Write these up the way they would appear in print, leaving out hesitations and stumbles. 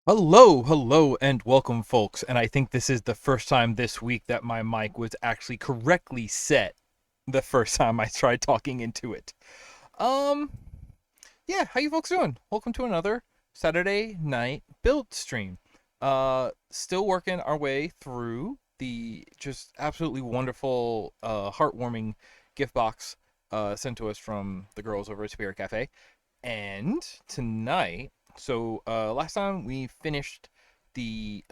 Hello, and welcome, folks. And I think this is the first time this week that my mic was actually correctly set the first time I tried talking into it. Um, yeah, how you folks doing? Welcome to another Saturday night build stream. Still working our way through the just absolutely wonderful, heartwarming gift box sent to us from the girls over at Spirit Cafe. And tonight, last time we finished the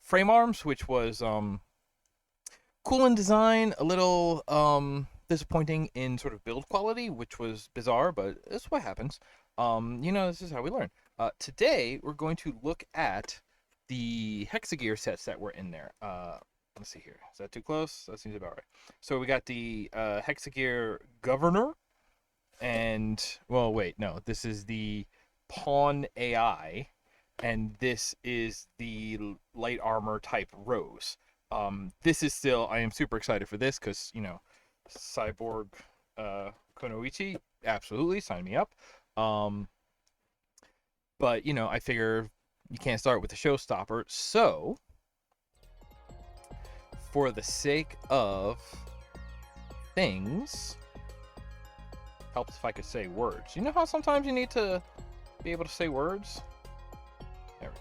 frame arms, which was cool in design, a little disappointing in sort of build quality, which was bizarre, but that's what happens. This is how we learn. Today we're going to look at the Hexagear sets that were in there. Let's see here. Is that too close? That seems about right. So we got the Hexagear Governor, and well, wait, no, this is the Pawn AI, and this is the light armor type Rose. This is still, I am super excited for this because Cyborg Konoichi, absolutely sign me up. But I figure you can't start with the showstopper, so for the sake of things, helps if I could say words. You know how sometimes you need to be able to say words? There we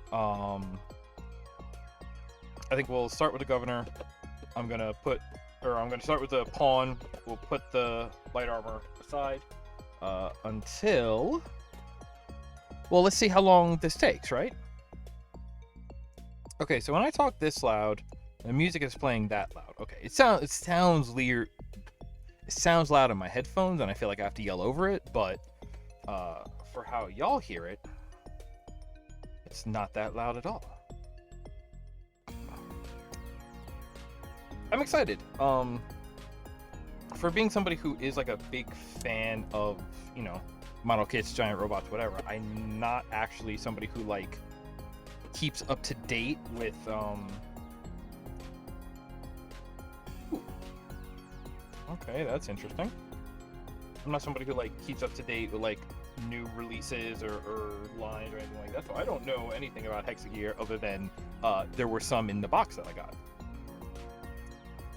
go. I think we'll start with the governor. I'm gonna start with the pawn. We'll put the light armor aside until. Well, let's see how long this takes, right? Okay, so when I talk this loud, the music is playing that loud. Okay, it sounds weird. It sounds loud in my headphones, and I feel like I have to yell over it, but for how y'all hear it, it's not that loud at all. I'm excited. For being somebody who is like a big fan of, model kits, giant robots, whatever, I'm not actually somebody who like keeps up to date with Okay, that's interesting. I'm not somebody who like keeps up to date with like new releases or lines or anything like that, so I don't know anything about Hexagear other than there were some in the box that I got.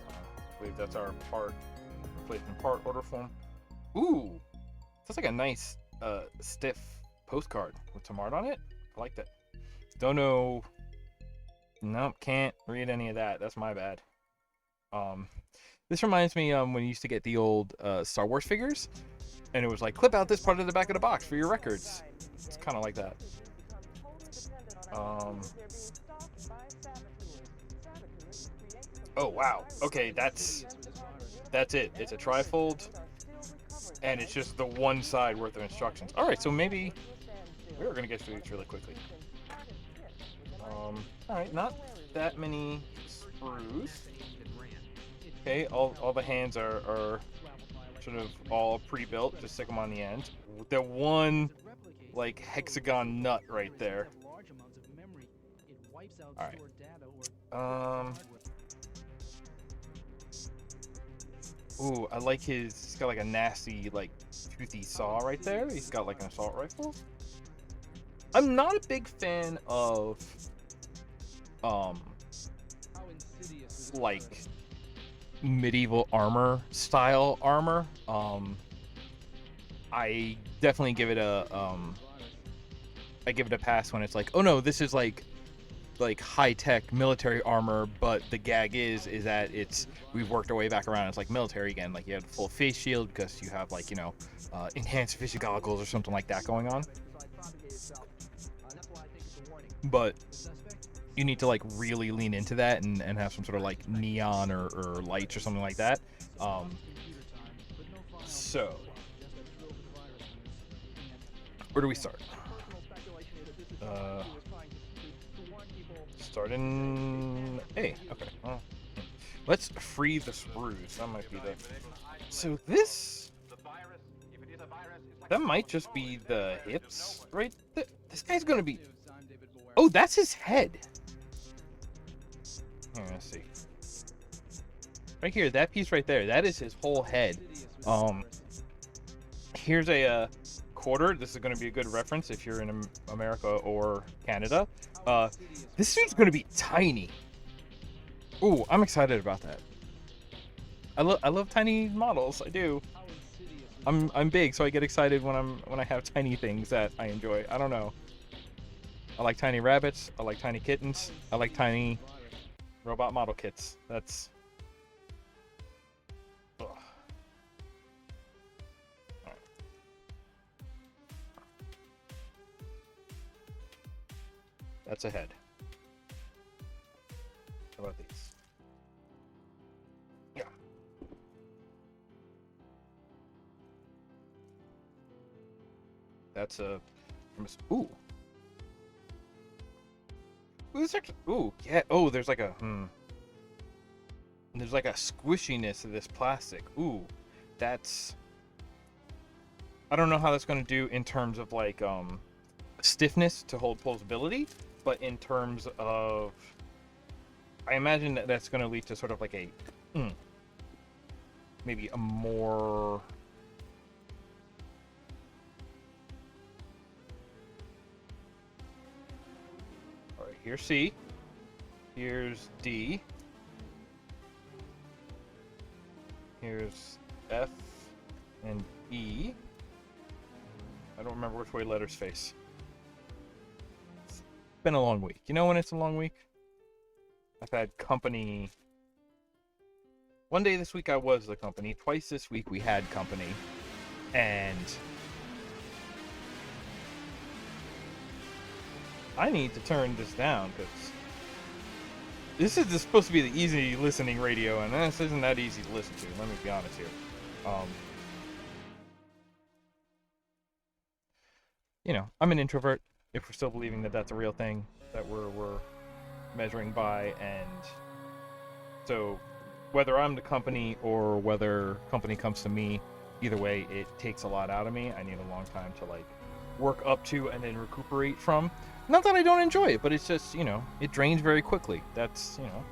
I believe that's our replacement part order form. Ooh, that's like a nice stiff postcard with some art on it. I like that. Don't know. Nope, can't read any of that. That's my bad. This reminds me when you used to get the old Star Wars figures, and it was like, clip out this part of the back of the box for your records. It's kind of like that. Oh wow. Okay, that's it. It's a trifold, and it's just the one side worth of instructions. All right, so maybe we're gonna get through these really quickly. All right, not that many sprues. Okay, all the hands are sort of all pre-built. Just stick them on the end. The one like hexagon nut right there. All right. Ooh, I like he's got like a nasty like toothy saw right there. He's got like an assault rifle. I'm not a big fan of like medieval armor style armor. I definitely give it a pass when it's like, oh no, this is like high-tech military armor, but the gag is that we've worked our way back around. It's like military again, like you have full face shield because you have like enhanced vision goggles or something like that going on, but you need to like really lean into that and have some sort of like neon or lights or something like that. So where do we start? Start in A. Okay. Well, let's free the sprues. That might be the. So this. That might just be the hips, right? This guy's gonna be. Oh, that's his head. Here, let's see. Right here, that piece right there. That is his whole head. Here's a quarter. This is going to be a good reference if you're in America or Canada. This suit's going to be tiny. Ooh, I'm excited about that. I love tiny models. I do. I'm big, so I get excited when I have tiny things that I enjoy. I don't know. I like tiny rabbits. I like tiny kittens. I like tiny robot model kits. That's. Ugh. All right. That's a head. How about these? Yeah. That's a. Ooh. Ooh, yeah. Oh, there's like a There's like a squishiness to this plastic. Ooh, that's. I don't know how that's going to do in terms of like stiffness to hold posability, but in terms of, I imagine that that's going to lead to sort of like a maybe a more. Here's C, here's D, here's F and E. I don't remember which way letters face. It's been a long week. You know when it's a long week? I've had company. One day this week I was the company. Twice this week we had company. And I need to turn this down because this is just supposed to be the easy listening radio, and this isn't that easy to listen to. Let me be honest here. You know, I'm an introvert. If we're still believing that that's a real thing that we're measuring by, and so whether I'm the company or whether company comes to me, either way, it takes a lot out of me. I need a long time to like work up to and then recuperate from. Not that I don't enjoy it, but it's just, you know, it drains very quickly. That's, you know,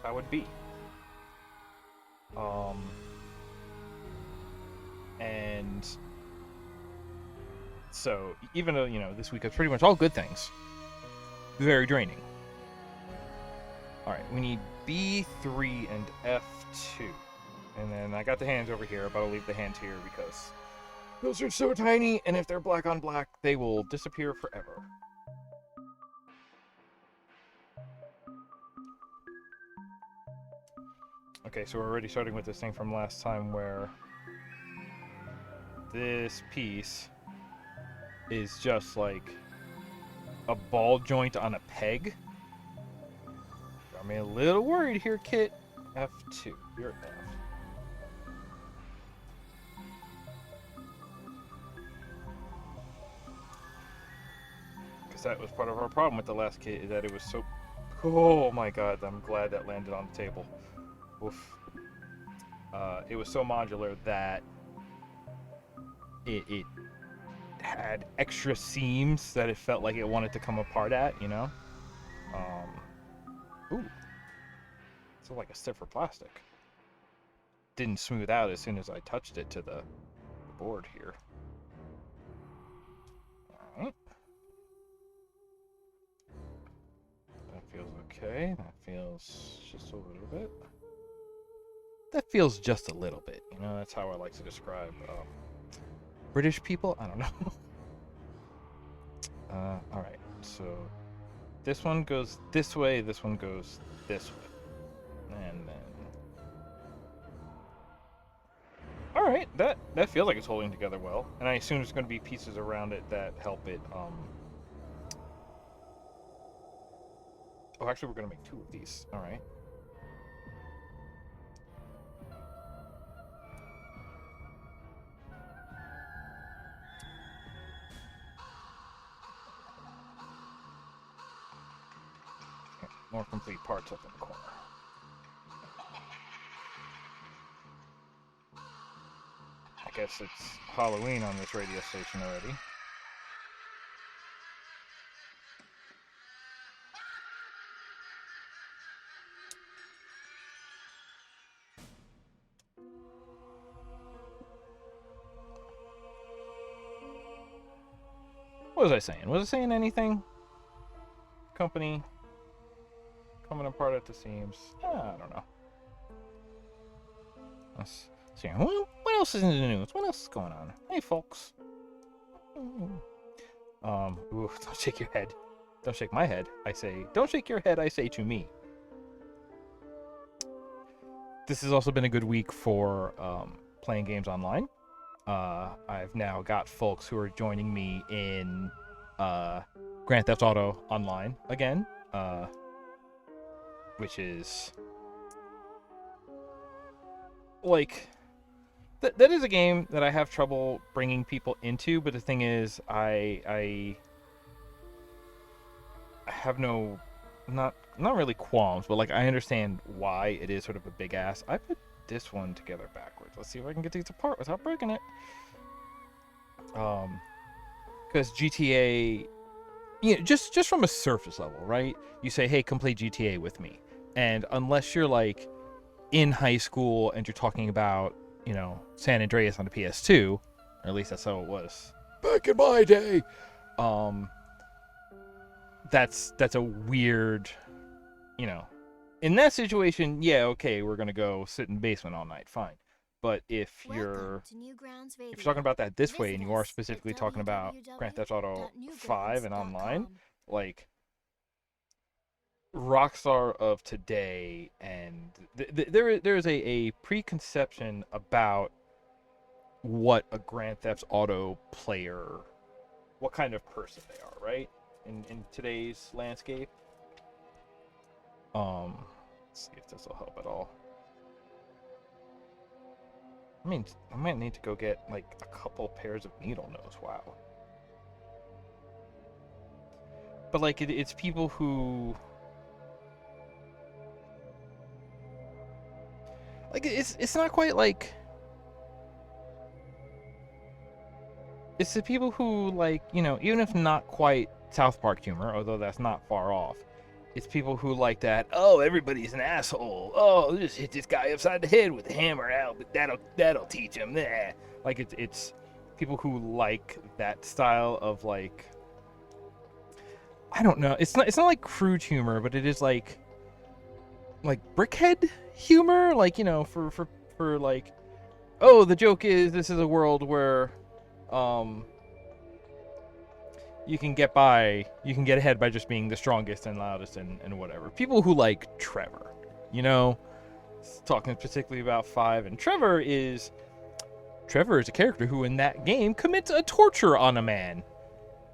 how it be. And so even though, you know, this week is pretty much all good things, very draining. All right, we need B3 and F2. And then I got the hands over here, but I'll leave the hands here because those are so tiny, and if they're black on black, they will disappear forever. Okay, so we're already starting with this thing from last time where this piece is just like a ball joint on a peg. Got me a little worried here, Kit. F2, you're F. Because that was part of our problem with the last kit, is that it was so... Oh my god, I'm glad that landed on the table. Oof. It was so modular that it had extra seams that it felt like it wanted to come apart at, you know? Ooh. It's like a stiffer plastic. Didn't smooth out as soon as I touched it to the board here. Alright. That feels okay. That feels just a little bit. That feels just a little bit. You know, that's how I like to describe British people. I don't know. Alright, so this one goes this way, this one goes this way. And then... Alright, that feels like it's holding together well. And I assume there's going to be pieces around it that help it... Oh, actually, we're going to make two of these. Alright. More complete parts up in the corner. I guess it's Halloween on this radio station already. What was I saying? Was I saying anything? Company coming apart at the seams. I don't know. Let's see. What else is in the news? What else is going on? Hey, folks. Ooh, don't shake your head. Don't shake my head. I say, don't shake your head, I say to me. This has also been a good week for playing games online. I've now got folks who are joining me in Grand Theft Auto Online again, which is like that is a game that I have trouble bringing people into. But the thing is, I have not really qualms, but like I understand why it is sort of a big ass. I put this one together backwards. Let's see if I can get these apart without breaking it. Because GTA, just from a surface level, right? You say, hey, come play GTA with me, and unless you're like in high school and you're talking about, San Andreas on the PS2, or at least that's how it was back in my day. That's a weird, in that situation, yeah, okay, we're gonna go sit in the basement all night, fine. But if you're talking about that this way, and you are specifically talking about Grand Theft Auto 5 and online, like Rockstar of today, and there is a preconception about what a Grand Theft Auto player, what kind of person they are, right? In today's landscape. Let's see if this will help at all. I mean, I might need to go get like a couple pairs of needle nose. Wow. But like it's people who like it's not quite like it's the people who like, even if not quite South Park humor, although that's not far off. It's people who like that. Oh, everybody's an asshole. Oh, just hit this guy upside the head with a hammer out, but that'll teach him. Nah. Like it's people who like that style of like, I don't know. It's not like crude humor, but it is like brickhead humor. Like, for like, oh, the joke is this is a world where you can get ahead by just being the strongest and loudest and whatever. People who like Trevor, talking specifically about 5, and Trevor is a character who in that game commits a torture on a man,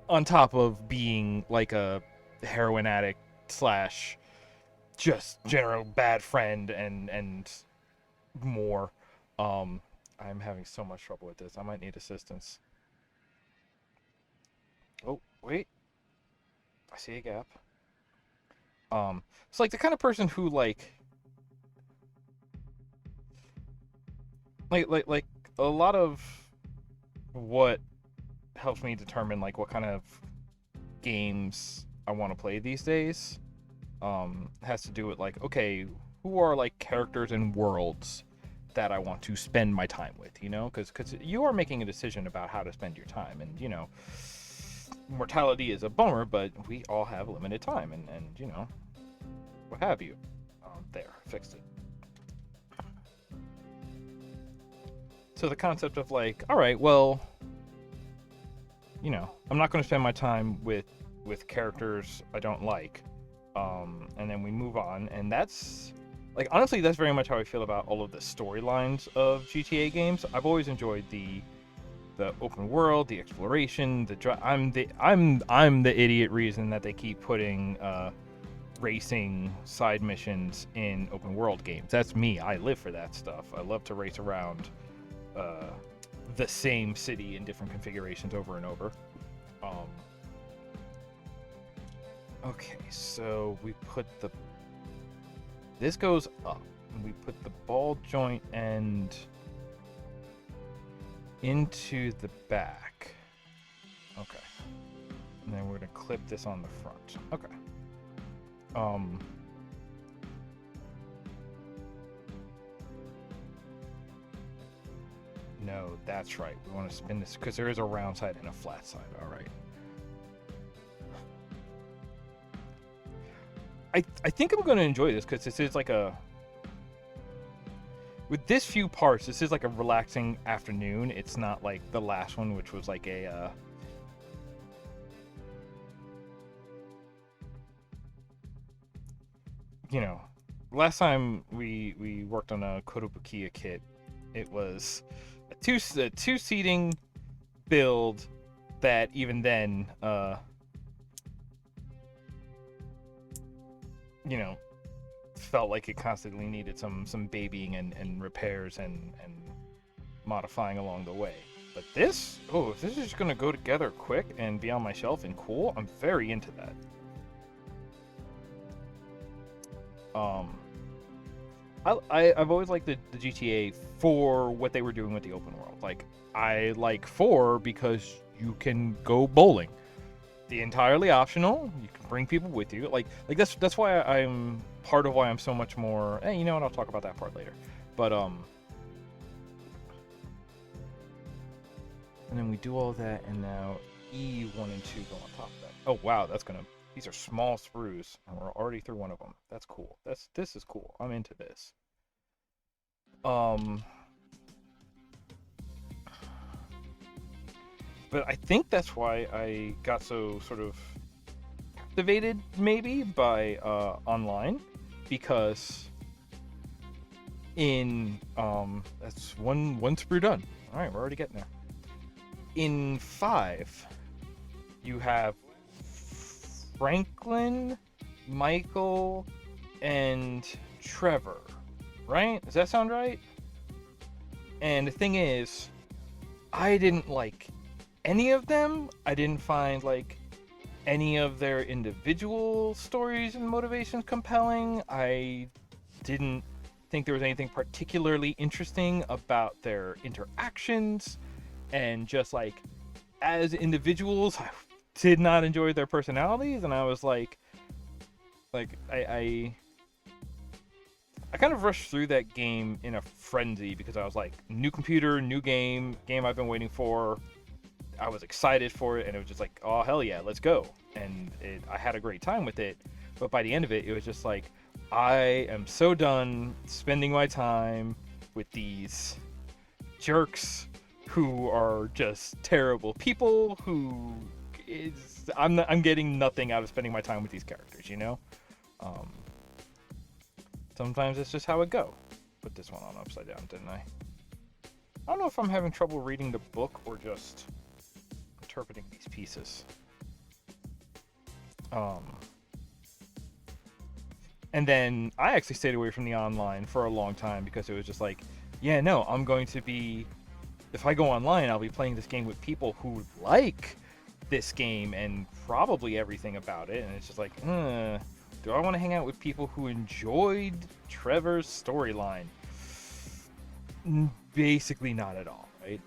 on top of being like a heroin addict / just general bad friend and more. I'm having so much trouble with this. I might need assistance. Oh, wait. I see a gap. It's like the kind of person who like a lot of what helps me determine like what kind of games I want to play these days has to do with like, okay, who are like characters and worlds that I want to spend my time with, because you are making a decision about how to spend your time, and mortality is a bummer, but we all have limited time, and what have you. There, fixed it. So the concept of like, all right, well, I'm not going to spend my time with characters I don't like, and then we move on, and that's like, honestly, that's very much how I feel about all of the storylines of GTA games. I've always enjoyed the open world, the exploration, I'm the idiot reason that they keep putting racing side missions in open world games. That's me. I live for that stuff. I love to race around the same city in different configurations over and over. Okay, so we put this goes up, and we put the ball joint end into the back. Okay. And then we're gonna clip this on the front. Okay. No, that's right. We want to spin this because there is a round side and a flat side. All right. I think I'm going to enjoy this because this is like a, with this few parts, this is like a relaxing afternoon. It's not like the last one, which was like a you know, last time we worked on a Kotobukiya kit, it was a two seating build that even then you know, felt like it constantly needed some babying and repairs and modifying along the way. But this, if this is just gonna go together quick and be on my shelf and cool, I'm very into that. I've always liked the GTA for what they were doing with the open world. Like, I like 4 because you can go bowling. The entirely optional. You can bring people with you. Like that's why I'm part of why I'm so much more. Hey, you know what? I'll talk about that part later. But and then we do all that, and now E1 and 2 go on top of that. Oh wow, that's gonna. These are small sprues, and we're already through one of them. That's cool. This is cool. I'm into this. But I think that's why I got so sort of captivated, maybe, by online, because in that's one sprue done. All right, we're already getting there. In 5, you have Franklin, Michael, and Trevor, right? Does that sound right? And the thing is, I didn't like any of them. I didn't find like any of their individual stories and motivations compelling. I didn't think there was anything particularly interesting about their interactions, and just like as individuals, I did not enjoy their personalities. And I was like I kind of rushed through that game in a frenzy because I was like, new computer, new game I've been waiting for. I was excited for it, and it was just like, oh hell yeah, let's go. And I had a great time with it, but by the end of it, it was just like, I am so done spending my time with these jerks who are just terrible people. I'm getting nothing out of spending my time with these characters, you know. Sometimes it's just how it go. Put this one on upside down, didn't I? I don't know if I'm having trouble reading the book or just interpreting these pieces. And then I actually stayed away from the online for a long time because it was just like, yeah, no, I'm going to be, if I go online, I'll be playing this game with people who like this game and probably everything about it. And it's just like, do I want to hang out with people who enjoyed Trevor's storyline? Basically not at all, right?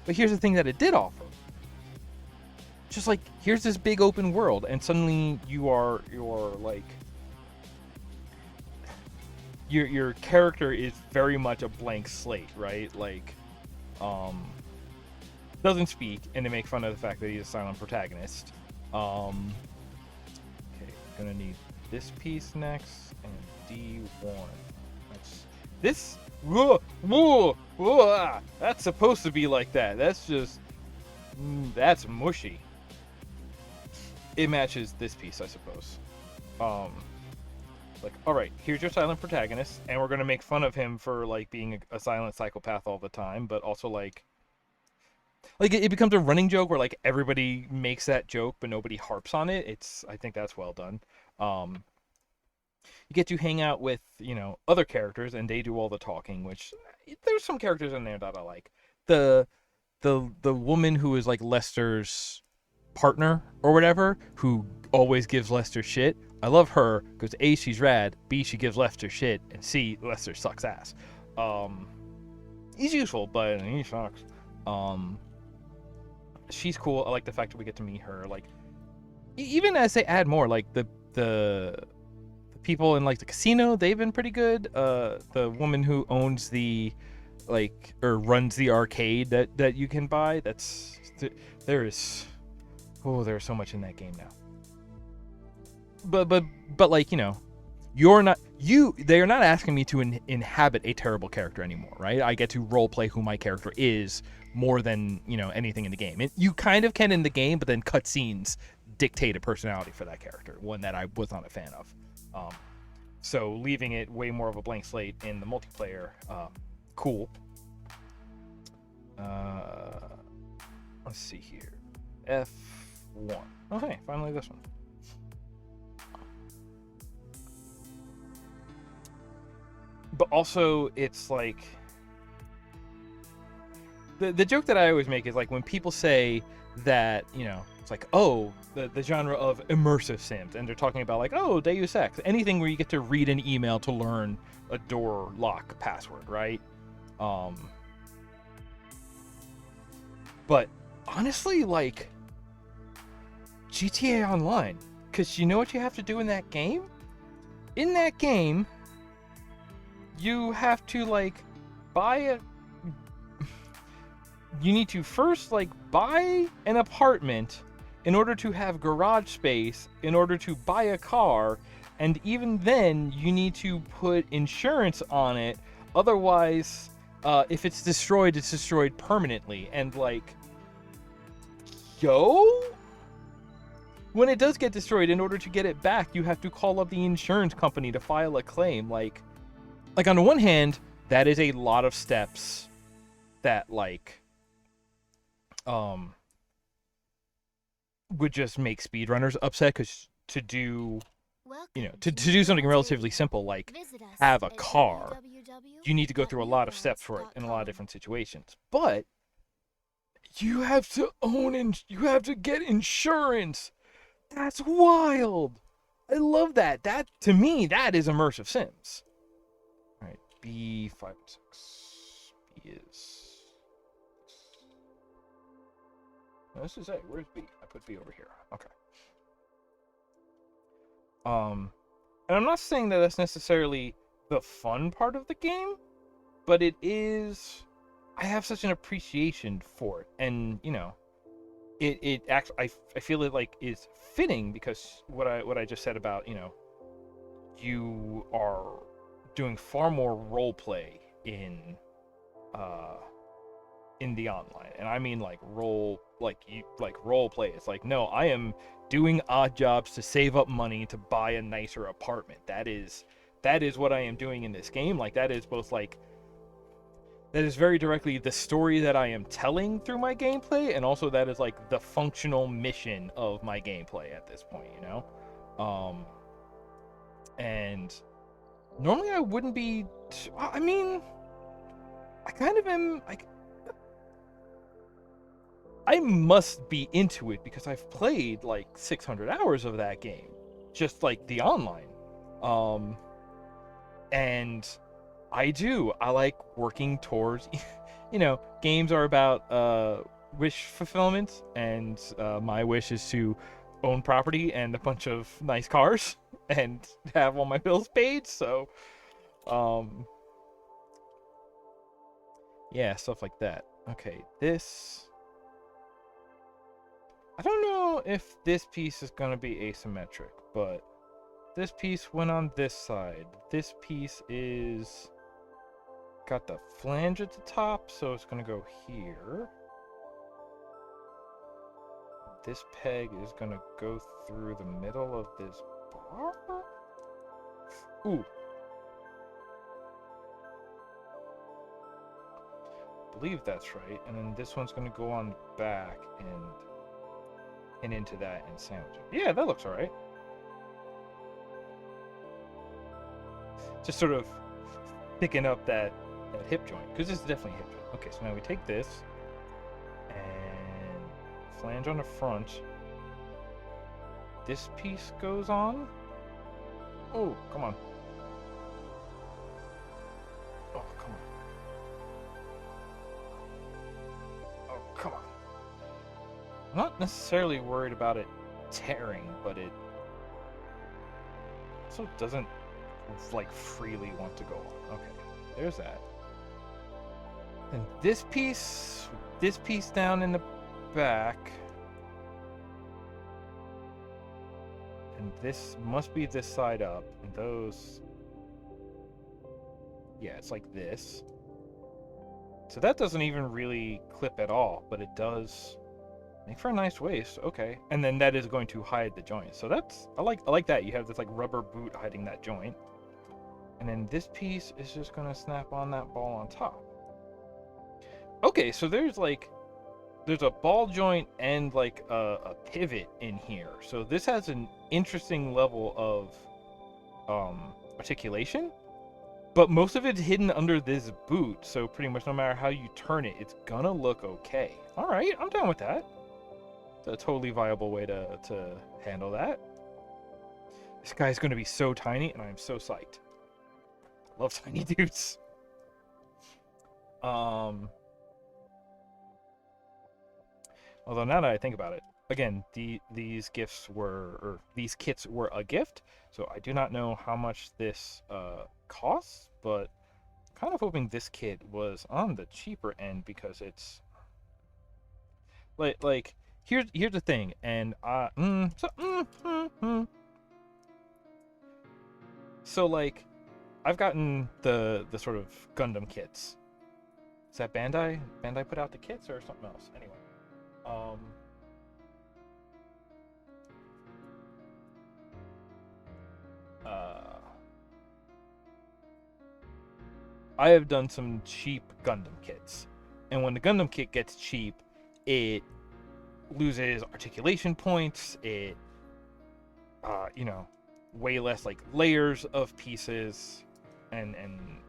But here's the thing that it did offer. Just like, here's this big open world, and suddenly you're like, your character is very much a blank slate, right? Like, doesn't speak, and they make fun of the fact that he's a silent protagonist. Okay, gonna need this piece next, and D1. This. Whoa, that's supposed to be like that. That's just, that's mushy. It matches this piece, I suppose. Like, all right, here's your silent protagonist, and we're gonna make fun of him for like being a silent psychopath all the time, but also like it becomes a running joke where like everybody makes that joke, but nobody harps on it. I think that's well done. You get to hang out with, other characters, and they do all the talking, which there's some characters in there that I like. The woman who is like Lester's partner or whatever, who always gives Lester shit. I love her because A, she's rad, B, she gives Lester shit, and C, Lester sucks ass. He's useful, but he sucks. She's cool. I like the fact that we get to meet her. Like, even as they add more, like the people in like the casino, they've been pretty good. The woman who owns the runs the arcade that you can buy, there's so much in that game now. but like, you know, they are not asking me to inhabit a terrible character anymore, right? I get to role play who my character is more than, you know, anything in the game. You kind of can in the game, but then cutscenes dictate a personality for that character, one that I was not a fan of. So leaving it way more of a blank slate in the multiplayer, cool. Let's see here. F1. Okay, finally this one. But also, it's like the joke that I always make is like when people say that, you know, it's like, oh, the genre of immersive sims, and they're talking about like, oh, Deus Ex, anything where you get to read an email to learn a door lock password, right? But honestly, like GTA Online, because you know what you have to do in that game? In that game, you have to like you need to first like buy an apartment in order to have garage space, in order to buy a car, and even then you need to put insurance on it. Otherwise, if it's destroyed permanently. And like, when it does get destroyed, in order to get it back, you have to call up the insurance company to file a claim. Like on the one hand, that is a lot of steps that like would just make speedrunners upset, because to do something relatively simple like have a car, you need to go through a lot of steps for it in a lot of different situations. But you have to you have to get insurance. That's wild. I love that. That, to me, that is immersive sims. All right, B5 6. B is. No, this is A. Where's B? I put B over here. Okay. And I'm not saying that that's necessarily the fun part of the game, but it is. I have such an appreciation for it, and you know, it actually I feel it like is fitting, because what I just said about, you know, you are doing far more role play in the online, and I mean like role play. It's like, no, I am doing odd jobs to save up money to buy a nicer apartment. That is what I am doing in this game. Like, that is both like, that is very directly the story that I am telling through my gameplay, and also that is like the functional mission of my gameplay at this point, you know? And normally I wouldn't be, I mean, I kind of am, like, I must be into it because I've played like 600 hours of that game, just like the online. And I like working towards, you know, games are about wish fulfillment, and my wish is to own property and a bunch of nice cars and have all my bills paid. So, yeah, stuff like that. Okay, this. I don't know if this piece is gonna be asymmetric, but this piece went on this side. This piece is got the flange at the top, so it's gonna go here. This peg is gonna go through the middle of this bar. Ooh. I believe that's right. And then this one's gonna go on the back and into that and sandwich it. Yeah, that looks alright. Just sort of picking up that hip joint, because this is definitely a hip joint. Okay, so now we take this and flange on the front. This piece goes on. Oh, come on. Oh, come on. Oh, come on. I'm not necessarily worried about it tearing, but it also doesn't like freely want to go on. Okay, there's that. And this piece down in the back, and this must be this side up, and those... Yeah, it's like this. So that doesn't even really clip at all, but it does make for a nice waist. Okay. And then that is going to hide the joint. So that's... I like that. You have this like rubber boot hiding that joint. And then this piece is just going to snap on that ball on top. Okay, so there's a ball joint and like a pivot in here. So this has an interesting level of articulation, but most of it's hidden under this boot. So pretty much no matter how you turn it, it's gonna look okay. All right, I'm down with that. It's a totally viable way to handle that. This guy's gonna be so tiny, and I'm so psyched. I love tiny dudes. Although now that I think about it, again, these kits were a gift, so I do not know how much this costs, but I'm kind of hoping this kit was on the cheaper end because it's like here's the thing, and so like I've gotten the sort of Gundam kits. Is that Bandai? Bandai put out the kits or something else? Anyway. I have done some cheap Gundam kits, and when the Gundam kit gets cheap, it loses articulation points. It, way less like layers of pieces, and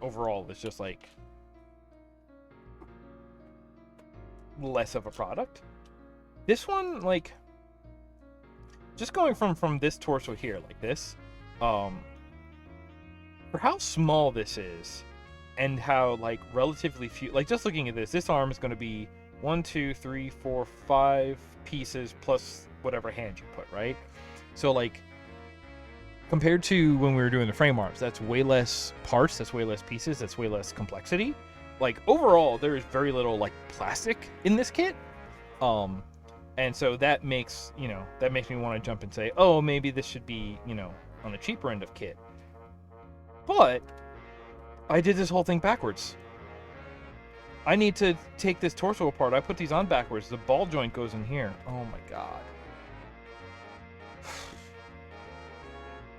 overall it's just like less of a product. This one, like, just going from this torso here, like this, for how small this is, and how, like, relatively few, like, just looking at this arm is going to be 1, 2, 3, 4, 5 pieces plus whatever hand you put, right? So, like, compared to when we were doing the frame arms, that's way less parts, that's way less pieces, that's way less complexity. Like, overall, there is very little, like, plastic in this kit. And so that makes me want to jump and say, oh, maybe this should be, on the cheaper end of kit. But I did this whole thing backwards. I need to take this torso apart. I put these on backwards. The ball joint goes in here. Oh my god.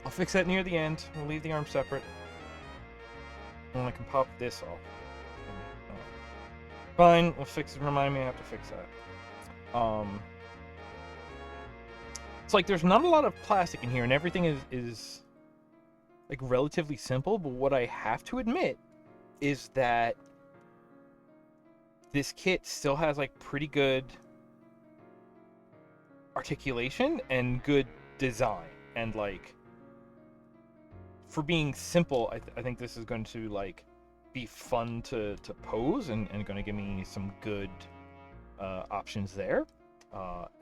I'll fix that near the end. We'll leave the arm separate. And I can pop this off. Fine, we'll fix it. Remind me I have to fix that. It's like there's not a lot of plastic in here, and everything is like relatively simple, but what I have to admit is that this kit still has like pretty good articulation and good design, and like for being simple, I think this is going to like be fun to pose and going to give me some good options there,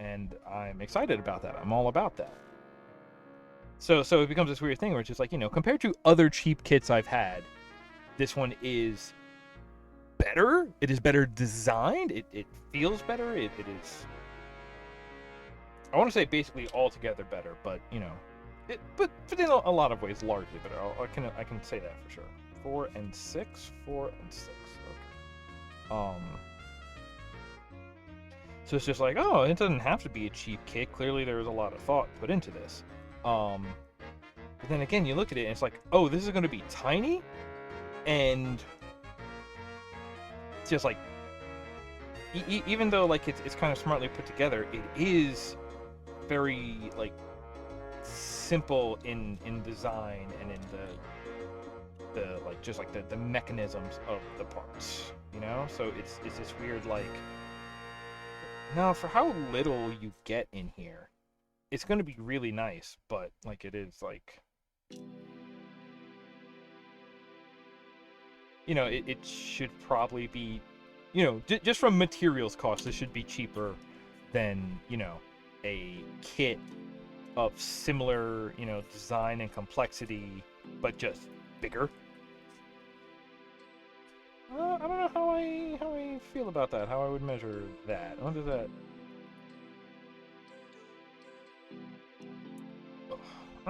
and I'm excited about that. I'm all about that. So it becomes this weird thing where it's just like, compared to other cheap kits I've had, this one is better. It is better designed. It feels better. It is, I want to say basically altogether better, but but in a lot of ways largely better. I can say that for sure. 4 and 6. Okay. So it's just like, oh, it doesn't have to be a cheap kit. Clearly there was a lot of thought put into this. But then again, you look at it and it's like, oh, this is going to be tiny, and it's just like, even though like it's kind of smartly put together, it is very like simple in design and in the like just like the mechanisms of the parts, So it's this weird like, now for how little you get in here, it's going to be really nice, but like it is like, it should probably be, just from materials cost, this should be cheaper than, a kit of similar, design and complexity, but just bigger. I don't know how I feel about that, how I would measure that. I wonder that.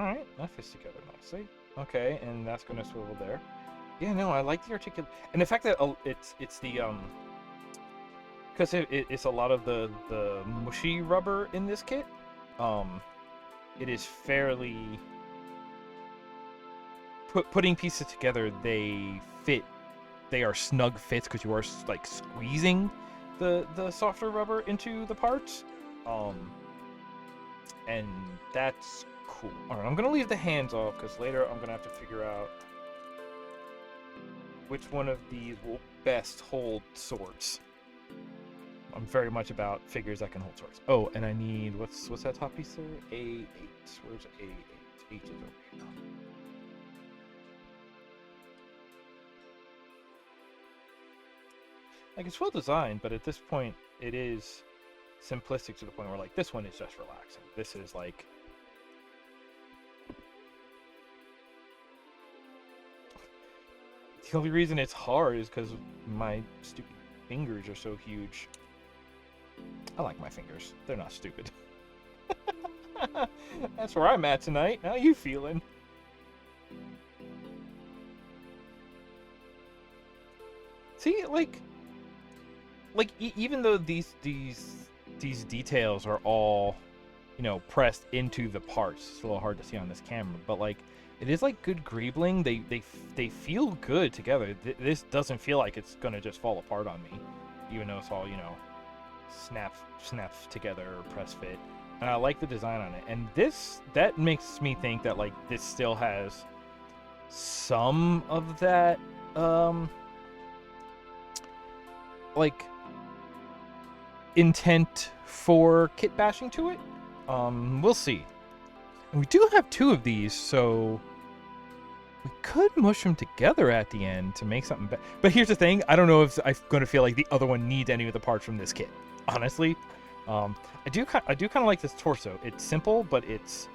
Alright, that fits together nicely. Okay, and that's gonna swivel there. Yeah, no, I like the articulate, and the fact that it's the because it's a lot of the mushy rubber in this kit. It is fairly putting pieces together. They fit. They are snug fits because you are like squeezing the softer rubber into the parts. And that's cool. All right, I'm gonna leave the hands off because later I'm gonna have to figure out which one of these will best hold swords. I'm very much about figures that can hold swords. Oh, and I need what's that top piece there? A8. Where's A8? H is over here. Like, it's well designed, but at this point it is simplistic to the point where, like, this one is just relaxing. This is like the only reason it's hard is because my stupid fingers are so huge. I like my fingers. They're not stupid. That's where I'm at tonight. How you feeling? See, like even though these details are all, you know, pressed into the parts, it's a little hard to see on this camera, but like it is like good greebling. They feel good together. This doesn't feel like it's gonna just fall apart on me, even though it's all, you know, snaps together or press fit. And I like the design on it. And that makes me think that like this still has some of that like intent for kit bashing to it. We'll see. And we do have two of these, so we could mush them together at the end to make something better. But here's the thing, I don't know if I'm going to feel like the other one needs any of the parts from this kit, honestly. I do kind of like this torso. It's simple, but it's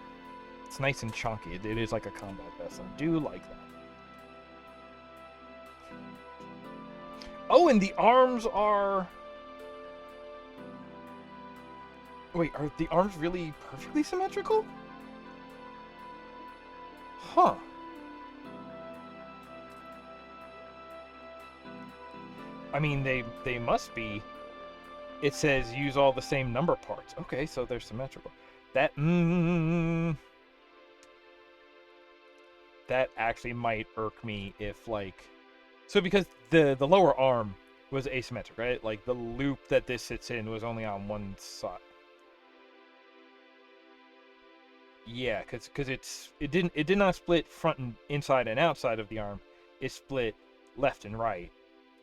nice and chunky. It is like a combat vest. I do like that. Oh, and the arms are... Wait, are the arms really perfectly symmetrical? Huh. I mean, they must be. It says use all the same number parts. Okay, so they're symmetrical. That that actually might irk me if, like, so because the lower arm was asymmetric, right? Like the loop that this sits in was only on one side. Yeah, because it did not split front and inside and outside of the arm. It split left and right,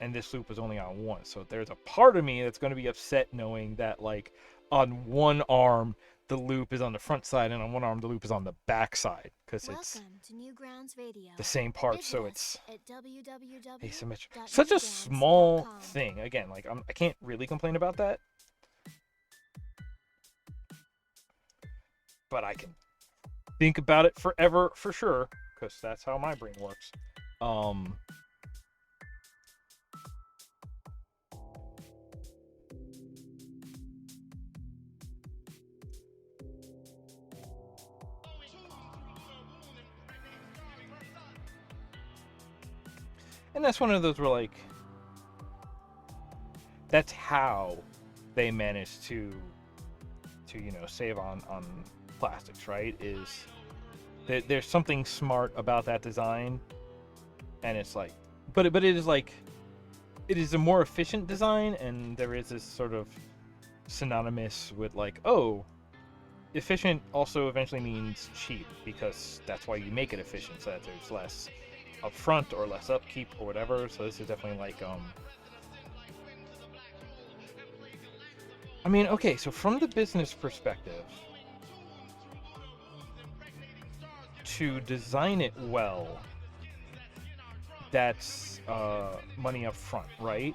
and this loop was only on one. So there's a part of me that's going to be upset knowing that, like, on one arm the loop is on the front side, and on one arm the loop is on the back side, because it's the same part. So it's asymmetric. Such a small thing. Again, like I can't really complain about that, but I can think about it forever for sure, because that's how my brain works. And that's one of those where, like, that's how they manage to you know, save on plastics, right? Is that there's something smart about that design, and it's like, but it is like, it is a more efficient design, and there is this sort of synonymous with, like, oh, efficient also eventually means cheap, because that's why you make it efficient, so that there's less upfront or less upkeep or whatever. So this is definitely like, I mean, okay, so from the business perspective, to design it well, that's money up front, right?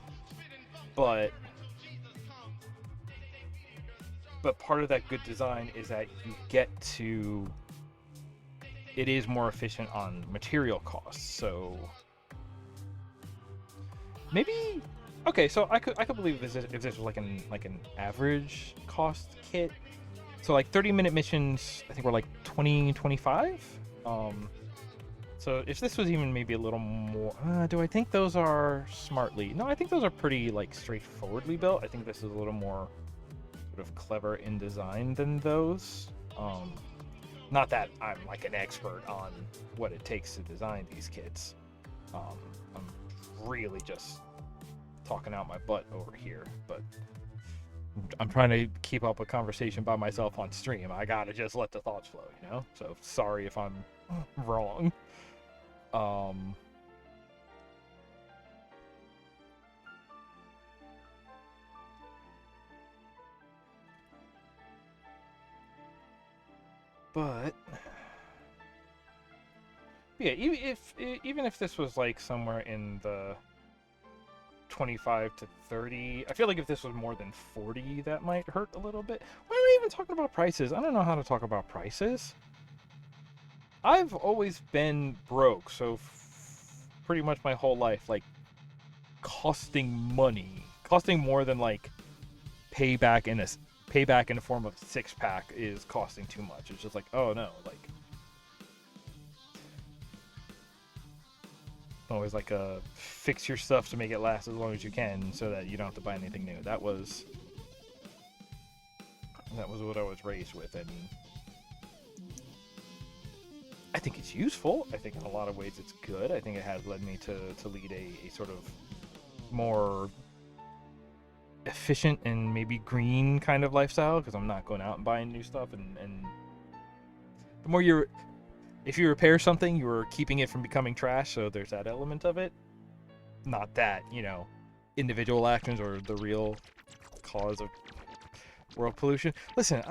But part of that good design is that you get to, it is more efficient on material costs. So maybe, okay, so I could believe this if this was like an average cost kit, So like 30-minute missions, I think we're like 20, 25. So if this was even maybe a little more, do I think those are smartly? No, I think those are pretty like straightforwardly built. I think this is a little more sort of clever in design than those. Not that I'm like an expert on what it takes to design these kits. I'm really just talking out my butt over here, but I'm trying to keep up a conversation by myself on stream. I gotta just let the thoughts flow, you know? So sorry if I'm wrong. But yeah, even if this was like somewhere in the 25 to 30, I feel like if this was more than 40, that might hurt a little bit. Why are we even talking about prices? I don't know how to talk about prices. I've always been broke, so pretty much my whole life, like costing money, costing more than like payback in the form of 6-pack is costing too much. It's just like, oh no, like always like fix your stuff to make it last as long as you can so that you don't have to buy anything new. That was what I was raised with, and I think it's useful. I think in a lot of ways it's good. I think it has led me to lead a sort of more efficient and maybe green kind of lifestyle, because I'm not going out and buying new stuff, and the more if you repair something, you're keeping it from becoming trash, so there's that element of it. Not that, individual actions are the real cause of world pollution. Listen,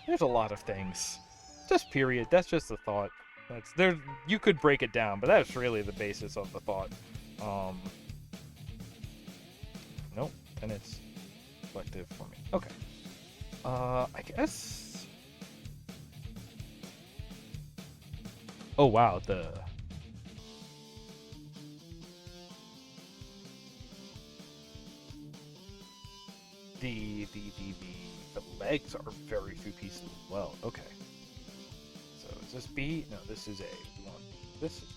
there's a lot of things. Just period. That's just a thought. That's there. You could break it down, but that's really the basis of the thought. Nope, and it's reflective for me. Okay. I guess. Oh wow, the legs are very few pieces as well. Okay. So is this B? No, this is A. This is B.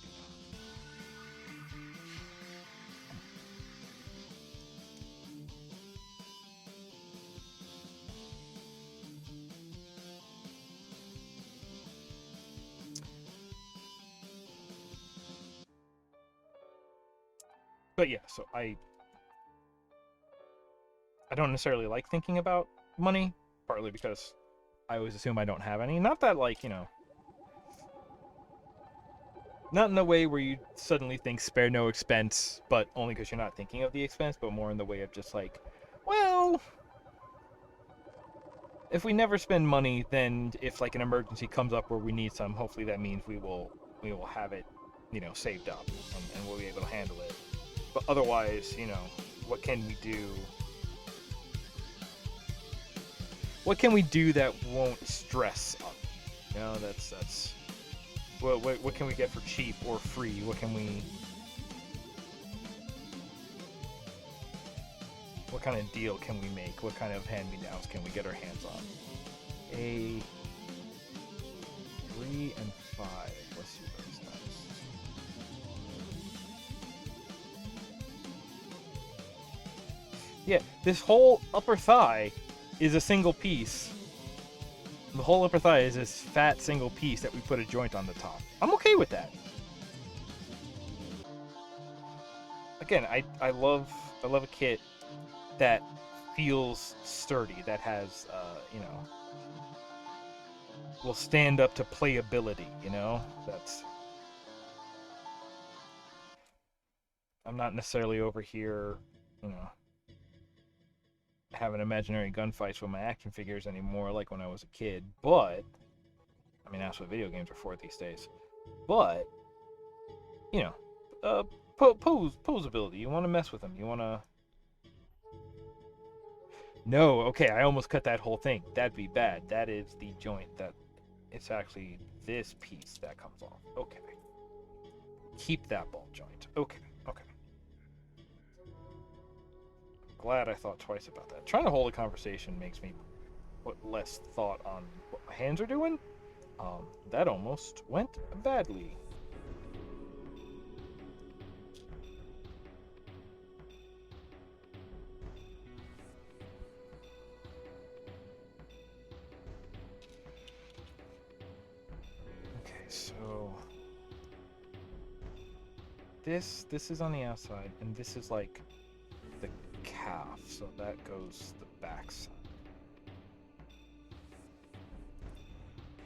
But yeah, so I don't necessarily like thinking about money, partly because I always assume I don't have any. Not that, like, not in the way where you suddenly think spare no expense, but only because you're not thinking of the expense, but more in the way of just like, well, if we never spend money, then if like an emergency comes up where we need some, hopefully that means we will have it, saved up, and we'll be able to handle it. But otherwise, what can we do? What can we do that won't stress us? That's what can we get for cheap or free? What kind of deal can we make? What kind of hand-me-downs can we get our hands on? 3 and 5. Let's see what this does. Yeah, this whole upper thigh is a single piece. The whole upper thigh is this fat single piece that we put a joint on the top. I'm okay with that. Again, I love a kit that feels sturdy, that has will stand up to playability. That's I'm not necessarily over here, having imaginary gunfights with my action figures anymore, like when I was a kid. But I mean, that's what video games are for these days. But posability. You want to mess with them. You want to. No, okay. I almost cut that whole thing. That'd be bad. That is the joint that. It's actually this piece that comes off. Okay. Keep that ball joint. Okay. Glad I thought twice about that. Trying to hold a conversation makes me put less thought on what my hands are doing. That almost went badly. Okay, so this is on the outside, and this is like the calf, so that goes the backside.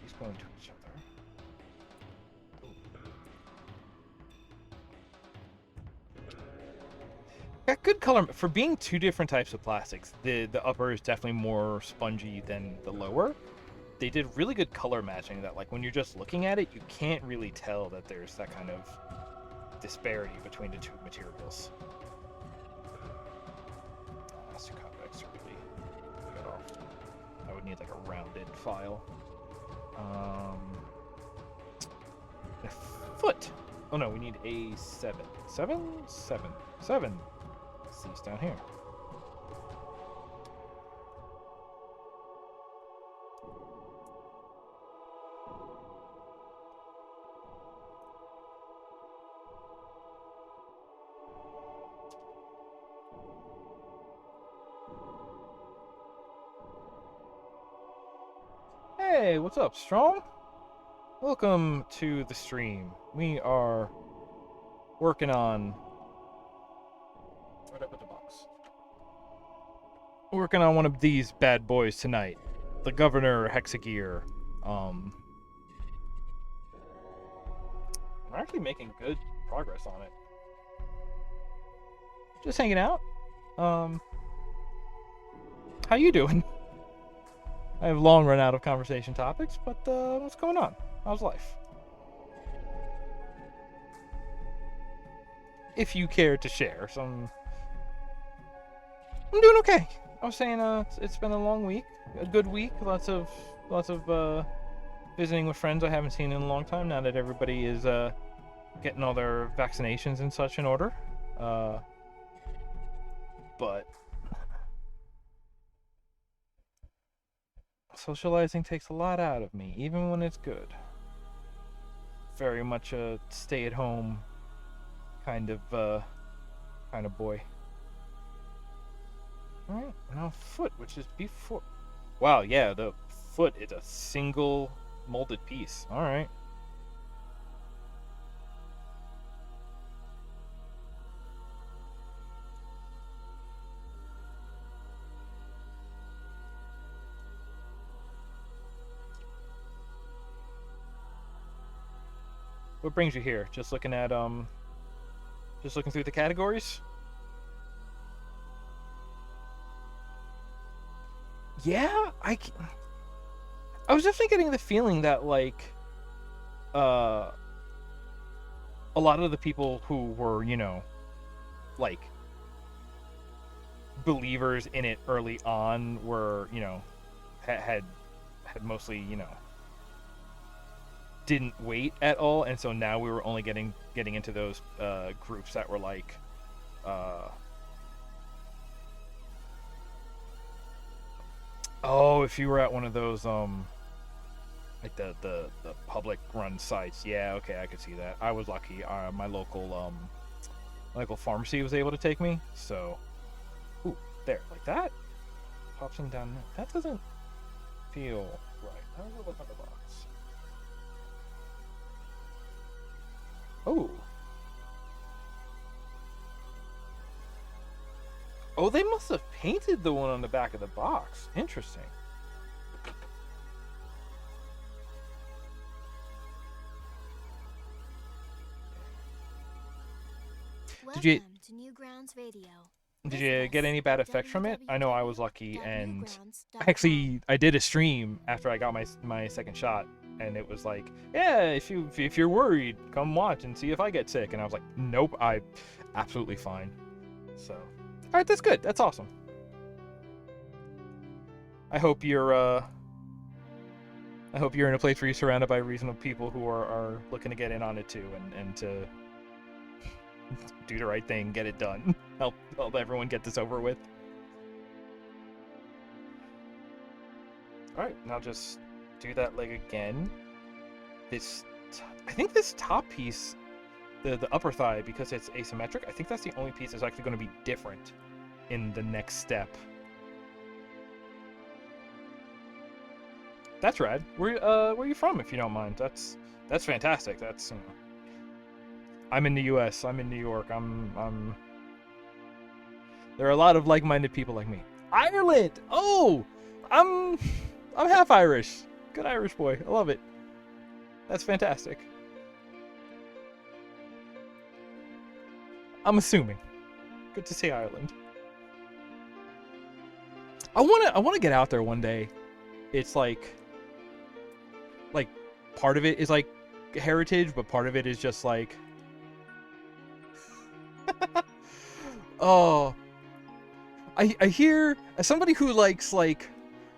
These go into each other. Got good color for being two different types of plastics. The upper is definitely more spongy than the lower. They did really good color matching that, like, when you're just looking at it, you can't really tell that there's that kind of disparity between the two materials. That's too convex to really get off. I would need like a rounded file. A foot. Oh no, we need a 7. 7? 7. 7. These down here. Hey, what's up, Strong? Welcome to the stream. We are working on... Where'd I put the box? Working on one of these bad boys tonight. The Governor Hexagear. We're actually making good progress on it. Just hanging out. How you doing? I have long run out of conversation topics, but what's going on? How's life? If you care to share some... I'm doing okay. I was saying it's been a long week, a good week. Lots of visiting with friends I haven't seen in a long time. Now that everybody is getting all their vaccinations and such in order, but socializing takes a lot out of me, even when it's good. Very much a stay-at-home kind of boy. Alright, now foot, which is before... Wow, yeah, the foot is a single molded piece. Alright. What brings you here? Just looking at, just looking through the categories? Yeah, I was definitely getting the feeling that, like, a lot of the people who were, you know, like, believers in it early on were, you know, had mostly, you know, didn't wait at all, and so now we were only getting into those groups that were like oh, if you were at one of those like the public run sites, yeah, okay, I could see that. I was lucky. My local pharmacy was able to take me, so ooh, there, like that pops him down. That doesn't feel right. How does it look on the box? Oh. Oh, they must have painted the one on the back of the box. Interesting. Did you get any bad effects from it? I know I was lucky, and actually I did a stream after I got my second shot, and it was like, yeah, if you're worried, come watch and see if I get sick. And I was like, nope, I'm absolutely fine. So, all right, that's good. That's awesome. I hope you're in a place where you're surrounded by reasonable people who are looking to get in on it too, and to do the right thing, get it done, help everyone get this over with. Alright, now just do that leg again. I think this top piece, the upper thigh, because it's asymmetric, I think that's the only piece that's actually going to be different in the next step. That's rad. Where are you from, if you don't mind? That's fantastic. That's, you know, I'm in the U.S. I'm in New York. There are a lot of like-minded people like me. Ireland. Oh, I'm half Irish. Good Irish boy. I love it. That's fantastic. I'm assuming. Good to see Ireland. I wanna get out there one day. It's like part of it is like heritage, but part of it is just like oh, I hear, as somebody who likes like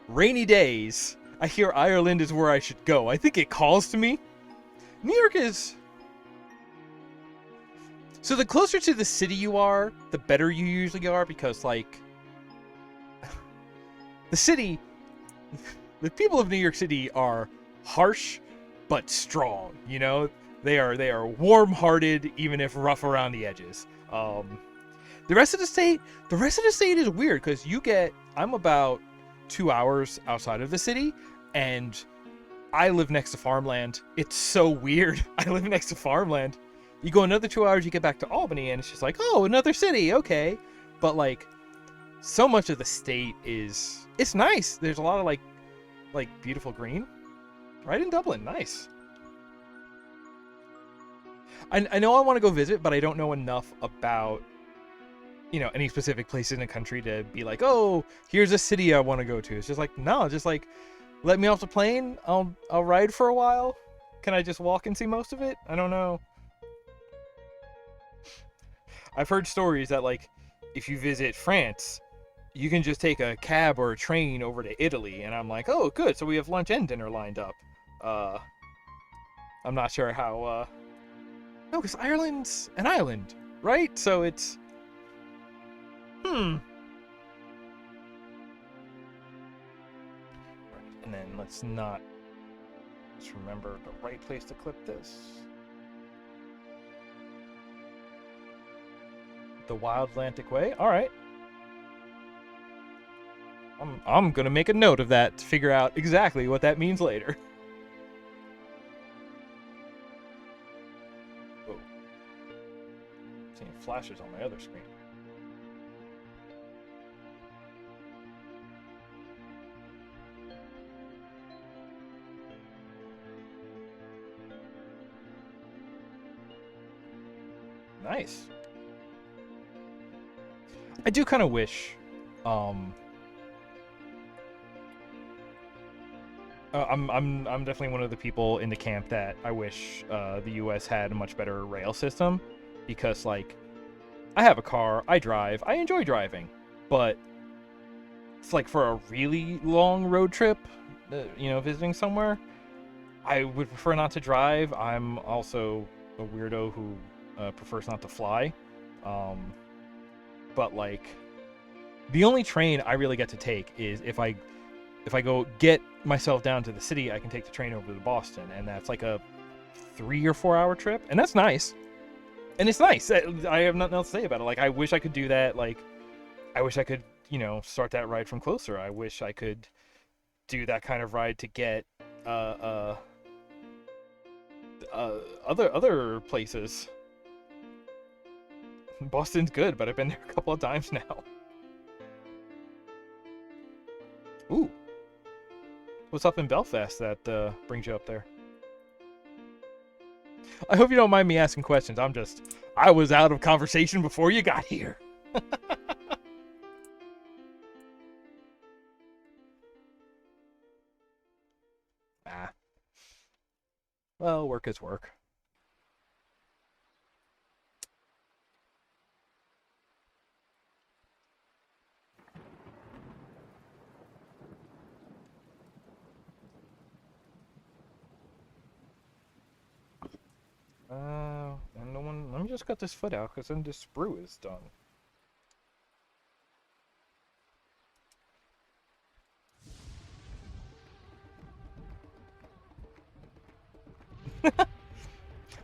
rainy days, I hear Ireland is where I should go. I think it calls to me. New York is, so the closer to the city you are, the better you usually are, because like the city, the people of New York City are harsh but strong, you know? They are warm-hearted, even if rough around the edges. The rest of the state is weird, because I'm about 2 hours outside of the city, and I live next to farmland. It's so weird. I live next to farmland. You go another 2 hours, you get back to Albany, and it's just like, oh, another city, okay. But like, so much of the state it's nice. There's a lot of like beautiful green. Right in Dublin, nice. I know I want to go visit, but I don't know enough about, you know, any specific place in the country to be like, oh, here's a city I want to go to. It's just like, no, just like, let me off the plane. I'll ride for a while. Can I just walk and see most of it? I don't know. I've heard stories that like, if you visit France, you can just take a cab or a train over to Italy, and I'm like, oh, good. So we have lunch and dinner lined up. I'm not sure how. No, because Ireland's an island, right? So it's Right, and then let's remember the right place to clip this. The Wild Atlantic Way. All right. I'm gonna make a note of that to figure out exactly what that means later. Whoa. Seeing flashes on my other screen. Nice. I do kind of wish, I'm definitely one of the people in the camp that I wish the U.S. had a much better rail system, because like, I have a car, I drive, I enjoy driving, but it's like for a really long road trip, you know, visiting somewhere, I would prefer not to drive. I'm also a weirdo who prefers not to fly. But like, the only train I really get to take is if I go get myself down to the city, I can take the train over to Boston, and that's like a 3 or 4 hour trip, and that's nice. And it's nice. I have nothing else to say about it. Like, I wish I could do that. Like, I wish I could, you know, start that ride from closer. I wish I could do that kind of ride to get other places. Boston's good, but I've been there a couple of times now. Ooh. What's up in Belfast that brings you up there? I hope you don't mind me asking questions. I was out of conversation before you got here. Ah. Well, work is work. And no one. Let me just cut this foot out, because then this sprue is done.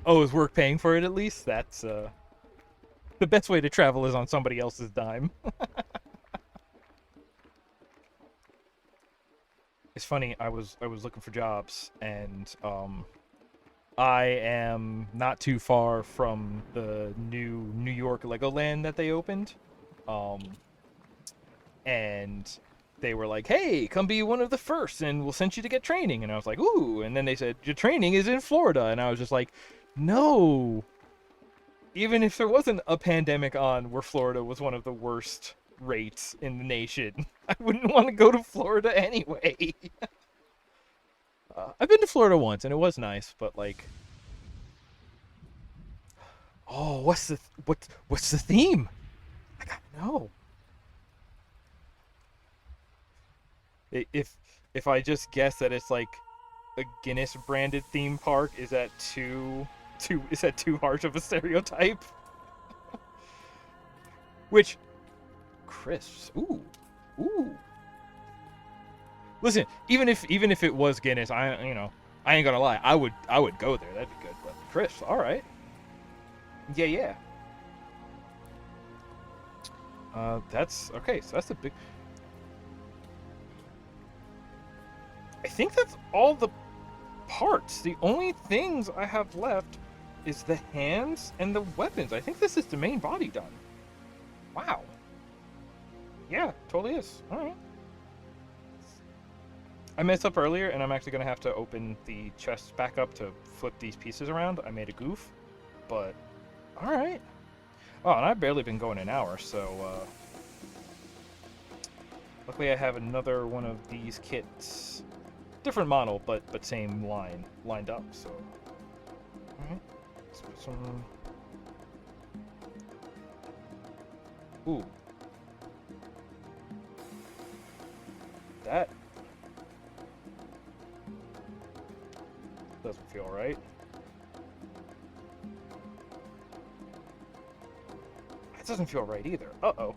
Oh, is work paying for it at least? That's the best way to travel is on somebody else's dime. It's funny. I was looking for jobs, and I am not too far from the new New York Legoland that they opened, um, and they were like, "Hey, come be one of the first, and we'll send you to get training." And I was like, "Ooh!" And then they said, "Your training is in Florida," and I was just like, "No." Even if there wasn't a pandemic on where Florida was one of the worst rates in the nation, I wouldn't want to go to Florida anyway. I've been to Florida once and it was nice, but like, oh, what's the theme? I gotta know. If if I just guess that it's like a Guinness branded theme park, is that too harsh of a stereotype? Which crisps? Ooh. Listen, even if it was Guinness, I ain't gonna lie, I would go there. That'd be good. But crisps, all right. Yeah. That's okay. So that's a big. I think that's all the parts. The only things I have left is the hands and the weapons. I think this is the main body done. Wow. Yeah, totally is. All right. I messed up earlier, and I'm actually gonna have to open the chest back up to flip these pieces around. I made a goof, but all right. Oh, and I've barely been going an hour, so luckily I have another one of these kits, different model, but same line lined up. So, all right, let's put some. Ooh, that doesn't feel right. That doesn't feel right either. Uh-oh.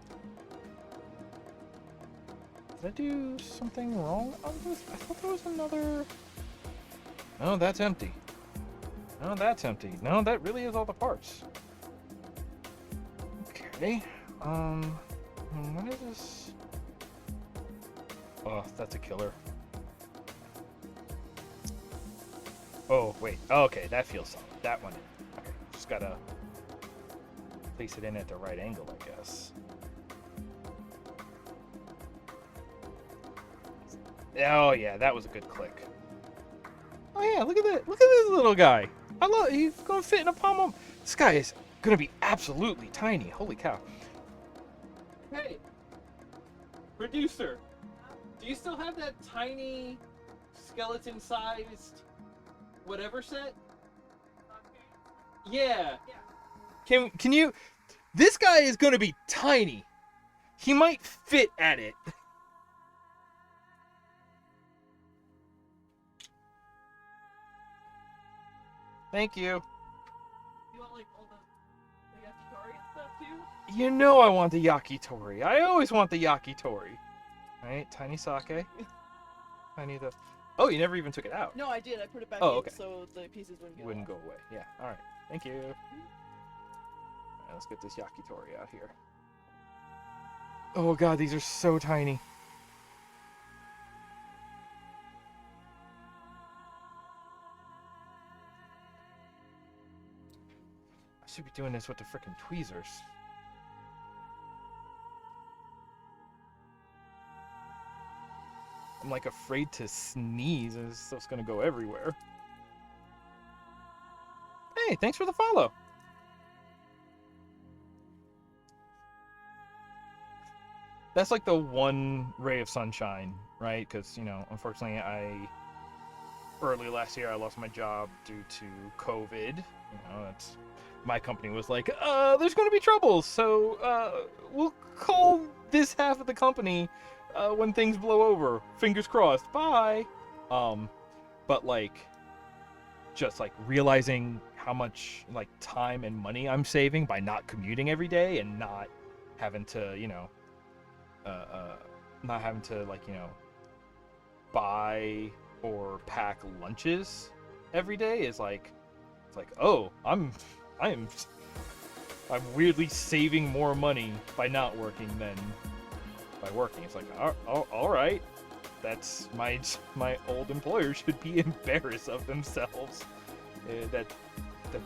Did I do something wrong on this? I thought there was another. No, that's empty. No, that's empty. No, that really is all the parts. Okay. What is this? Oh, that's a killer. Oh, wait. Okay, that feels solid. That one. Okay, just gotta place it in at the right angle, I guess. Oh yeah, that was a good click. Oh yeah, look at that! Look at this little guy. I love. He's gonna fit in a palm of. This guy is gonna be absolutely tiny. Holy cow! Hey, producer, do you still have that tiny skeleton-sized whatever set? Yeah. Can you? This guy is gonna be tiny. He might fit at it. Thank you. You want like all the yakitori and stuff too? You know I want the yakitori. I always want the yakitori. Alright, tiny sake. Tiny the. Oh, you never even took it out. No, I did. I put it back Oh, in okay. so the pieces wouldn't get Wouldn't lost. go away. Yeah. Alright. Thank you. Alright, let's get this yakitori out here. Oh god, these are so tiny. I should be doing this with the frickin' tweezers. I'm like afraid to sneeze and this stuff's gonna go everywhere. Hey, thanks for the follow. That's like the one ray of sunshine, right? Because, unfortunately, early last year, I lost my job due to COVID. That's my company was like, there's going to be trouble, so we'll call this half of the company when things blow over. Fingers crossed. Bye. But like, just like realizing how much like time and money I'm saving by not commuting every day and not having to, not having to like buy or pack lunches every day is like, it's like, oh, I am, I'm weirdly saving more money by not working than by working. It's like, all right, that's my old employer should be embarrassed of themselves that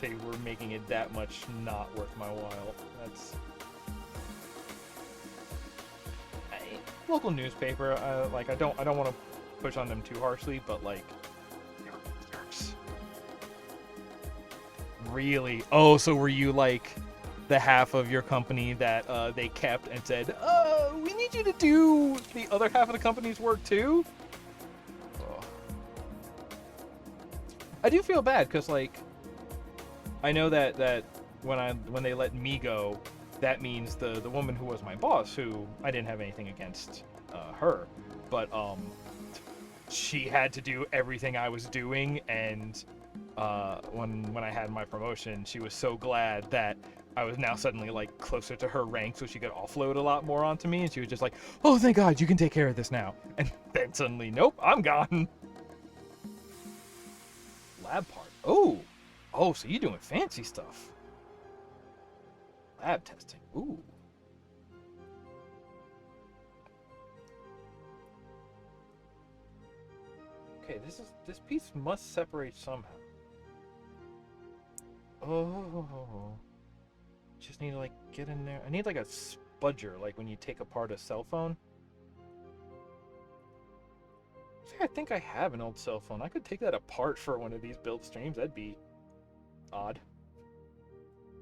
they were making it that much not worth my while. That's local newspaper. Like I don't want to push on them too harshly, but like, jerks. Really? Oh, so were you like the half of your company that they kept and said, we need you to do the other half of the company's work too? Oh. I do feel bad because like I know that when they let me go, that means the woman who was my boss, who I didn't have anything against her, but she had to do everything I was doing, and when I had my promotion, she was so glad that I was now suddenly like closer to her rank, so she could offload a lot more onto me, and she was just like, "Oh, thank God, you can take care of this now." And then suddenly, nope, I'm gone. Lab part. Oh, so you're doing fancy stuff. Lab testing. Ooh. Okay, this piece must separate somehow. Oh. Just need to like get in there. I need like a spudger, like when you take apart a cell phone. I think I have an old cell phone. I could take that apart for one of these build streams. That'd be odd.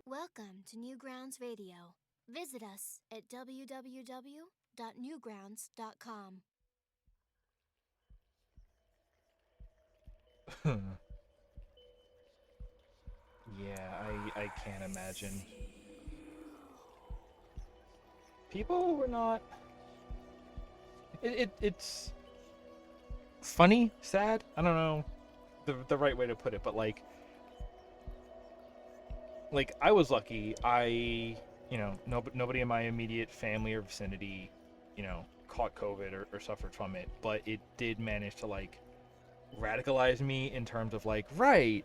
Welcome to Newgrounds Radio. Visit us at www.newgrounds.com. Yeah, I can't imagine. People were not. It's funny, sad. I don't know the right way to put it, but like I was lucky. Nobody in my immediate family or vicinity, caught COVID or suffered from it, but it did manage to like radicalize me in terms of like, right,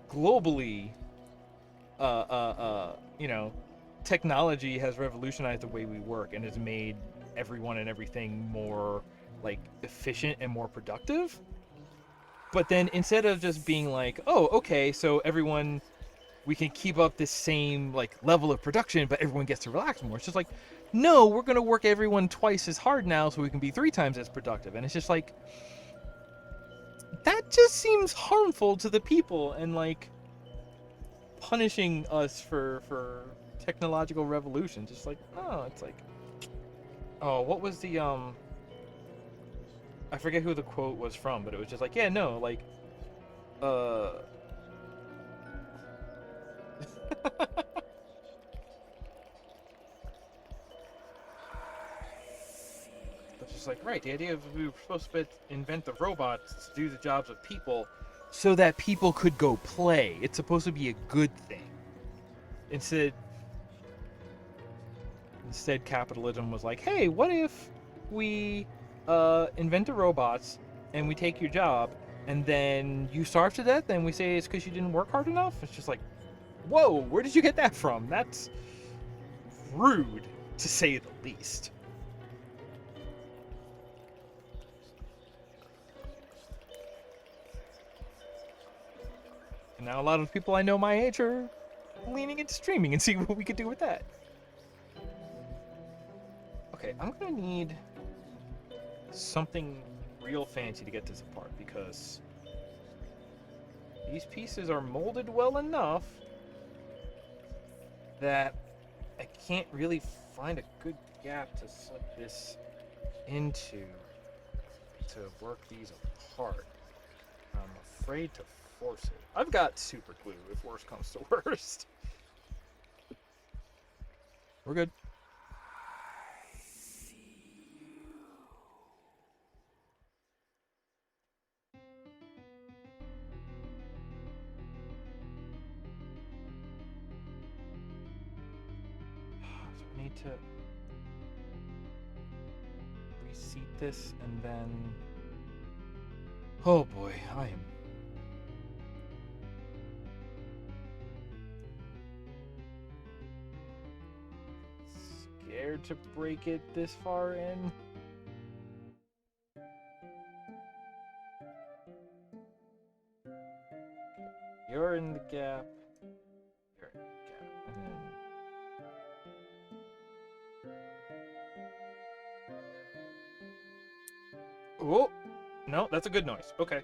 globally, technology has revolutionized the way we work and has made everyone and everything more like efficient and more productive. But then instead of just being like, oh, okay, so everyone, we can keep up this same like level of production, but everyone gets to relax more. It's just like, no, we're gonna work everyone twice as hard now so we can be 3 times as productive. And it's just like, that just seems harmful to the people and like punishing us for technological revolution. Just like, oh, it's like, oh, what was the I forget who the quote was from, but it was just like, yeah, no, like it's just like, right, the idea of we were supposed to invent the robots to do the jobs of people so that people could go play. It's supposed to be a good thing. Instead capitalism was like, hey, what if we invent the robots and we take your job and then you starve to death and we say it's because you didn't work hard enough? It's just like, whoa, where did you get that from? That's rude, to say the least. And now a lot of people I know my age are leaning into streaming and see what we could do with that. Okay, I'm gonna need something real fancy to get this apart because these pieces are molded well enough that I can't really find a good gap to slip this into to work these apart. I'm afraid to force it. I've got super glue if worst comes to worst. We're good. So we need to reseat this and then... Oh boy, I am scared to break it this far in. You're in the gap. You're in the gap. And then... Oh! No, that's a good noise. Okay.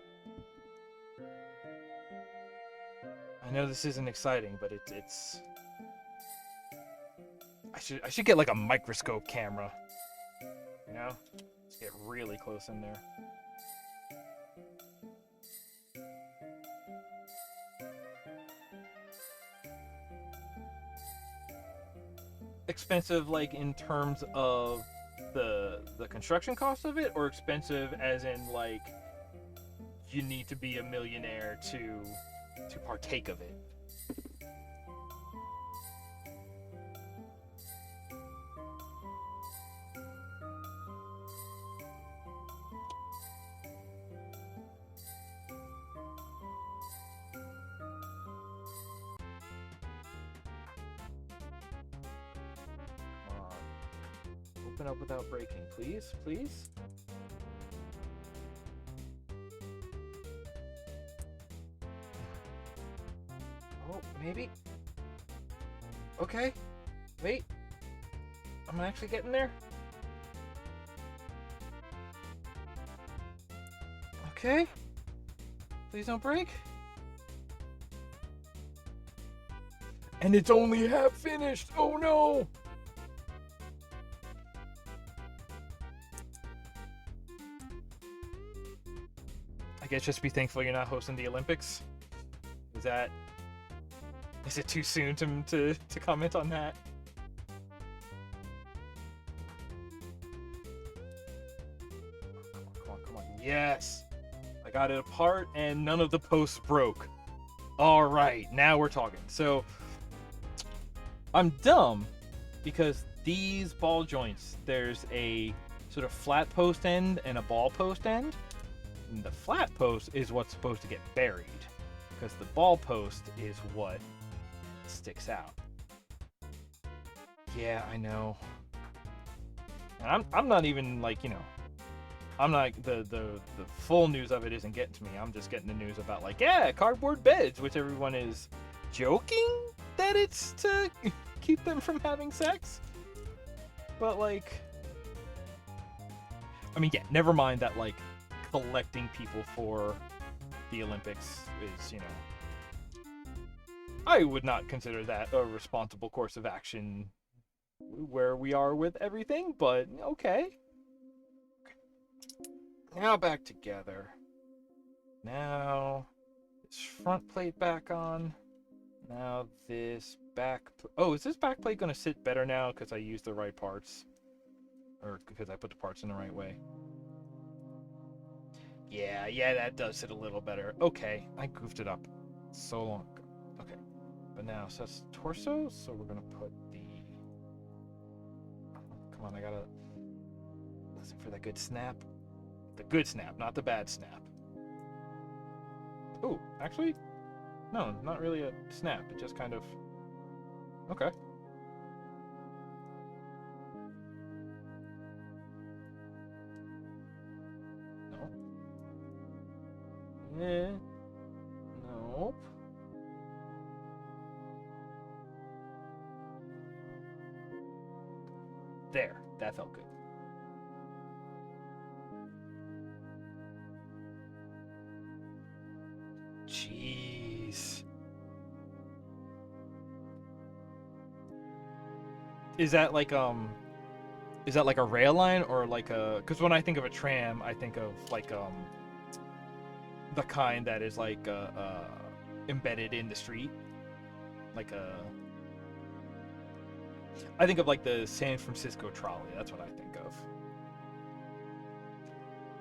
I know this isn't exciting, but it's... I should get like a microscope camera. You know? Let's get really close in there. Expensive, like, in terms of the construction cost of it, or expensive as in, like, you need to be a millionaire to partake of it? Open up without breaking, please, please. Oh, maybe. Okay. Wait. I'm actually getting there. Okay. Please don't break. And it's only half finished. Oh no. I guess just be thankful you're not hosting the Olympics. Is it too soon to comment on that? Come on. Yes! I got it apart and none of the posts broke. Alright, now we're talking. So, I'm dumb because these ball joints, there's a sort of flat post end and a ball post end. And the flat post is what's supposed to get buried, because the ball post is what sticks out. Yeah, I know. And I'm not even, like, you know, I'm not, the full news of it isn't getting to me. I'm just getting the news about, like, yeah, cardboard beds, which everyone is joking that it's to keep them from having sex. But, like, I mean, yeah, never mind that, like, collecting people for the Olympics is, you know, I would not consider that a responsible course of action where we are with everything, but okay. Now back together. Now this front plate back on. Now this back... Oh, is this back plate going to sit better now because I used the right parts? Or because I put the parts in the right way? Yeah, that does sit a little better. Okay, I goofed it up so long ago. Okay, but now, so that's torso, so we're gonna put the... Come on, I gotta listen for that good snap. The good snap, not the bad snap. Ooh, actually, no, not really a snap. It just kind of... Okay. Nope. There, that felt good. Jeez. Is that like a rail line or like a... Because when I think of a tram, I think of like the kind that is like embedded in the street, like I think of like the San Francisco trolley. That's what I think of.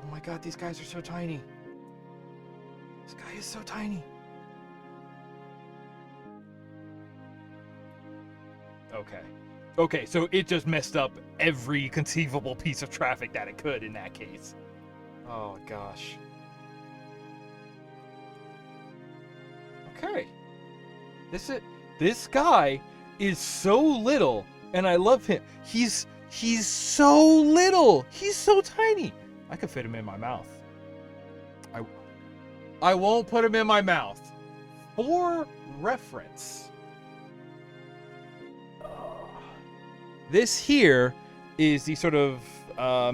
Oh my god, these guys are so tiny. This guy is so tiny. Okay, so it just messed up every conceivable piece of traffic that it could in that case. Oh gosh. Okay. This guy is so little, and I love him. He's He's so little. He's so tiny. I could fit him in my mouth. I won't put him in my mouth. For reference, this here is the sort of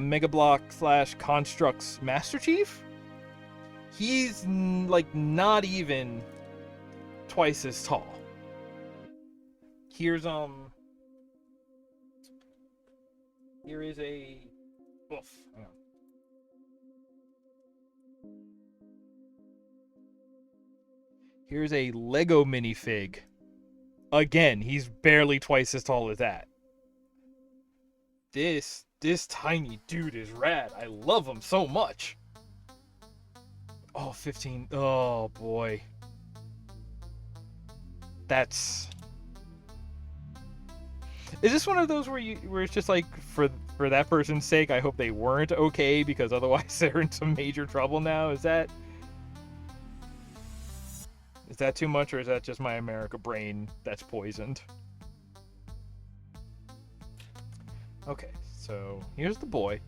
Mega Block / Constructs Master Chief. He's like not even twice as tall. Here is a oof. Hang on. Here's a Lego minifig. Again, he's barely twice as tall as that. This tiny dude is rad. I love him so much. Oh, 15. Oh boy. That's. Is this one of those where it's just like for that person's sake, I hope they weren't okay because otherwise they're in some major trouble now? Is that too much, or is that just my America brain that's poisoned? Okay, so here's the boy.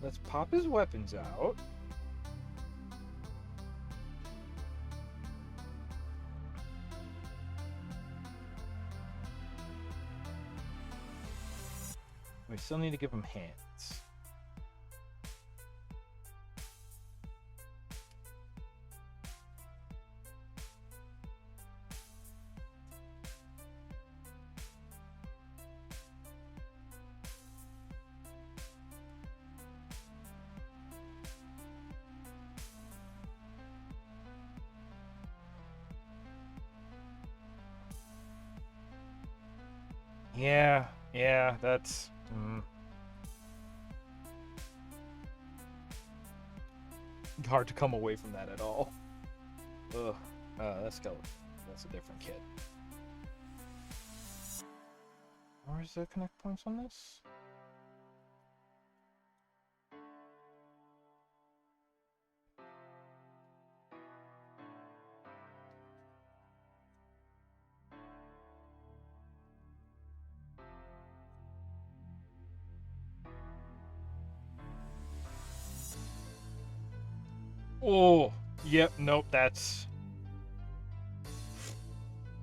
Let's pop his weapons out. We still need to give him hands. Yeah, that's... hard to come away from that at all. Ugh. That's a different kid. Where's the connect points on this? Oh, yep, nope, that's...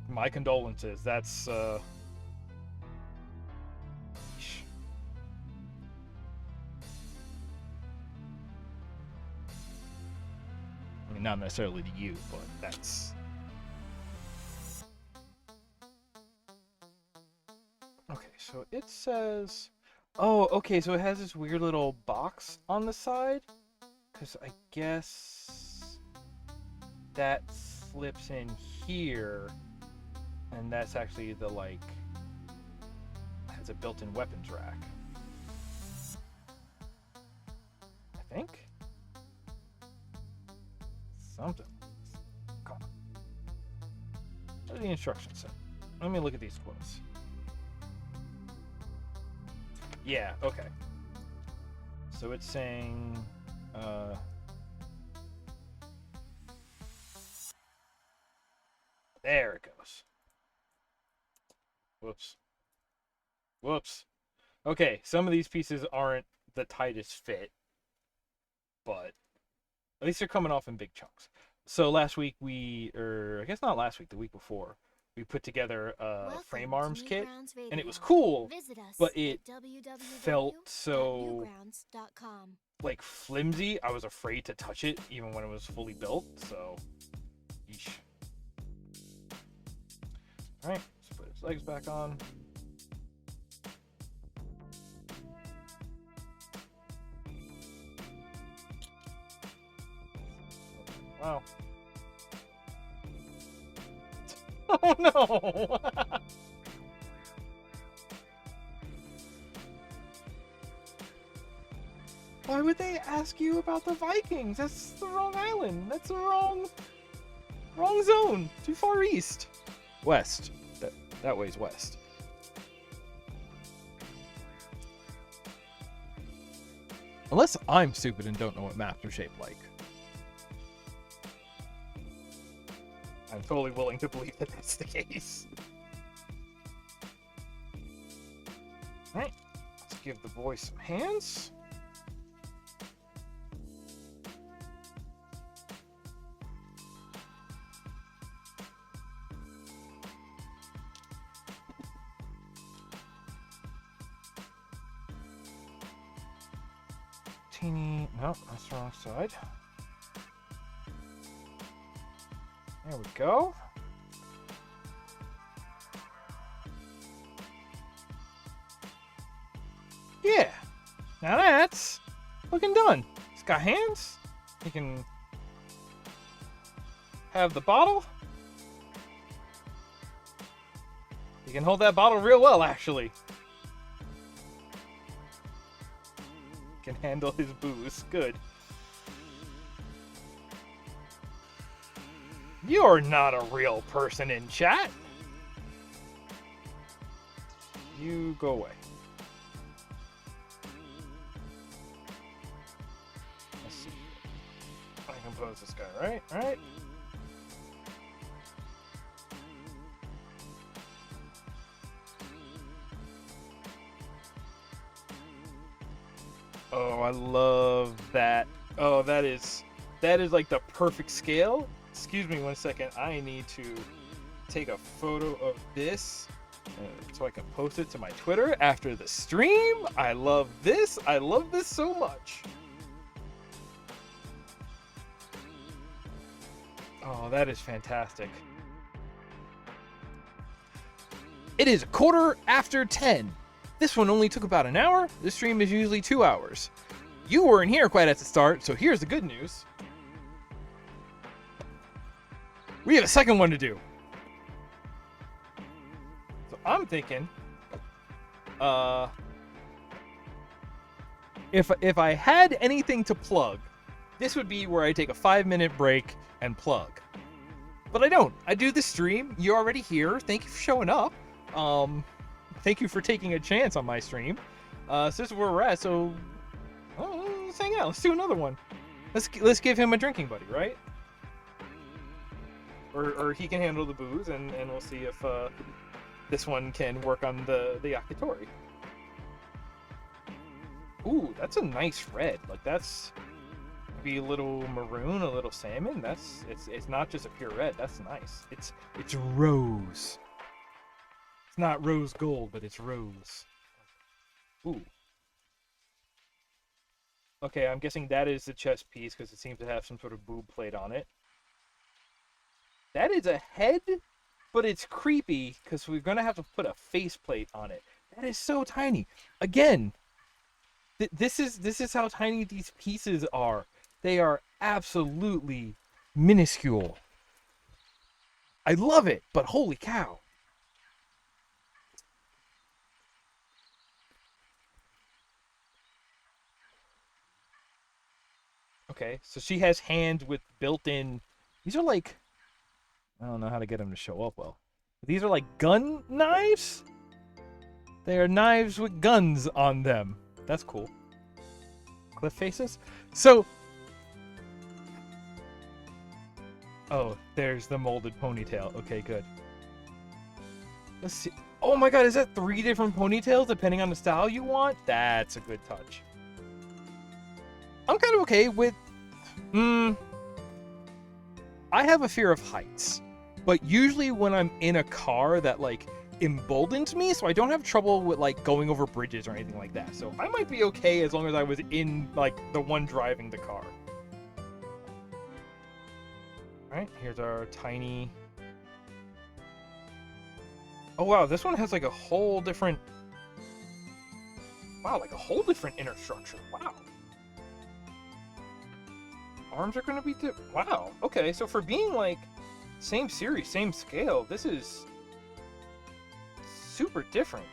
My condolences, that's, I mean, not necessarily to you, but that's... Okay, so it says... Oh, okay, so it has this weird little box on the side. Because I guess that slips in here, and that's actually the, like, has a built-in weapons rack. I think? Something. Come on. What do the instructions say? Let me look at these quotes. Yeah, okay. So it's saying... there it goes. Whoops. Okay, some of these pieces aren't the tightest fit, but at least they're coming off in big chunks. So last week I guess not last week, the week before, we put together a frame arms kit, and it was cool, but it felt so like flimsy. I was afraid to touch it even when it was fully built, so yeesh. Alright, let's put his legs back on. Wow. Oh no! Why would they ask you about the Vikings? That's the wrong island. That's the wrong zone. Too far east. West. That way's west. Unless I'm stupid and don't know what maps are shaped like. I'm totally willing to believe that that's the case. Alright, let's give the boy some hands. Teeny, no, that's the wrong side. There we go. Yeah, now that's looking done. It's got hands. You can have the bottle. You can hold that bottle real well, actually. Can handle his booze. Good. You're not a real person in chat. You go away. Let's see. I can pose this guy, right? Right? Oh, I love that. Oh, that is like the perfect scale. Excuse me 1 second. I need to take a photo of this so I can post it to my Twitter after the stream. I love this. I love this so much. Oh, that is fantastic. It is 10:15. This one only took about an hour. This stream is usually 2 hours. You weren't here quite at the start, so here's the good news. We have a second one to do. So I'm thinking, if I had anything to plug, this would be where I take a 5-minute break and plug. But I don't. I do the stream. You're already here. Thank you for showing up. Thank you for taking a chance on my stream. So this is where we're at. So let's hang out. Let's do another one. Let's give him a drinking buddy, right? Or he can handle the booze, and we'll see if this one can work on the yakitori. Ooh, that's a nice red. Like that's maybe a little maroon, a little salmon. It's not just a pure red. That's nice. It's rose. It's not rose gold, but it's rose. Ooh. Okay, I'm guessing that is the chest piece because it seems to have some sort of boob plate on it. That is a head, but it's creepy because we're going to have to put a faceplate on it. That is so tiny. Again, this is how tiny these pieces are. They are absolutely minuscule. I love it, but holy cow. Okay, so she has hands with built-in... These are like... I don't know how to get them to show up well. These are like gun knives? They are knives with guns on them. That's cool. Cliff faces? So... Oh, there's the molded ponytail. Okay, good. Let's see. Oh my god, is that 3 different ponytails depending on the style you want? That's a good touch. I'm kind of okay with... I have a fear of heights. But usually when I'm in a car that, like, emboldens me, so I don't have trouble with, like, going over bridges or anything like that. So I might be okay as long as I was in, like, the one driving the car. Alright, here's our tiny... Oh, wow, this one has, like, a whole different... Wow, like, a whole different inner structure. Wow. Arms are going to be... Wow, okay, so for being, like... Same series, same scale. This is super different.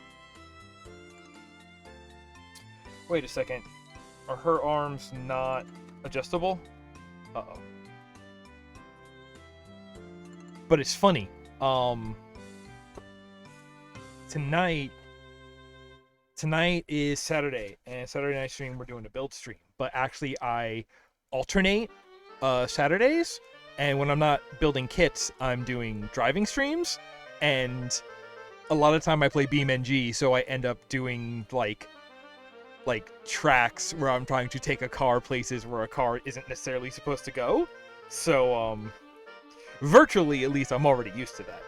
Wait a second. Are her arms not adjustable? Uh-oh. But it's funny. Tonight is Saturday, and Saturday night stream we're doing a build stream. But actually I alternate Saturdays. And when I'm not building kits, I'm doing driving streams, and a lot of time I play BeamNG, so I end up doing, like, like tracks where I'm trying to take a car places where a car isn't necessarily supposed to go. So virtually, at least, I'm already used to that.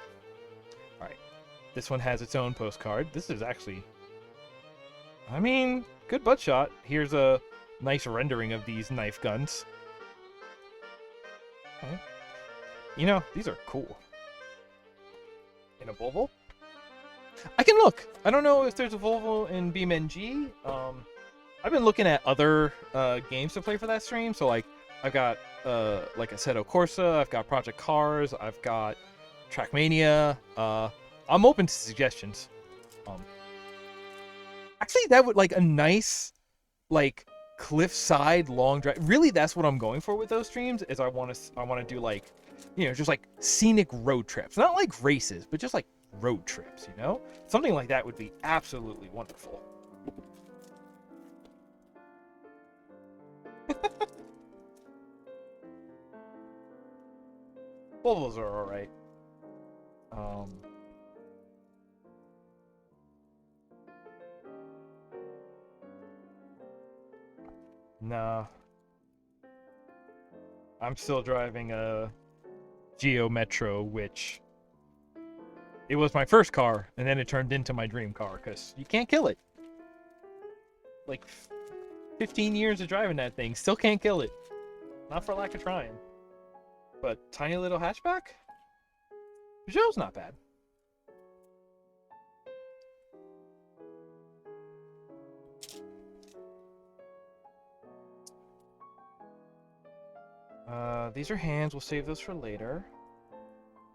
All right, this one has its own postcard. This is actually, I mean, good butt shot. Here's a nice rendering of these knife guns. Okay. You know, these are cool. In a Volvo? I can look. I don't know if there's a Volvo in BeamNG. I've been looking at other games to play for that stream. So like, I've got like Assetto Corsa. I've got Project Cars. I've got Trackmania. I'm open to suggestions. Actually, that would like a nice like cliffside long drive. Really, that's what I'm going for with those streams. Is I want to do like, you know, just like scenic road trips, not like races, but just like road trips. You know, something like that would be absolutely wonderful. Volvos are all right. Nah. I'm still driving a Geo Metro, which it was my first car, and then it turned into my dream car, because you can't kill it. Like, 15 years of driving that thing, still can't kill it. Not for lack of trying. But tiny little hatchback? Peugeot's not bad. These are hands. We'll save those for later.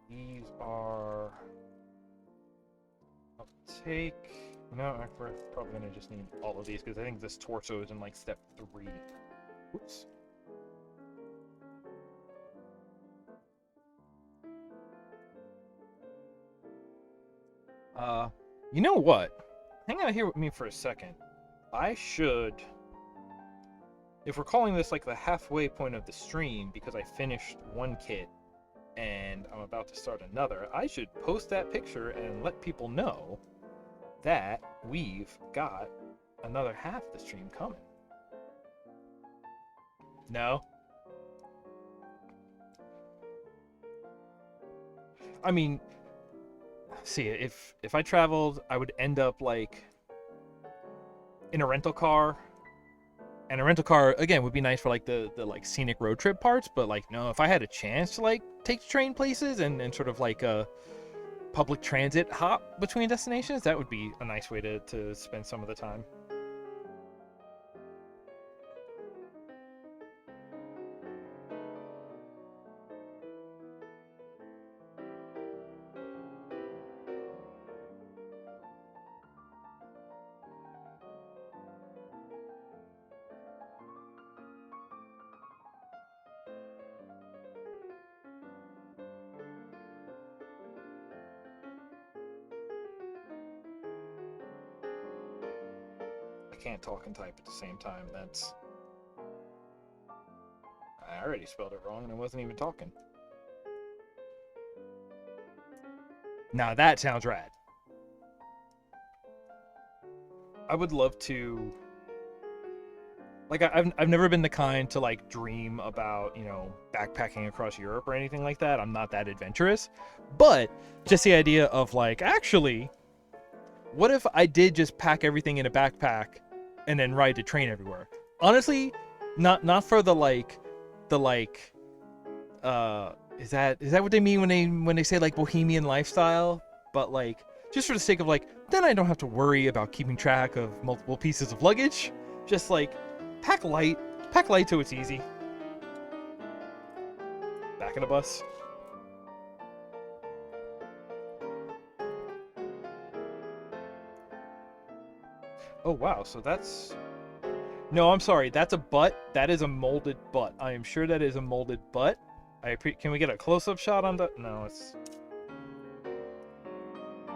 These are... I'll take... No, we're probably going to just need all of these, because I think this torso is in, like, step 3. Oops. You know what? Hang out here with me for a second. I should... If we're calling this like the halfway point of the stream because I finished one kit and I'm about to start another, I should post that picture and let people know that we've got another half of the stream coming. No? I mean, see, if I traveled, I would end up like in a rental car. And a rental car, again, would be nice for like the like scenic road trip parts, but like no, if I had a chance to like take train places and sort of like a public transit hop between destinations, that would be a nice way to spend some of the time. Can't talk and type at the same time. That's... I already spelled it wrong and I wasn't even talking. Now that sounds rad. I would love to... Like, I've never been the kind to, like, dream about, you know, backpacking across Europe or anything like that. I'm not that adventurous. But just the idea of, like, actually, what if I did just pack everything in a backpack and then ride the train everywhere? Honestly, not for the is that what they mean when they say like bohemian lifestyle? But like just for the sake of like, then I don't have to worry about keeping track of multiple pieces of luggage. Just like pack light so it's easy. Back in the bus. Oh, wow, so that's... No, I'm sorry, that's a butt. That is a molded butt. I am sure that is a molded butt. Can we get a close-up shot on that? No, it's...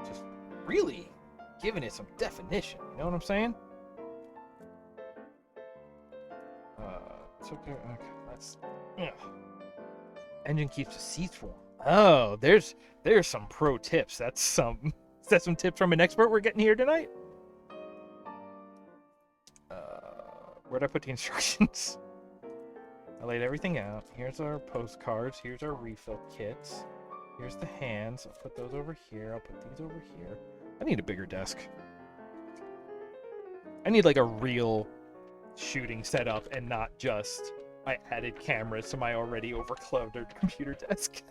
Just really giving it some definition, you know what I'm saying? It's okay, that's... Yeah. Engine keeps the seats warm. Oh, there's some pro tips. Is that some tips from an expert we're getting here tonight? Where'd I put the instructions? I laid everything out. Here's our postcards. Here's our refill kits. Here's the hands. I'll put those over here. I'll put these over here. I need a bigger desk. I need like a real shooting setup and not just I added cameras to my already overcluttered computer desk.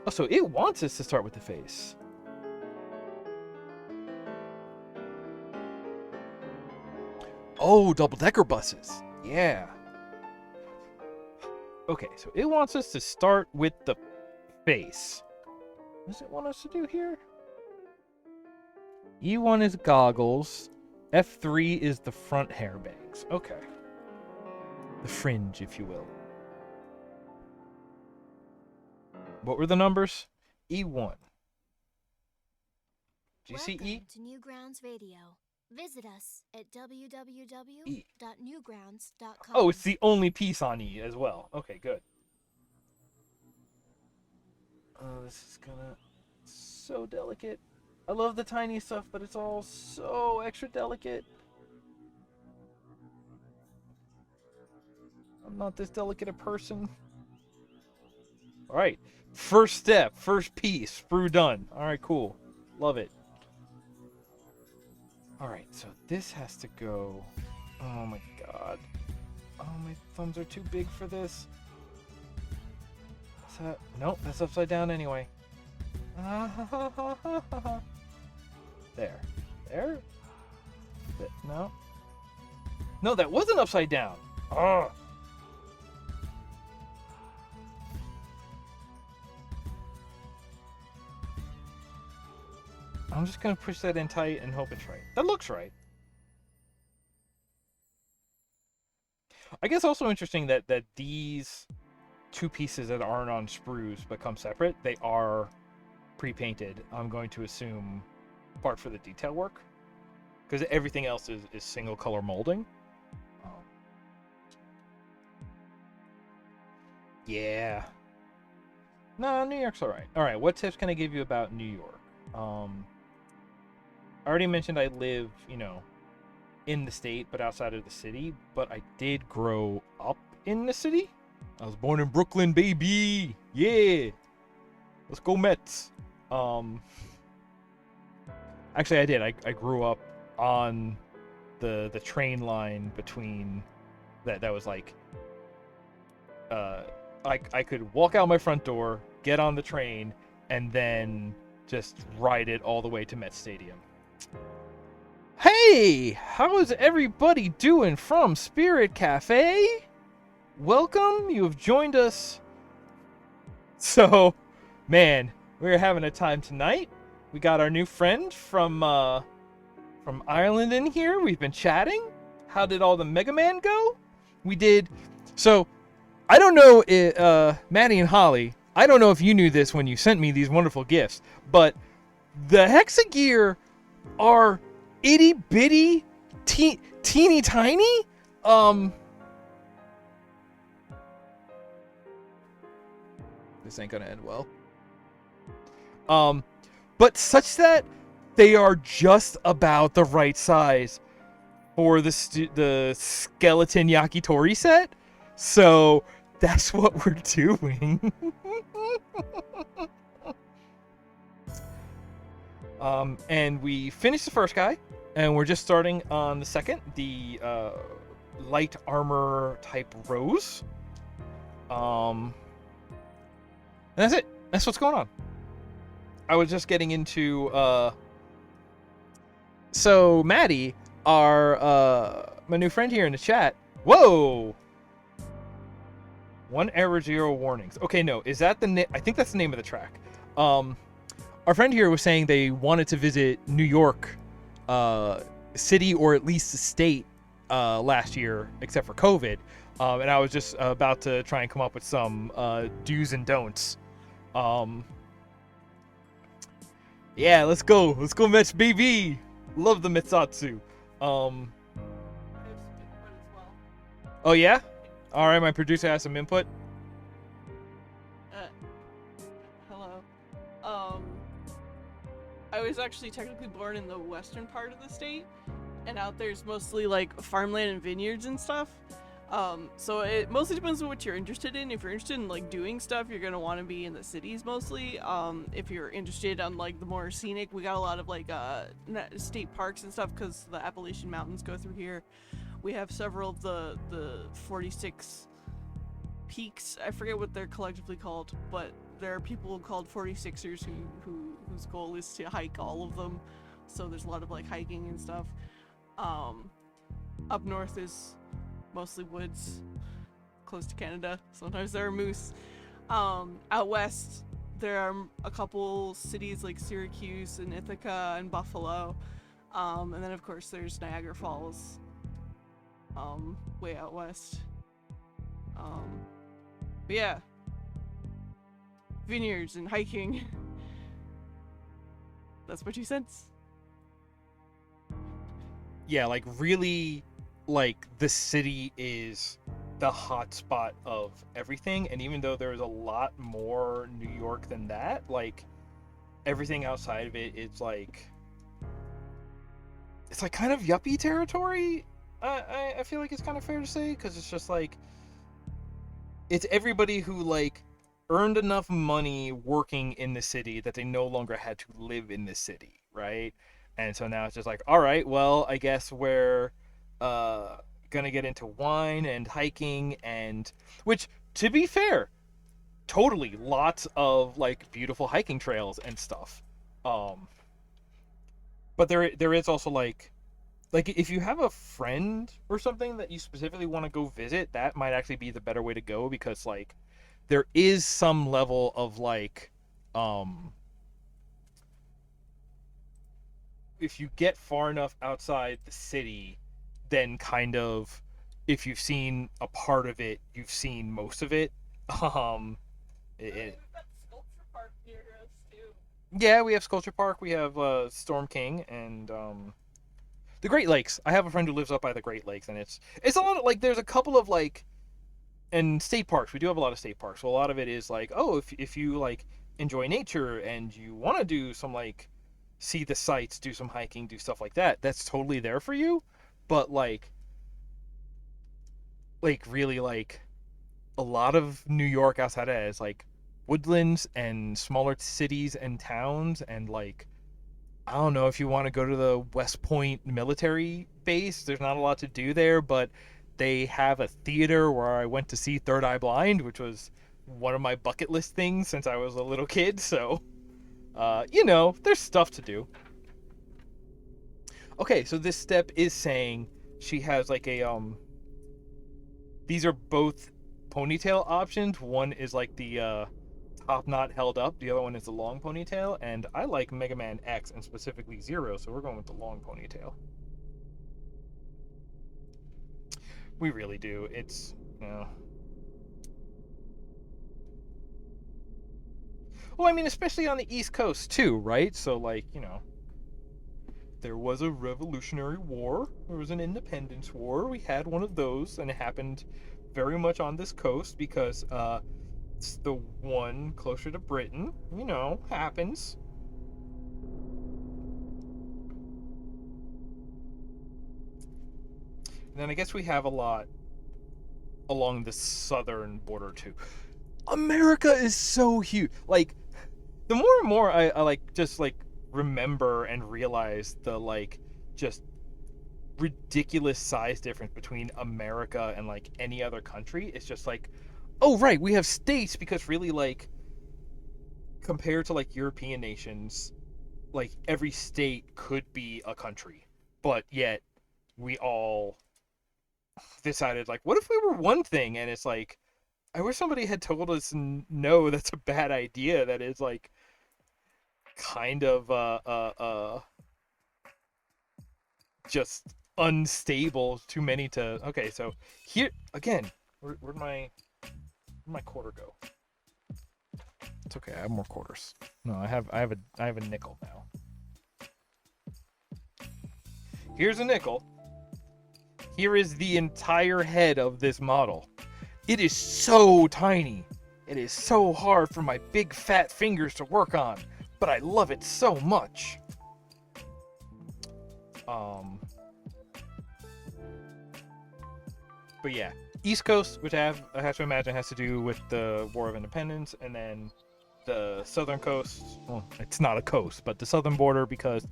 Oh, so it wants us to start with the face. Oh, double-decker buses. Yeah. Okay, so it wants us to start with the face. What does it want us to do here? E1 is goggles. F3 is the front hair bangs. Okay. The fringe, if you will. What were the numbers? E1. Do you see E? Welcome to Newgrounds Radio. Visit us at www.newgrounds.com. Oh, it's the only piece on E as well. Okay, good. Oh, this is gonna... So delicate. I love the tiny stuff, but it's all so extra delicate. I'm not this delicate a person. Alright. First step. First piece. Sprue done. Alright, cool. Love it. Alright, so this has to go... Oh my god. Oh, my thumbs are too big for this. What's that? Nope, that's upside down anyway. There. There? No. No, that wasn't upside down. Ugh. I'm just gonna push that in tight and hope it's right. That looks right. I guess also interesting that these two pieces that aren't on sprues become separate. They are pre-painted. I'm going to assume part for the detail work, because everything else is single color molding. Yeah. No, New York's all right. All right, what tips can I give you about New York? I already mentioned I live, in the state, but outside of the city. But I did grow up in the city. I was born in Brooklyn, baby. Yeah. Let's go Mets. Actually, I did. I grew up on the train line between that was like I could walk out my front door, get on the train, and then just ride it all the way to Met Stadium. Hey, how is everybody doing from Spirit Cafe? Welcome, you have joined us. So, man, we're having a time tonight. We got our new friend from Ireland in here. We've been chatting. How did all the Mega Man go? We did. So, I don't know, Maddie and Holly, I don't know if you knew this when you sent me these wonderful gifts, but the Hexagear are itty bitty, teeny tiny. This ain't gonna end well. But such that they are just about the right size for the skeleton yakitori set. So that's what we're doing. And we finished the first guy, and we're just starting on the second, the light armor type rose. And that's it. That's what's going on. I was just getting into so Maddie, our my new friend here in the chat. Whoa! 1 error, 0 warnings. Okay, no, is that the I think that's the name of the track. Our friend here was saying they wanted to visit New York city, or at least the state, last year, except for COVID. And I was just about to try and come up with some do's and don'ts. Yeah, let's go. Let's go, Mets, baby. Love the Metsatsu. I have some input as well. Oh, yeah? All right, my producer has some input. Hello. I was actually technically born in the western part of the state, and out there's mostly like farmland and vineyards and stuff. So it mostly depends on what you're interested in. If you're interested in like doing stuff, you're gonna want to be in the cities mostly. If you're interested on like the more scenic, we got a lot of like state parks and stuff because the Appalachian Mountains go through here. We have several of the 46 peaks. I forget what they're collectively called, but there are people called 46ers whose goal is to hike all of them. So there's a lot of like hiking and stuff. Up north is mostly woods, close to Canada. Sometimes there are moose. Out west, there are a couple cities like Syracuse and Ithaca and Buffalo. And then of course there's Niagara Falls, way out west. But yeah, vineyards and hiking. That's my 2 cents. Yeah, like really, like the city is the hot spot of everything, and even though there's a lot more New York than that, like everything outside of it, it's like kind of yuppie territory. I feel like it's kind of fair to say, because it's just like it's everybody who like earned enough money working in the city that they no longer had to live in the city, right? And so now it's just like, all right, well, I guess we're gonna get into wine and hiking, and which, to be fair, totally lots of like beautiful hiking trails and stuff. But there is also like if you have a friend or something that you specifically want to go visit, that might actually be the better way to go, because like there is some level of like if you get far enough outside the city, then kind of if you've seen a part of it, you've seen most of it. We've got Sculpture Park near us too. Yeah, we have Sculpture Park, we have Storm King, and the Great Lakes. I have a friend who lives up by the Great Lakes, and it's a lot of like there's a couple of like, and state parks. We do have a lot of state parks. So a lot of it is like, oh, if you like enjoy nature and you want to do some like see the sights, do some hiking, do stuff like that, that's totally there for you. But like really like a lot of New York outside of it is like woodlands and smaller cities and towns, and like I don't know, if you want to go to the West Point military base, there's not a lot to do there, but they have a theater where I went to see Third Eye Blind, which was one of my bucket list things since I was a little kid. So there's stuff to do. Okay, so this step is saying she has like a these are both ponytail options. One is like the top knot held up, the other one is the long ponytail, and I like Mega Man X and specifically Zero, so we're going with the long ponytail. We really do. It's well, I mean, especially on the East Coast too, right? So like, there was a Revolutionary War, there was an Independence War, we had one of those, and it happened very much on this coast because it's the one closer to Britain, happens. And then I guess we have a lot along the southern border too. America is so huge. Like, the more and more I like just like remember and realize the like just ridiculous size difference between America and like any other country. It's just like, oh right, we have states, because really like compared to like European nations, like every state could be a country, but yet we all decided like, what if we were one thing? And it's like, I wish somebody had told us no, that's a bad idea. That is like kind of just unstable, too many to. Okay, so here again, where'd my quarter go? It's okay, I have more quarters. No, I have a nickel now. Here's a nickel. Here is the entire head of this model. It is so tiny. It is so hard for my big fat fingers to work on, but I love it so much. But yeah, East Coast, which I have to imagine has to do with the War of Independence, and then the Southern Coast. Well, it's not a coast, but the southern border because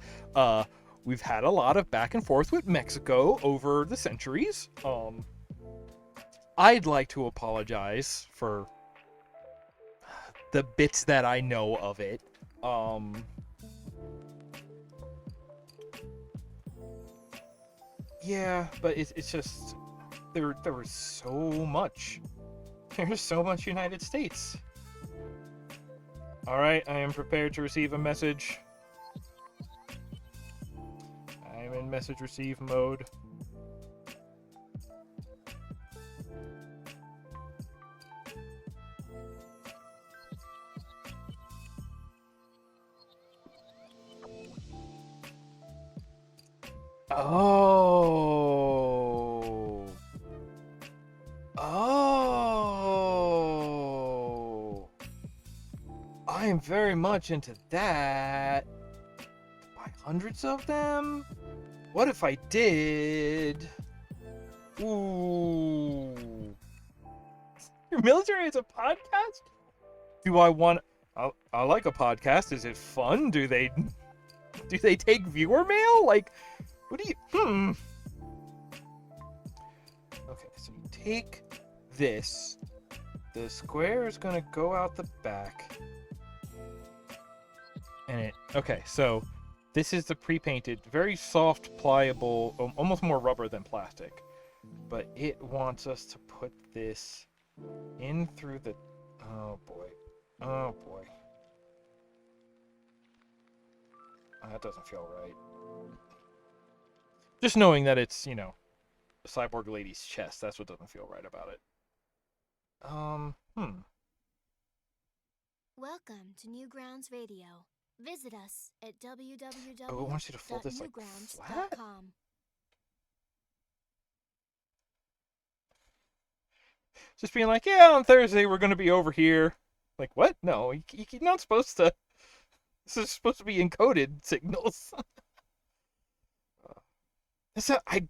we've had a lot of back and forth with Mexico over the centuries. I'd like to apologize for the bits that I know of it. Yeah, but it's just there was so much. There's so much United States. All right, I am prepared to receive a message. I am in message receive mode. Oh. Oh. I am very much into that. Buy hundreds of them? What if I did? Ooh. Your military is a podcast? Do I want... I like a podcast. Is it fun? Do they take viewer mail? Like, what do you... Okay, so you take this. The square is gonna go out the back. And it... Okay, so this is the pre-painted, very soft, pliable, almost more rubber than plastic. But it wants us to put this in through the... Oh, boy. Oh, boy. That doesn't feel right. Just knowing that it's, a cyborg lady's chest, that's what doesn't feel right about it. Welcome to Newgrounds Radio. Visit us at Oh, it wants you to fold this, like, flat? www.newgrounds.com. Just being like, yeah, on Thursday we're going to be over here. Like, what? No, you're not supposed to. This is supposed to be encoded signals. I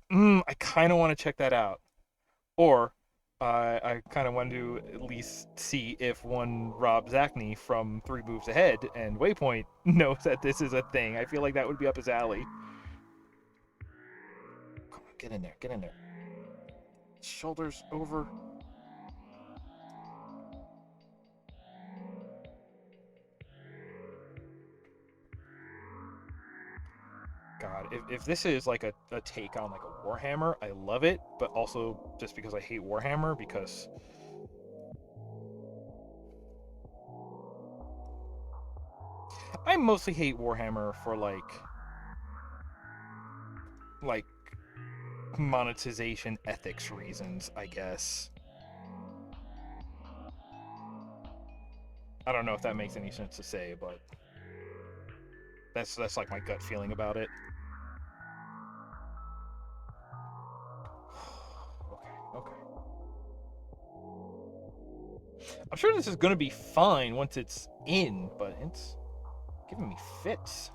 kind of want to check that out. Or, I kind of want to at least see if one Rob Zachney from 3 Moves Ahead and Waypoint knows that this is a thing. I feel like that would be up his alley. Come on, get in there, get in there. Shoulders over. God, if this is like a take on like a Warhammer, I love it, but also just because I hate Warhammer, because I mostly hate Warhammer for like monetization ethics reasons, I guess. I don't know if that makes any sense to say, but that's like my gut feeling about it. Okay. I'm sure this is gonna be fine once it's in, but it's giving me fits.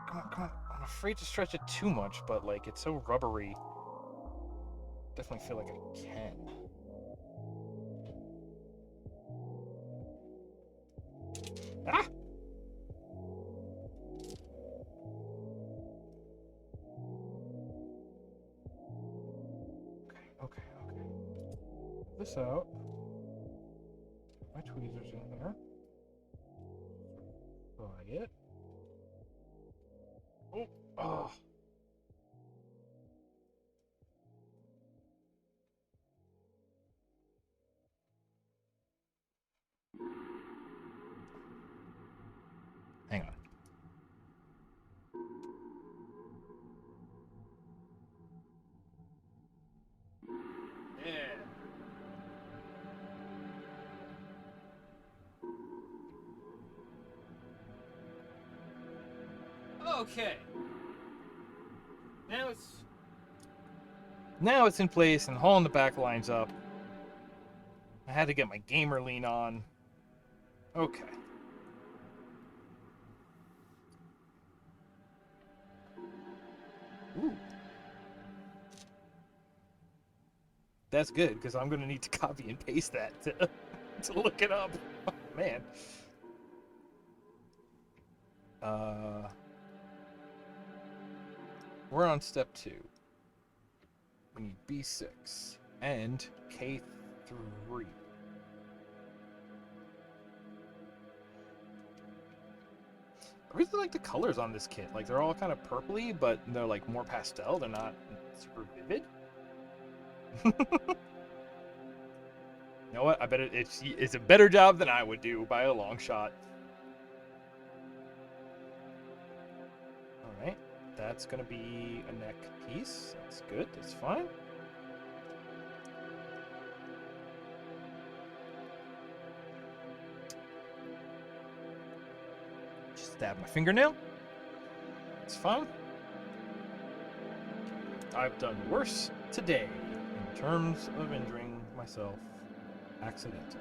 Come on. I'm afraid to stretch it too much, but like it's so rubbery. Definitely feel like I can. Ah! Okay. Pull this out. My tweezers in there. Like it. Oh. Hang on. Yeah. Okay. Now it's Now it's in place and the hole in the back lines up. I had to get my gamer lean on. Okay. Ooh. That's good, because I'm going to need to copy and paste that to look it up. Oh, man. We're on step 2. We need B6 and K3. I really like the colors on this kit. Like, they're all kind of purpley, but they're like more pastel. They're not super vivid. You know what? I bet it's a better job than I would do by a long shot. Alright. That's going to be a neck piece. That's good. That's fine. Just stab my fingernail. It's fine. I've done worse today in terms of injuring myself accidentally.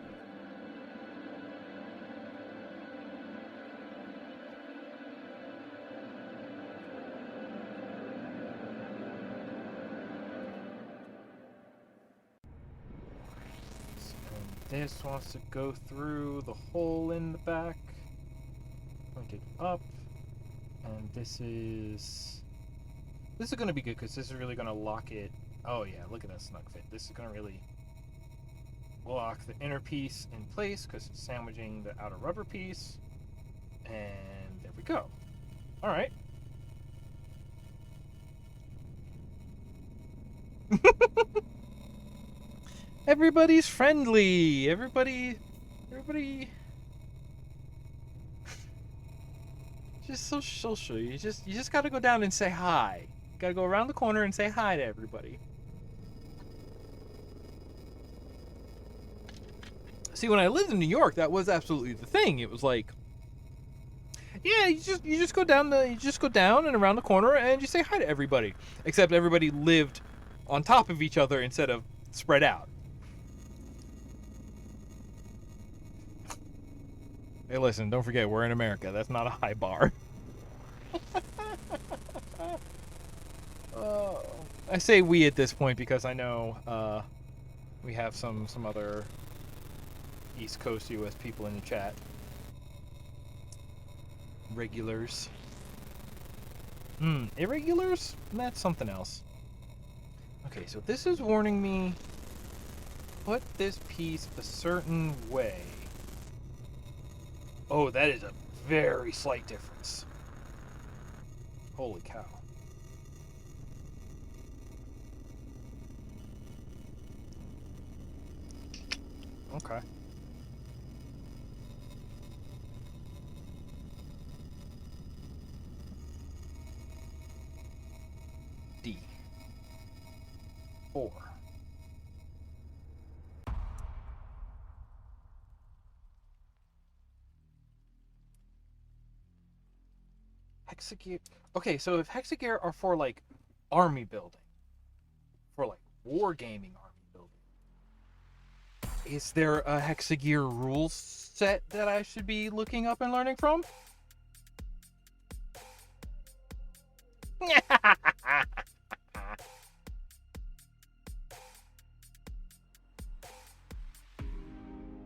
And this wants to go through the hole in the back, pointed up, and this is going to be good because this is really going to lock it. Oh yeah, look at that snug fit. This is going to really lock the inner piece in place because it's sandwiching the outer rubber piece. And there we go. All right. Everybody's friendly. Everybody just so social. You just got to go down and say hi. Got to go around the corner and say hi to everybody. See, when I lived in New York, that was absolutely the thing. It was like, yeah, you just go down and around the corner and you say hi to everybody. Except everybody lived on top of each other instead of spread out. Hey, listen, don't forget, we're in America. That's not a high bar. I say we at this point because I know we have some other East Coast US people in the chat. Regulars. Irregulars? That's something else. Okay, so this is warning me, put this piece a certain way. Oh, that is a very slight difference. Holy cow. Okay. D. 4. Hexagear. Okay, so if Hexagear are for like army building, for like wargaming army building, is there a Hexagear rules set that I should be looking up and learning from?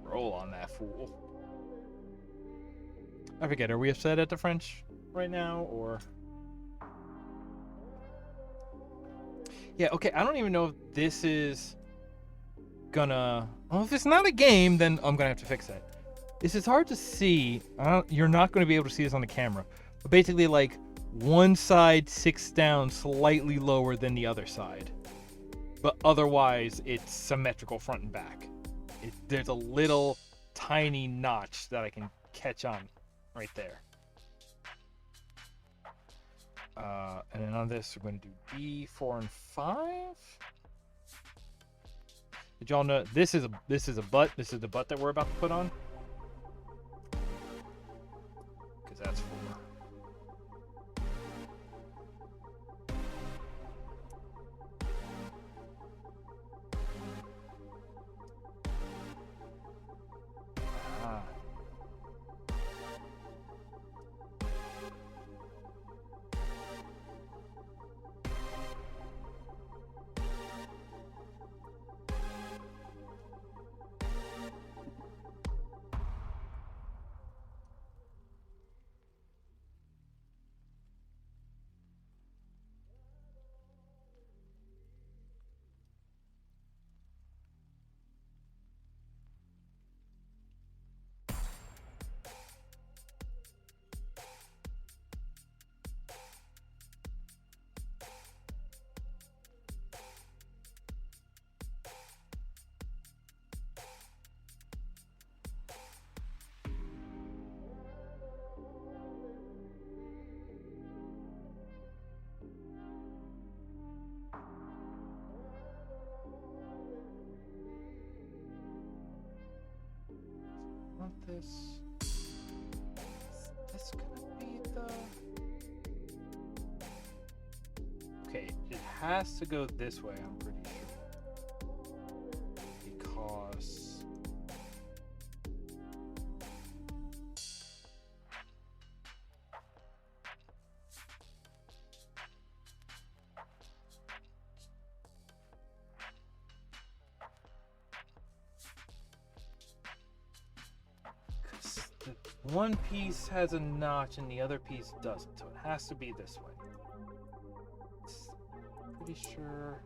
Roll on that fool. I forget, are we upset at the French right now, or... Yeah, okay, I don't even know if this is gonna... Well, if it's not a game, then I'm gonna have to fix that. This is hard to see. You're not gonna be able to see this on the camera. But basically, like, one side sits down slightly lower than the other side. But otherwise, it's symmetrical front and back. There's a little tiny notch that I can catch on right there. And then on this, we're going to do B, 4, and 5. Did y'all know this is a butt? This is the butt that we're about to put on. Because that's 4. is this gonna be the... Okay, it has to go this way, I'm pretty sure. Because... the one piece has a notch and the other piece doesn't, so it has to be this way. Pretty sure.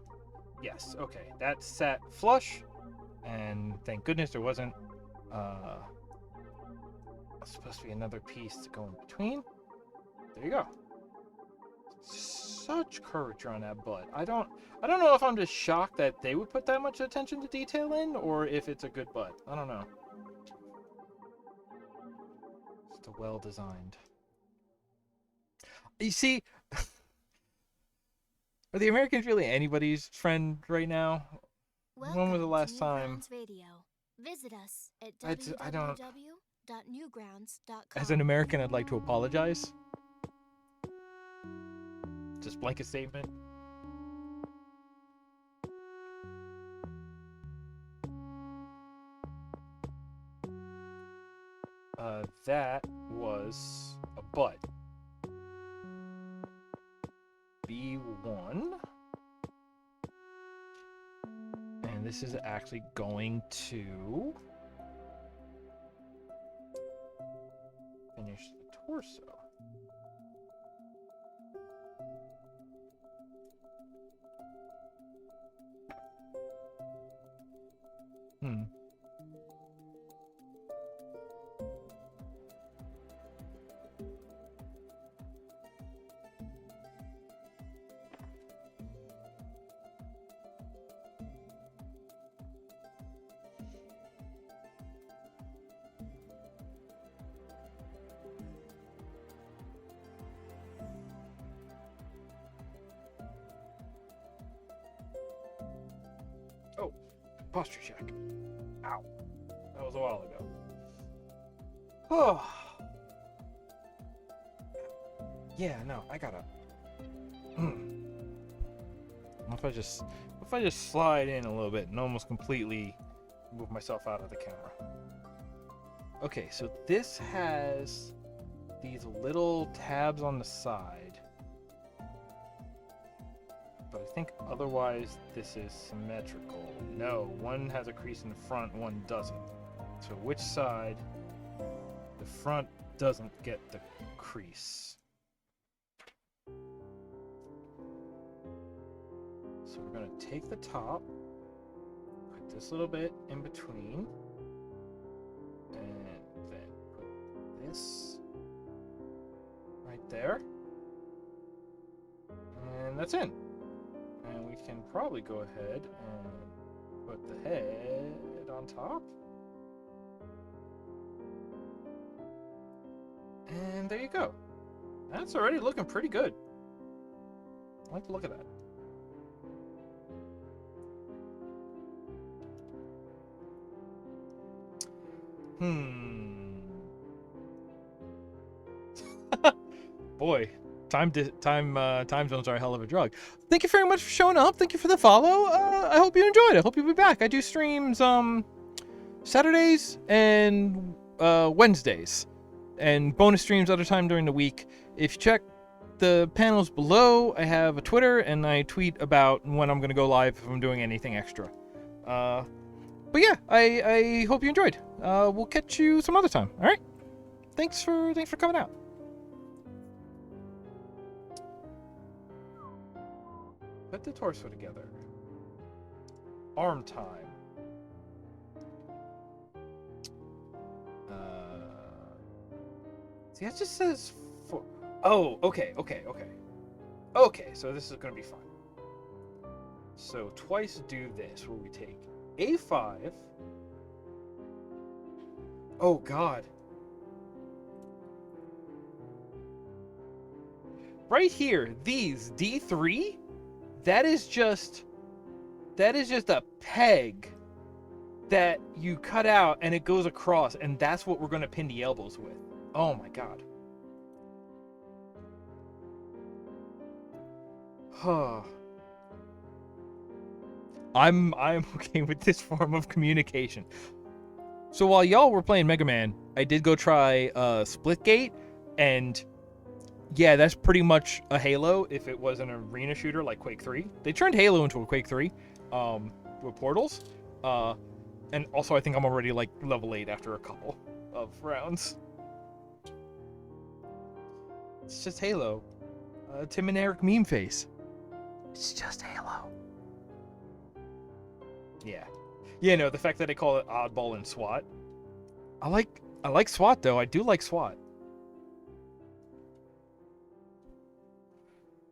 Yes, okay. That sat flush, and thank goodness there wasn't supposed to be another piece to go in between. There you go. Such curvature on that butt. I don't know if I'm just shocked that they would put that much attention to detail in, or if it's a good butt. I don't know. Just a well designed. You see, are the Americans really anybody's friend right now? When was the last time? Radio. Visit us at I don't. www.newgrounds.com. As an American, I'd like to apologize. Just blanket statement. That was a butt. B1. And this is actually going to finish the torso. Oh, posture check. Ow. That was a while ago. Oh. Yeah, no, I gotta. If I just slide in a little bit and almost completely move myself out of the camera. Okay, so this has these little tabs on the side. But I think otherwise this is symmetrical. No, one has a crease in the front, one doesn't. So which side? The front doesn't get the crease. So we're going to take the top, put this little bit in between, and then put this right there. And that's in. And we can probably go ahead and put the head on top. And there you go. That's already looking pretty good. I like the look of that. Boy, time zones are a hell of a drug. Thank you very much for showing up. Thank you for the follow. I hope you enjoyed. I hope you'll be back. I do streams Saturdays and Wednesdays, and bonus streams other time during the week. If you check the panels below, I have a Twitter, and I tweet about when I'm going to go live if I'm doing anything extra. But yeah, I hope you enjoyed. We'll catch you some other time. All right. Thanks for coming out. Put the torso together. Arm time. See, that just says four. Oh, okay. Okay, so this is gonna be fun. So twice do this, where we take A5. Oh God. Right here, these D3, that is just a peg that you cut out and it goes across, and that's what we're going to pin the elbows with. Oh my god. Huh. I'm okay with this form of communication. So while y'all were playing Mega Man, I did go try Splitgate, and yeah, that's pretty much a Halo if it was an arena shooter like Quake 3. They turned Halo into a Quake 3 with portals. And also I think I'm already like level 8 after a couple of rounds. It's just Halo. Tim and Eric meme face. It's just Halo. Yeah. Yeah, no, the fact that they call it Oddball and SWAT. I like SWAT though. I do like SWAT.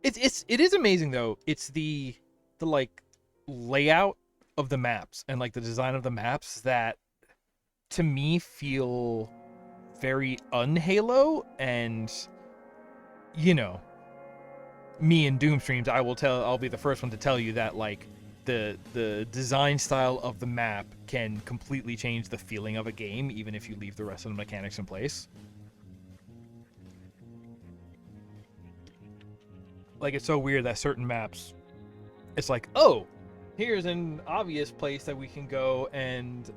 It is amazing though. It's the like layout of the maps and like the design of the maps that to me feel very un-Halo, and you know, me in Doom streams, I'll be the first one to tell you that like the design style of the map can completely change the feeling of a game even if you leave the rest of the mechanics in place. Like, it's so weird that certain maps, it's like, oh, here's an obvious place that we can go and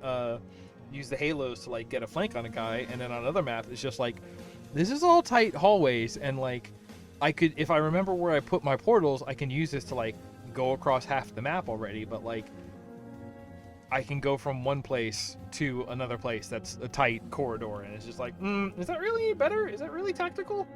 use the halos to like get a flank on a guy, and then on another map it's just like, this is all tight hallways, and like I could, if I remember where I put my portals, I can use this to like go across half the map already, but like I can go from one place to another place that's a tight corridor, and it's just like, is that really better? Is that really tactical?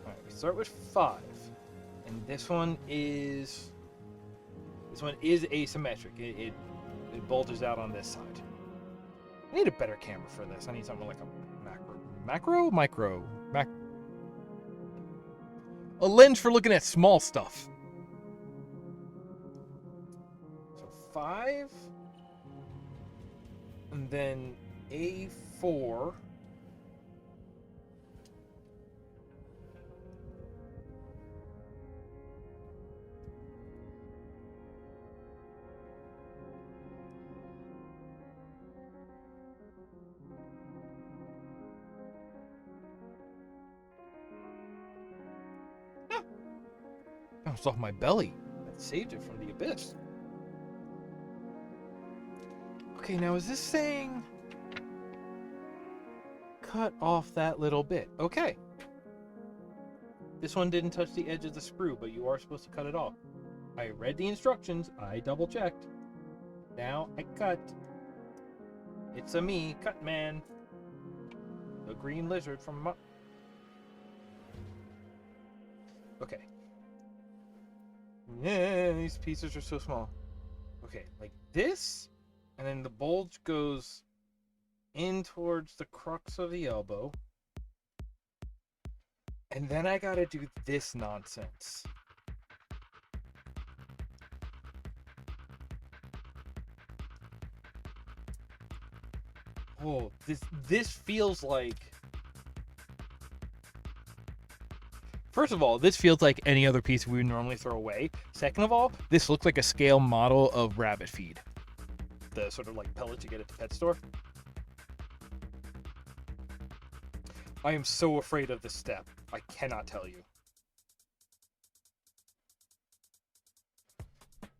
Alright, we start with 5. And this one is asymmetric. It bulges out on this side. I need a better camera for this. I need something like a lens for looking at small stuff. So 5, and then A4. Bounced off my belly. That saved it from the abyss. Okay, now is this saying cut off that little bit? Okay. This one didn't touch the edge of the sprue, but you are supposed to cut it off. I read the instructions. I double checked. Now I cut. It's a me, cut man. The green lizard from my... Okay. Yeah, these pieces are so small. Okay, like this, and then the bulge goes in towards the crux of the elbow. And then I gotta do this nonsense. Oh, this feels like... First of all, this feels like any other piece we would normally throw away. Second of all, this looks like a scale model of rabbit feed. The sort of like pellets you get at the pet store. I am so afraid of this step. I cannot tell you.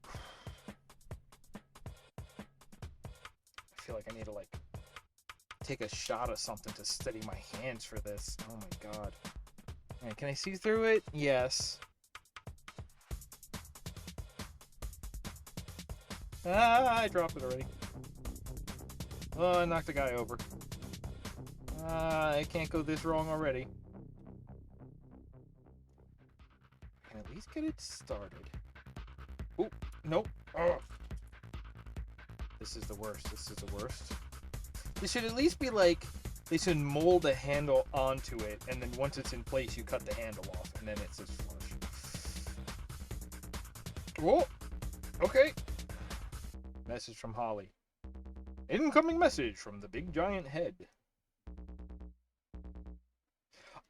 I feel like I need to like take a shot of something to steady my hands for this. Oh my god. Alright, can I see through it? Yes. Ah, I dropped it already. Oh, I knocked the guy over. I can't go this wrong already. I can at least get it started. Oh, nope. Oh. This is the worst. This is the worst. This should at least be like, they should mold a handle onto it, and then once it's in place, you cut the handle off, and then it's just flush. Whoa! Okay. Message from Holly. Incoming message from the big giant head.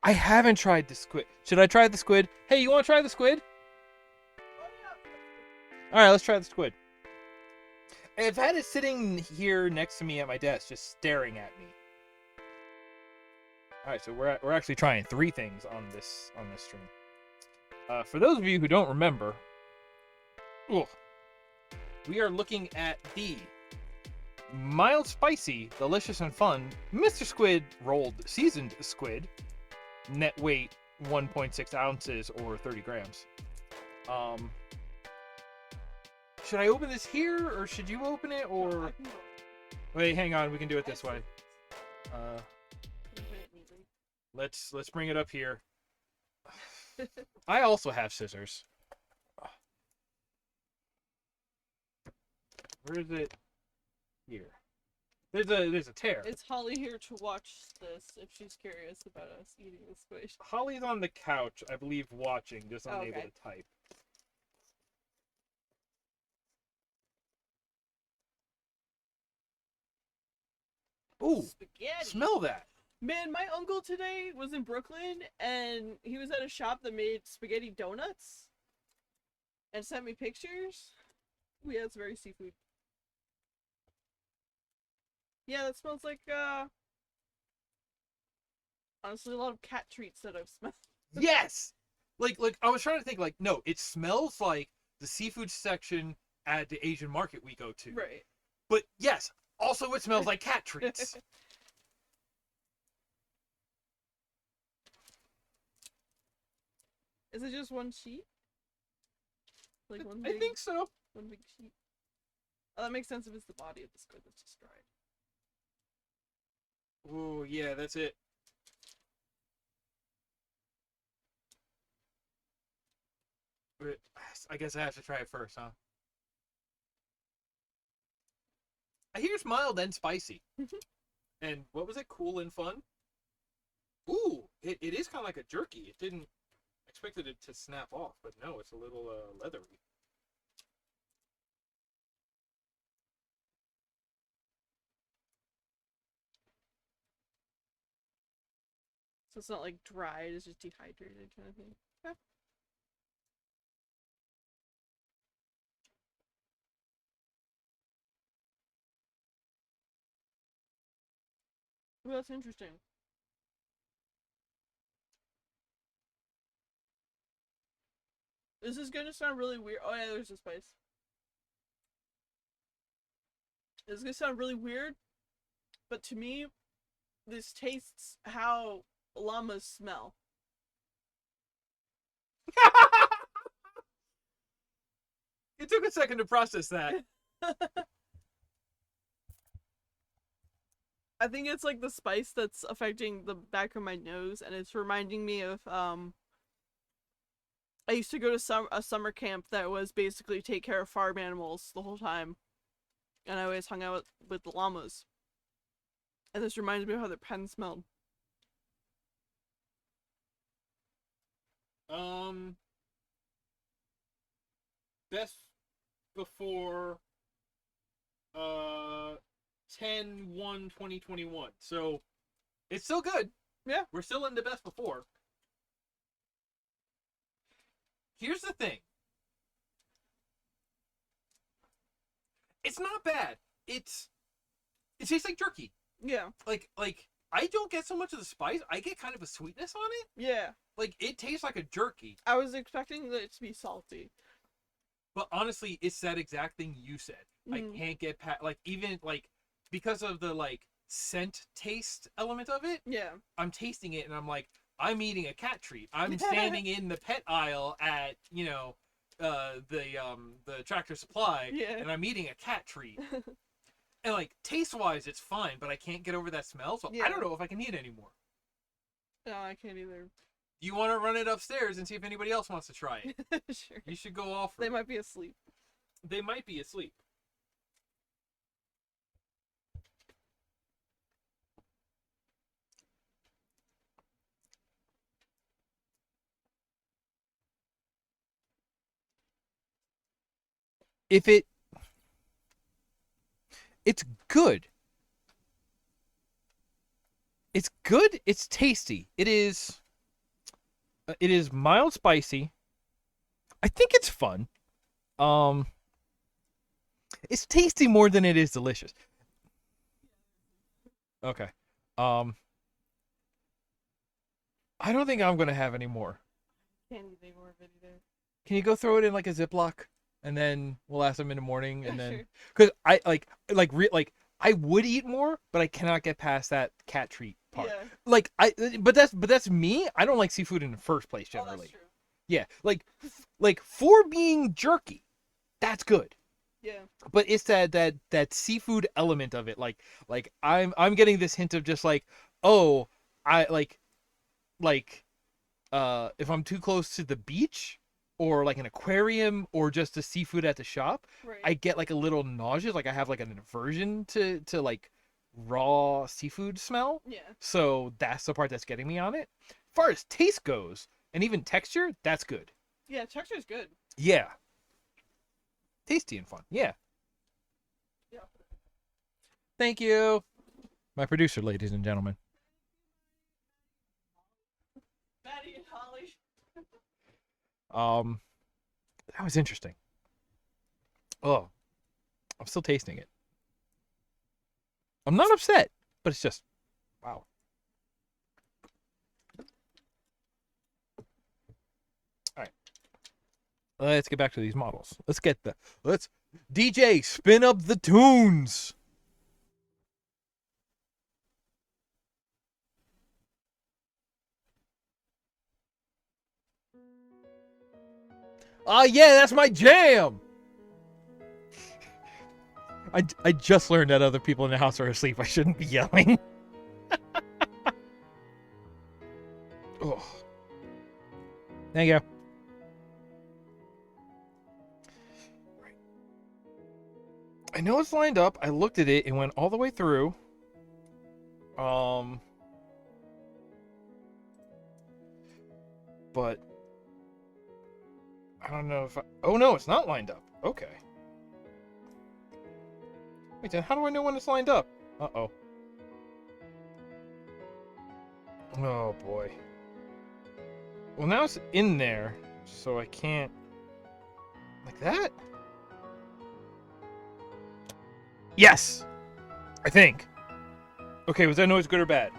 I haven't tried the squid. Should I try the squid? Hey, you want to try the squid? All right, let's try the squid. I've had it sitting here next to me at my desk, just staring at me. All right, so we're actually trying 3 things on this stream. For those of you who don't remember, we are looking at the mild, spicy, delicious, and fun Mr. Squid rolled seasoned squid, net weight 1.6 ounces or 30 grams. Should I open this here, or should you open it, or... Wait, hang on, we can do it this way. Let's bring it up here. I also have scissors. Where is it? Here. There's a tear. It's Holly here to watch this if she's curious about us eating the squid. Holly's on the couch, I believe, watching, just unable Okay. to type. Ooh, Spaghetti. smell that. Man, my uncle today was in Brooklyn and he was at a shop that made spaghetti donuts and sent me pictures. Ooh, yeah, it's very seafood. Yeah, that smells like honestly a lot of cat treats that I've smelled. Yes! Like I was trying to think, like, no, it smells like the seafood section at the Asian market we go to. Right. But yes, also it smells like cat treats. Is it just one sheet? Like one I big, think so. one big sheet. Oh, that makes sense if it's the body of the squid that's just dried. Oh, yeah, that's it. But I guess I have to try it first, huh? I hear it's mild and spicy. And what was it? Cool and fun? Ooh, it is kind of like a jerky. It didn't expected it to snap off, but no, it's a little leathery. So it's not like dried, it's just dehydrated kind of thing. Yeah. Well, that's interesting. This is gonna sound really weird. Oh yeah, there's a spice. This is gonna sound really weird, but to me, this tastes how llamas smell. It took a second to process that. I think it's like the spice that's affecting the back of my nose, and it's reminding me of I used to go to a summer camp that was basically take care of farm animals the whole time, and I always hung out with the llamas. And this reminds me of how their pen smelled. Best before 10/1/2021. So it's still good. Yeah. We're still in the best before. Here's the thing. It's not bad. It tastes like jerky. Yeah. Like I don't get so much of the spice. I get kind of a sweetness on it. Yeah. Like it tastes like a jerky. I was expecting it to be salty. But honestly, it's that exact thing you said. I can't get past, like, even, like, because of the, like, scent taste element of it. Yeah. I'm tasting it and I'm like, I'm eating a cat treat. I'm standing in the pet aisle at, you know, the Tractor Supply, Yeah. and I'm eating a cat treat. And, like, taste-wise, it's fine, but I can't get over that smell, so Yeah. I don't know if I can eat anymore. No, I can't either. You want to run it upstairs and see if anybody else wants to try it? Sure. You should go off. They might be asleep. They might be asleep. If it's good. It's good. It's tasty. It is. It is mild spicy. I think it's fun. Um, it's tasty more than it is delicious. Okay. Um, I don't think I'm gonna have any more. Can't eat any more of it either. Can you go throw it in like a Ziploc, and then we'll ask them in the morning, and Yeah, then sure. because I would eat more, but I cannot get past that cat treat part. Yeah. Like but that's me. I don't like seafood in the first place Oh, generally. that's true. Yeah, like for being jerky, that's good. Yeah. But it's that seafood element of it. Like I'm getting this hint of just like, oh, I like if I'm too close to the beach or like an aquarium or just the seafood at the shop, Right. I get like a little nauseous. Like I have like an aversion to like raw seafood smell. Yeah. So that's the part that's getting me on it. As far as taste goes and even texture, that's good. Yeah, texture's good. Yeah. Tasty and fun. Yeah. Yeah. Thank you. My producer, ladies and gentlemen. Maddie and Holly. Um, that was interesting. Oh, I'm still tasting it. I'm not upset, but it's just, wow. All right, let's get back to these models. Let's DJ spin up the tunes. Oh yeah, that's my jam. I just learned that other people in the house are asleep. I shouldn't be yelling. Oh. Thank you. I know it's lined up. I looked at it and went all the way through. But I don't know if oh no, it's not lined up. Okay. Wait, then how do I know when it's lined up? Uh-oh. Oh boy. Well, now it's in there, so I can't like that. Yes. I think. Okay, was that noise good or bad?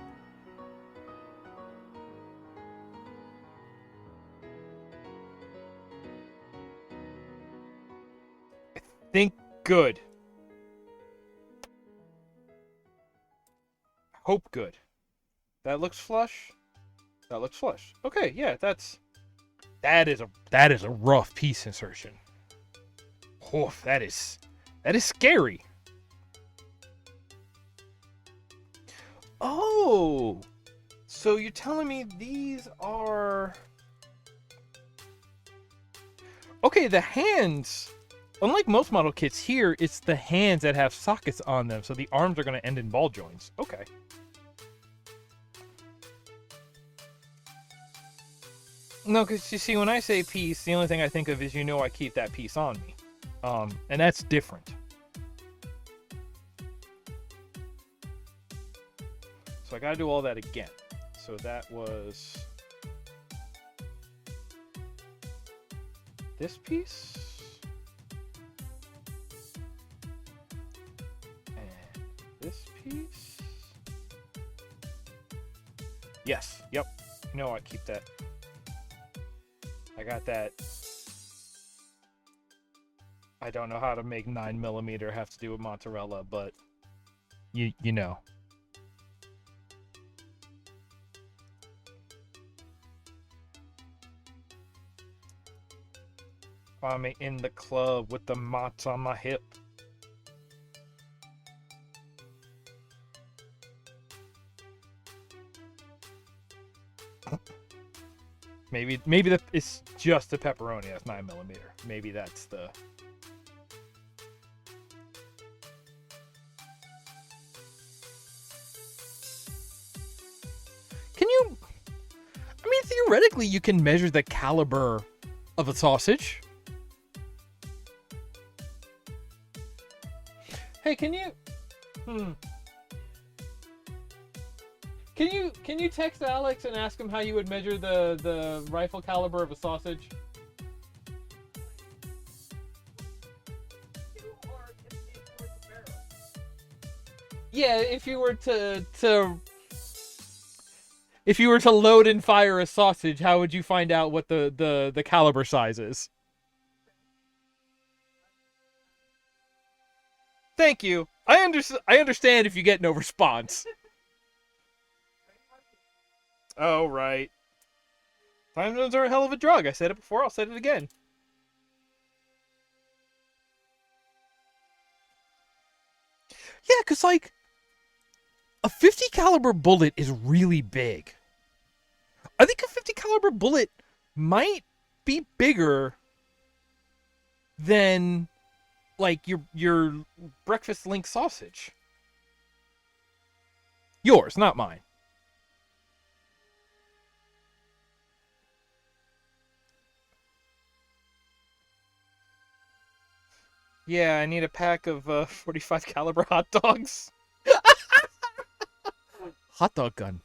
I think good. Hope good. That looks flush. That looks flush. Okay, yeah, that is a rough piece insertion. Oh, that is scary. Oh, so you're telling me these are okay? The hands, unlike most model kits here, it's the hands that have sockets on them, so the arms are going to end in ball joints. Okay. No, because you see, when I say piece, the only thing I think of is I keep that piece on me, and that's different. So I got to do all that again. So that was this piece and this piece. Yes. Yep. I keep that. I got that. I don't know how to make 9mm have to do with mozzarella, but you know. I'm in the club with the mozz on my hip. Maybe it's just the pepperoni that's 9mm. Maybe that's the. Can you? I mean, theoretically, you can measure the caliber of a sausage. Hey, can you? Can you text Alex and ask him how you would measure the rifle caliber of a sausage? Yeah, if you were to load and fire a sausage, how would you find out what the caliber size is? Thank you. I understand if you get no response. Oh, right. Time zones are a hell of a drug. I said it before, I'll say it again. Yeah, because, like, a 50 caliber bullet is really big. I think a 50 caliber bullet might be bigger than, like, your breakfast link sausage. Yours, not mine. Yeah, I need a pack of 45 caliber hot dogs. Hot dog gun.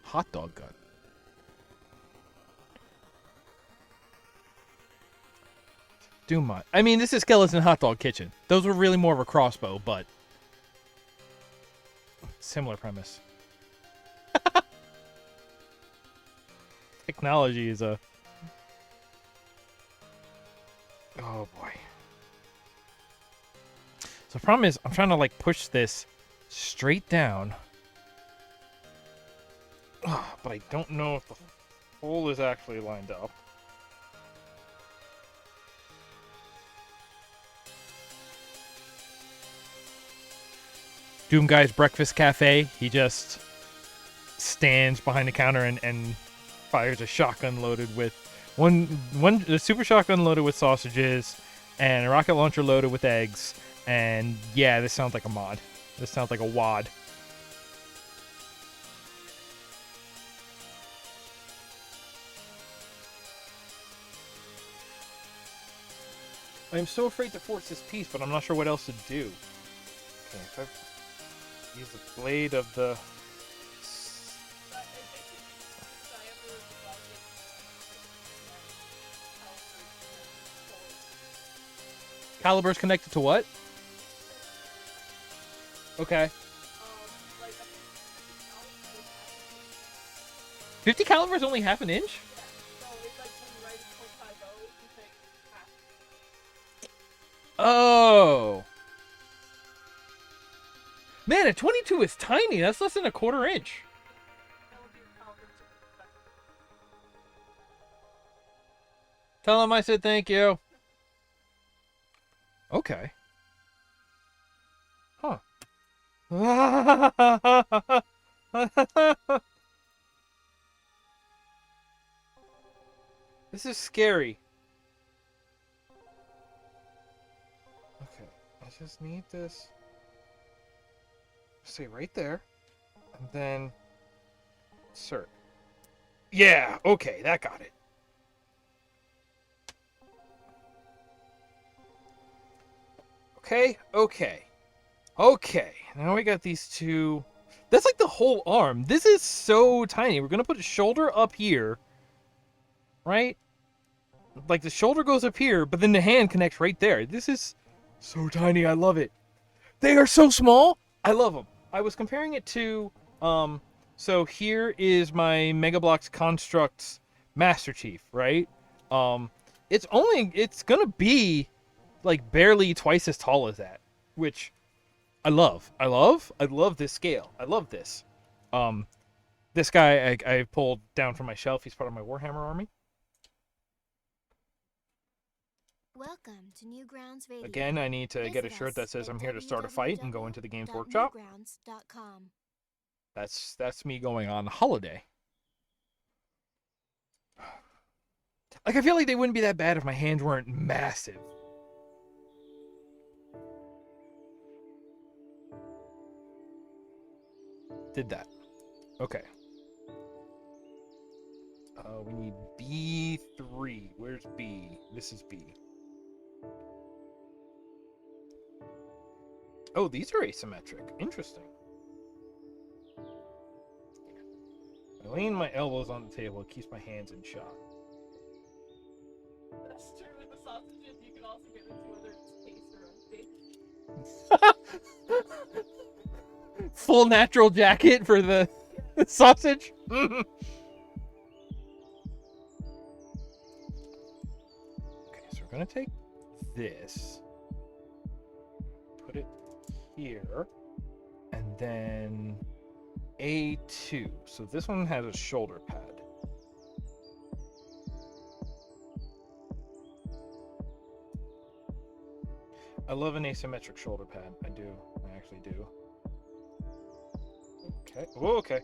Hot dog gun. Do much. I mean, this is Skeleton Hot Dog Kitchen. Those were really more of a crossbow, but similar premise. Technology is a... Oh, boy. So the problem is, I'm trying to, like, push this straight down. But I don't know if the hole is actually lined up. Doom Guy's Breakfast Cafe, he just stands behind the counter and fires a shotgun loaded with a super shotgun loaded with sausages and a rocket launcher loaded with eggs. And yeah, this sounds like a mod. This sounds like a WOD. I'm so afraid to force this piece, but I'm not sure what else to do. Okay, if I use the blade of the... Caliber's connected to what? Okay. 50 caliber is only half an inch? Oh. Man, a 22 is tiny. That's less than a quarter inch. Tell him I said thank you. Okay. Huh. This is scary. Okay, I just need this. Stay right there. And then insert. Yeah, okay, that got it. Okay. Now we got these two. That's like the whole arm. This is so tiny. We're going to put a shoulder up here. Right? Like the shoulder goes up here, but then the hand connects right there. This is so tiny. I love it. They are so small. I love them. I was comparing it to, so here is my Mega Bloks Constructs Master Chief, right? It's going to be like barely twice as tall as that, which I love this scale. I love this. This guy I pulled down from my shelf. He's part of my Warhammer army. Welcome to Newgrounds Radio. Again, I need to get a shirt that says I'm here to start a fight and go into the Games Workshop. That's me going on holiday. Like, I feel like they wouldn't be that bad if my hands weren't massive. Did that. Okay. We need B3. Where's B? This is B. Oh, these are asymmetric. Interesting. I lean my elbows on the table. It keeps my hands in shot. That's true with the sausages. You can also get into whether it's taste or untaste. Full natural jacket for the sausage. Okay, so we're gonna take this, put it here, and then A2. So this one has a shoulder pad. I love an asymmetric shoulder pad. I do. I actually do. Okay. Whoa, okay.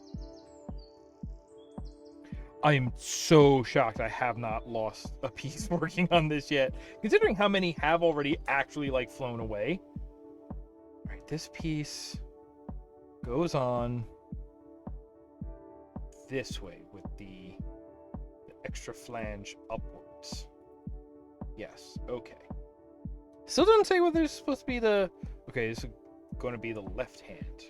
I am so shocked I have not lost a piece working on this yet, considering how many have already actually like flown away. All right, this piece goes on this way with the extra flange upwards. Yes, okay. Still doesn't say whether it's supposed to be the... Okay, this is going to be the left hand.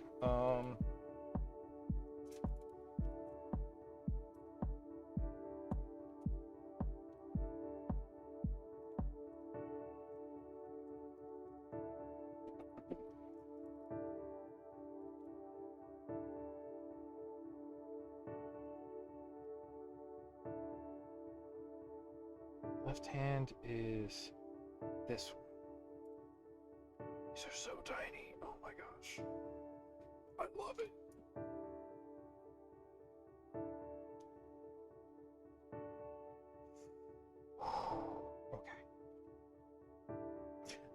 Left hand is this one. These are so tiny. Oh my gosh. I love it.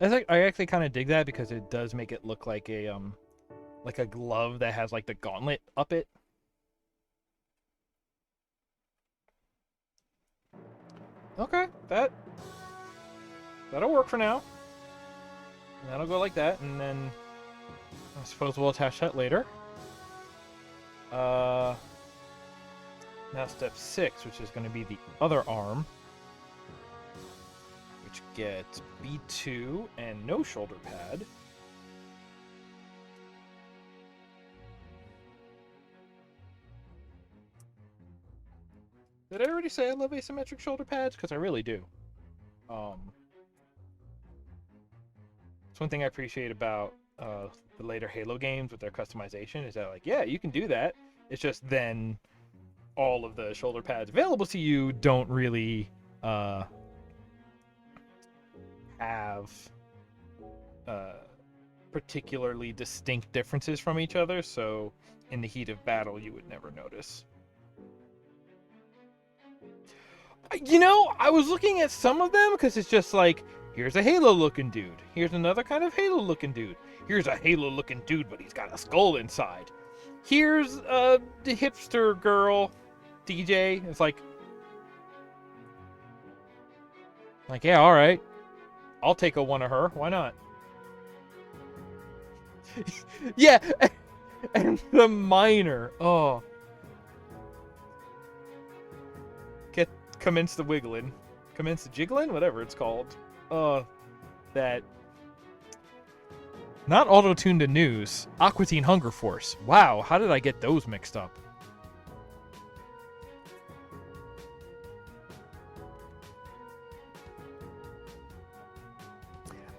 Okay. I actually kind of dig that because it does make it look like a glove that has like the gauntlet up it. Okay, that'll work for now. And that'll go like that, and then I suppose we'll attach that later. Now step 6, which is going to be the other arm, which gets B2 and no shoulder pad. Did I already say I love asymmetric shoulder pads? Because I really do. It's one thing I appreciate about the later Halo games with their customization is that, like, yeah, you can do that. It's just then all of the shoulder pads available to you don't really have particularly distinct differences from each other. So in the heat of battle, you would never notice. You know, I was looking at some of them because it's just like, here's a Halo-looking dude. Here's another kind of Halo-looking dude. Here's a Halo-looking dude, but he's got a skull inside. Here's the hipster girl, DJ. It's like, yeah, all right. I'll take one of her. Why not? Yeah, and the miner. Oh. Commence the wiggling. Commence the jiggling? Whatever it's called. That... Not auto-tuned to news. Aqua Teen Hunger Force. Wow, how did I get those mixed up?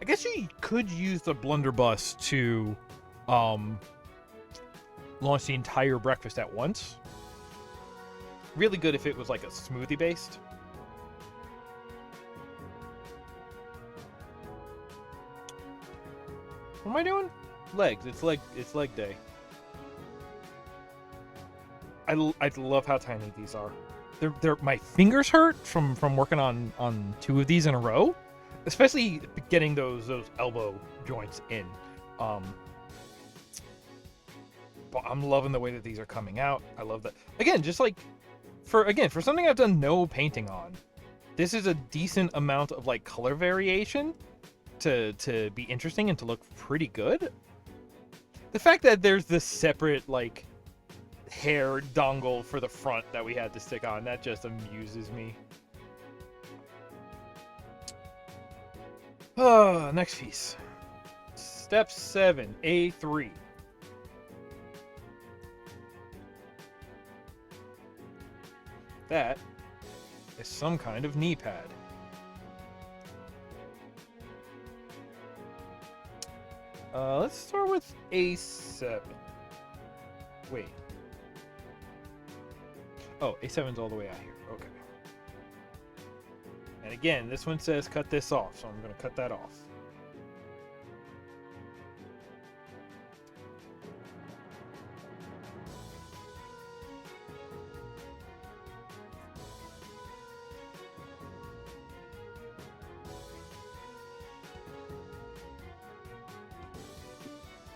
I guess you could use the blunderbuss to launch the entire breakfast at once. Really good if it was like a smoothie based. What am I doing? Legs. It's leg day. I love how tiny these are. They're my fingers hurt from working on 2 of these in a row, especially getting those elbow joints in. But I'm loving the way that these are coming out. I love that. Again, just like for something I've done no painting on, this is a decent amount of like color variation to be interesting and to look pretty good. The fact that there's this separate like hair dongle for the front that we had to stick on, that just amuses me. Next piece. Step 7, A3. That is some kind of knee pad. Let's start with A7. Wait. Oh, A7's all the way out here. Okay. And again, this one says cut this off, so I'm going to cut that off.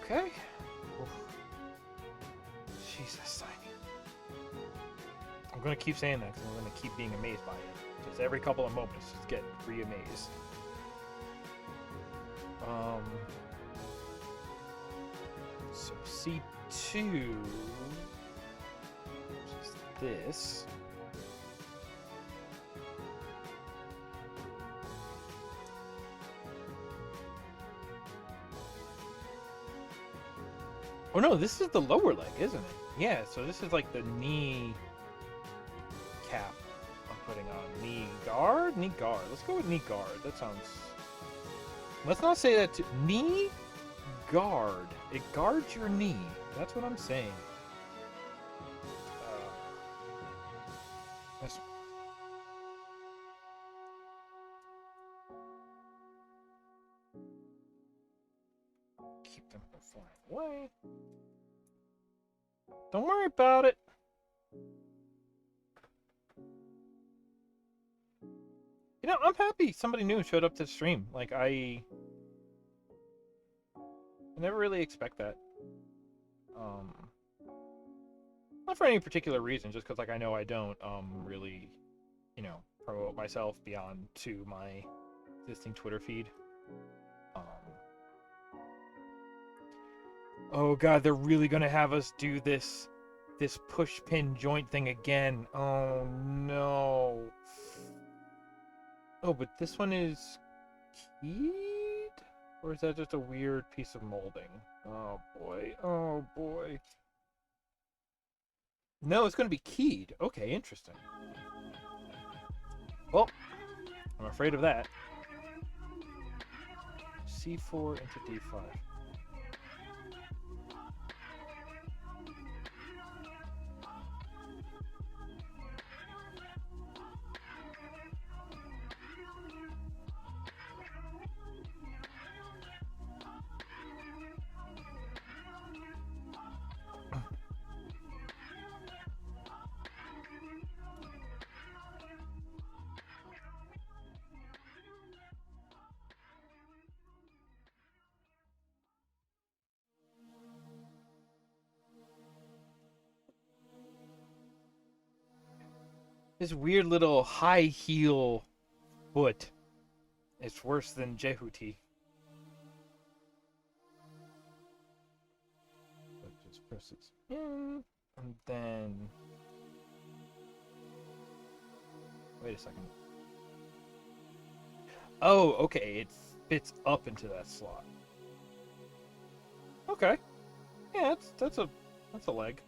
Okay. Oof. Jesus, tiny. I'm gonna keep saying that because I'm gonna keep being amazed by it. Just every couple of moments, just get re-amazed. So C2, which is this. Oh no, this is the lower leg, isn't it? Yeah, so this is like the knee cap I'm putting on. Knee guard? Knee guard. Let's go with knee guard. That sounds... Let's not say that to... Knee guard. It guards your knee. That's what I'm saying. That's... Keep them from flying away. Don't worry about it. You know, I'm happy somebody new showed up to the stream. Like, I never really expect that. Not for any particular reason, just because, like, I know I don't, really, you know, promote myself beyond to my existing Twitter feed. Oh god, they're really gonna have us do this push pin joint thing again. Oh no. Oh, but this one is keyed? Or is that just a weird piece of molding? Oh boy. Oh boy. No, it's gonna be keyed. Okay, interesting. Well, I'm afraid of that. C4 into D5. This weird little high heel foot. It's worse than Jehuti. But just press it in, and then... Wait a second. Oh, okay, it fits up into that slot. Okay. Yeah, that's a leg.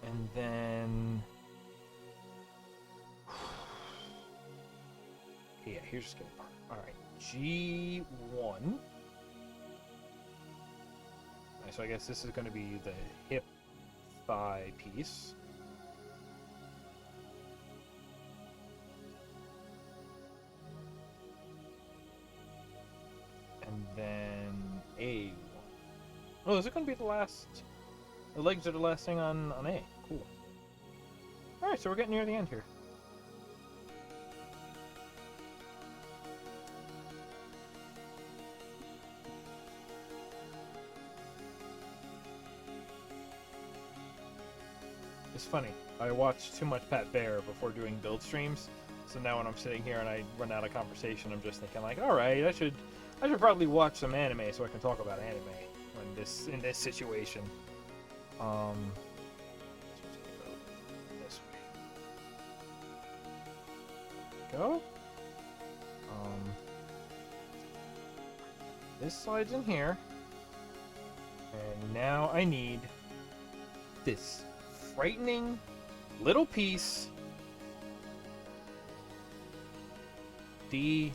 And then... Yeah, here's the scary part. Alright, G1. Right, so I guess this is going to be the hip thigh piece. And then A1. Oh, is it going to be the last... The legs are the last thing on A. Cool. Alright, so we're getting near the end here. It's funny. I watched too much Pat Bear before doing build streams, so now when I'm sitting here and I run out of conversation, I'm just thinking like, alright, I should probably watch some anime so I can talk about anime in this situation. This way. go. This slides in here. And now I need this frightening little piece D1.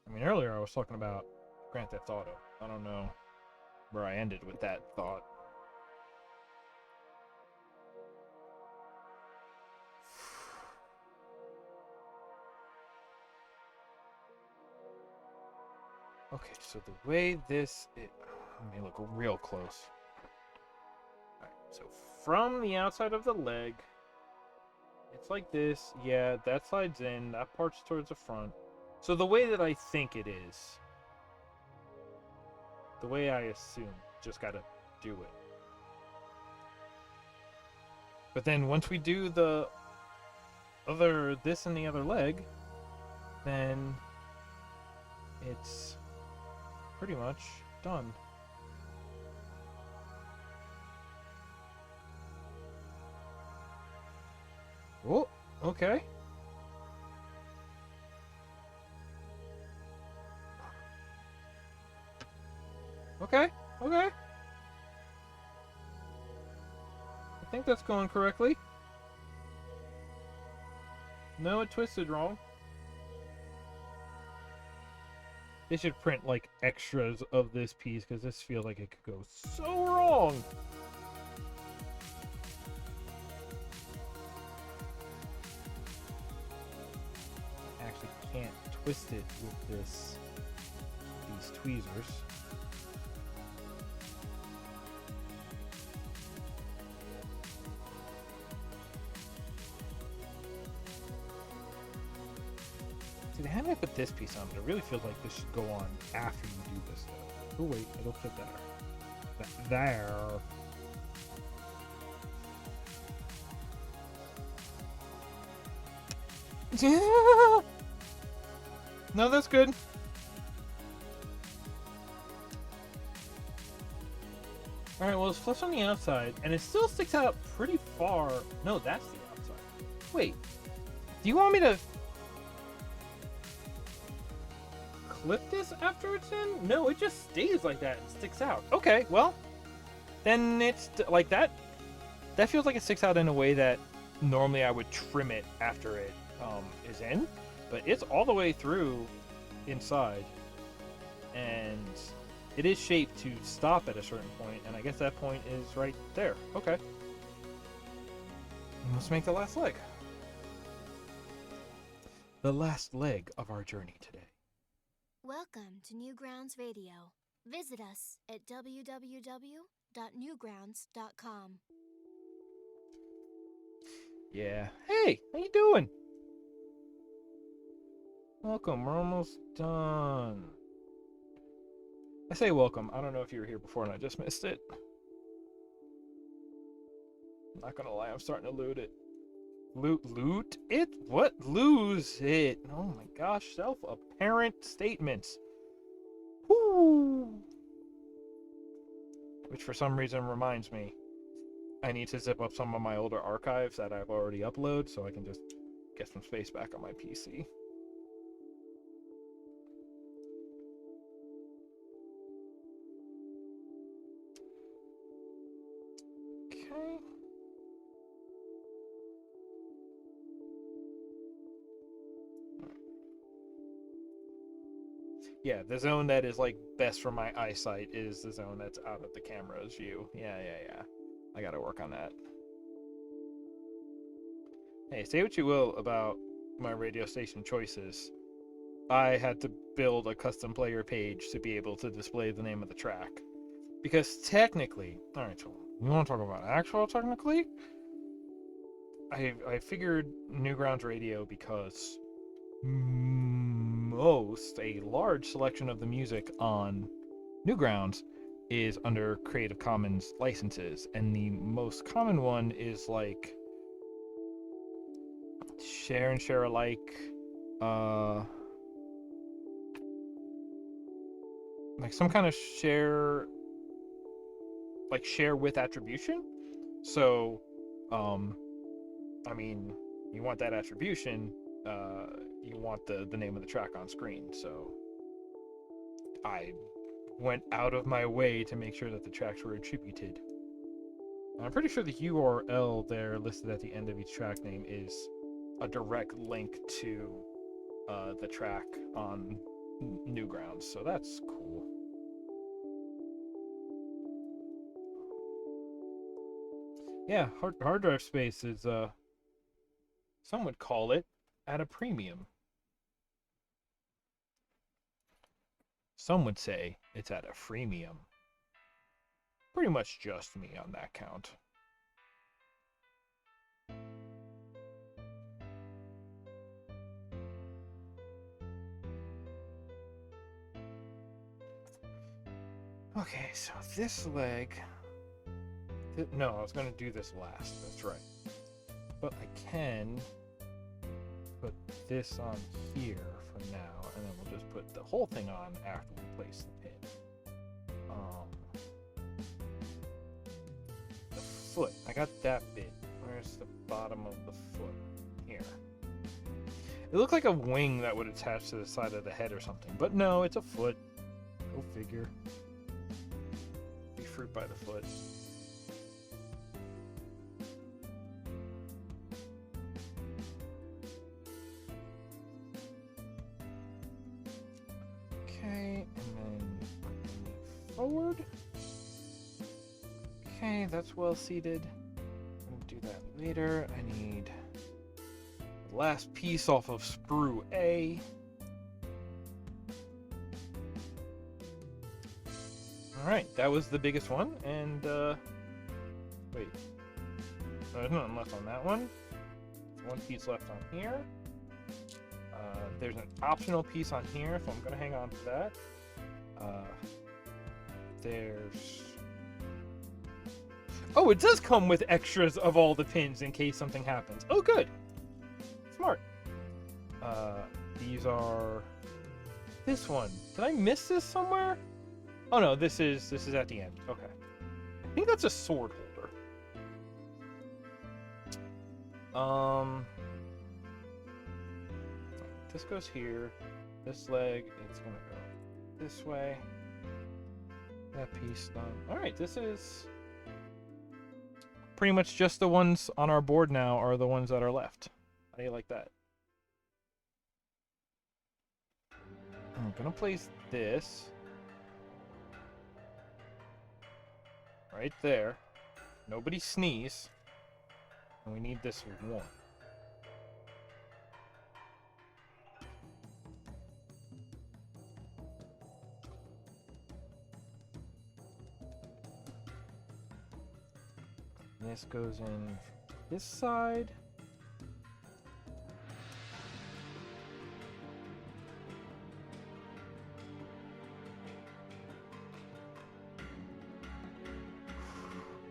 I mean, earlier I was talking about Grand Theft Auto. I don't know where I ended with that thought. Okay, so the way this... let me look real close. Alright, so from the outside of the leg, it's like this. Yeah, that slides in. That part's towards the front. So the way that I think it is, the way I assume, just gotta do it. But then once we do the this and the other leg, then it's pretty much done. Oh, okay. Okay, okay. I think that's going correctly. No, it twisted wrong. They should print like extras of this piece because this feels like it could go so wrong. I actually can't twist it with these tweezers. See, they had me put this piece on, but it really feels like this should go on after you do this stuff. Oh wait, it'll fit there. There. No, that's good. Alright, well, it's flush on the outside, and it still sticks out pretty far. No, that's the outside. Wait, do you want me to clip this after it's in? No, it just stays like that and sticks out. Okay, well, then it's like that. That feels like it sticks out in a way that normally I would trim it after it is in, but it's all the way through inside, and it is shaped to stop at a certain point, and I guess that point is right there. Okay. And let's make the last leg. The last leg of our journey today. Welcome to Newgrounds Radio. Visit us at www.newgrounds.com. Yeah. Hey, how you doing? Welcome. We're almost done. I say welcome. I don't know if you were here before and I just missed it. I'm not gonna lie, I'm starting to loot it. Loot it? What? Lose it. Oh my gosh, self-apparent statements. Whoo! Which for some reason reminds me, I need to zip up some of my older archives that I've already uploaded so I can just get some space back on my PC. Okay. Yeah, the zone that is like best for my eyesight is the zone that's out of the camera's view. Yeah. I gotta work on that. Hey, say what you will about my radio station choices. I had to build a custom player page to be able to display the name of the track. Because technically, alright, so you want to talk about actual technically? I figured Newgrounds Radio because a large selection of the music on Newgrounds is under Creative Commons licenses, and the most common one is like share and share alike, like some kind of share like share with attribution. So, I mean, you want that attribution, you want the name of the track on screen. So I went out of my way to make sure that the tracks were attributed. I'm pretty sure the URL there listed at the end of each track name is a direct link to the track on Newgrounds, so that's cool. Yeah, hard drive space is some would call it at a premium. Some would say it's at a freemium. Pretty much just me on that count. Okay, so this leg... No, I was going to do this last. That's right. But I can put this on here for now, and then we'll just put the whole thing on after we place the pin. The foot. I got that bit. Where's the bottom of the foot? Here. It looked like a wing that would attach to the side of the head or something, but no, it's a foot. Go figure. Be fruit by the foot. Okay, and then forward. Okay, that's well seated. I'm gonna do that later. I need the last piece off of sprue A. Alright, that was the biggest one, and wait. There's nothing left on that one. There's one piece left on here. There's an optional piece on here, so I'm gonna hang on to that. There's... Oh, it does come with extras of all the pins in case something happens. Oh, good. Smart. These are... This one. Did I miss this somewhere? Oh no, this is at the end. Okay. I think that's a sword holder. This goes here. This leg, it's gonna go this way. That piece done. Alright, this is pretty much just the ones on our board now are the ones that are left. How do you like that? I'm gonna place this right there. Nobody sneeze. And we need this one. And this goes in this side.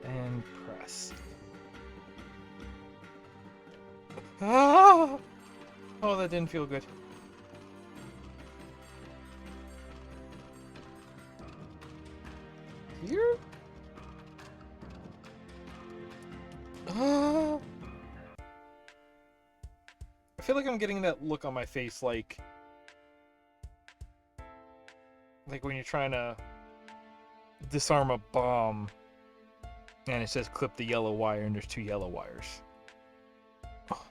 And press. Ah! Oh, that didn't feel good. Here? Ah! I feel like I'm getting that look on my face like when you're trying to disarm a bomb and it says clip the yellow wire and there's two yellow wires. Oh.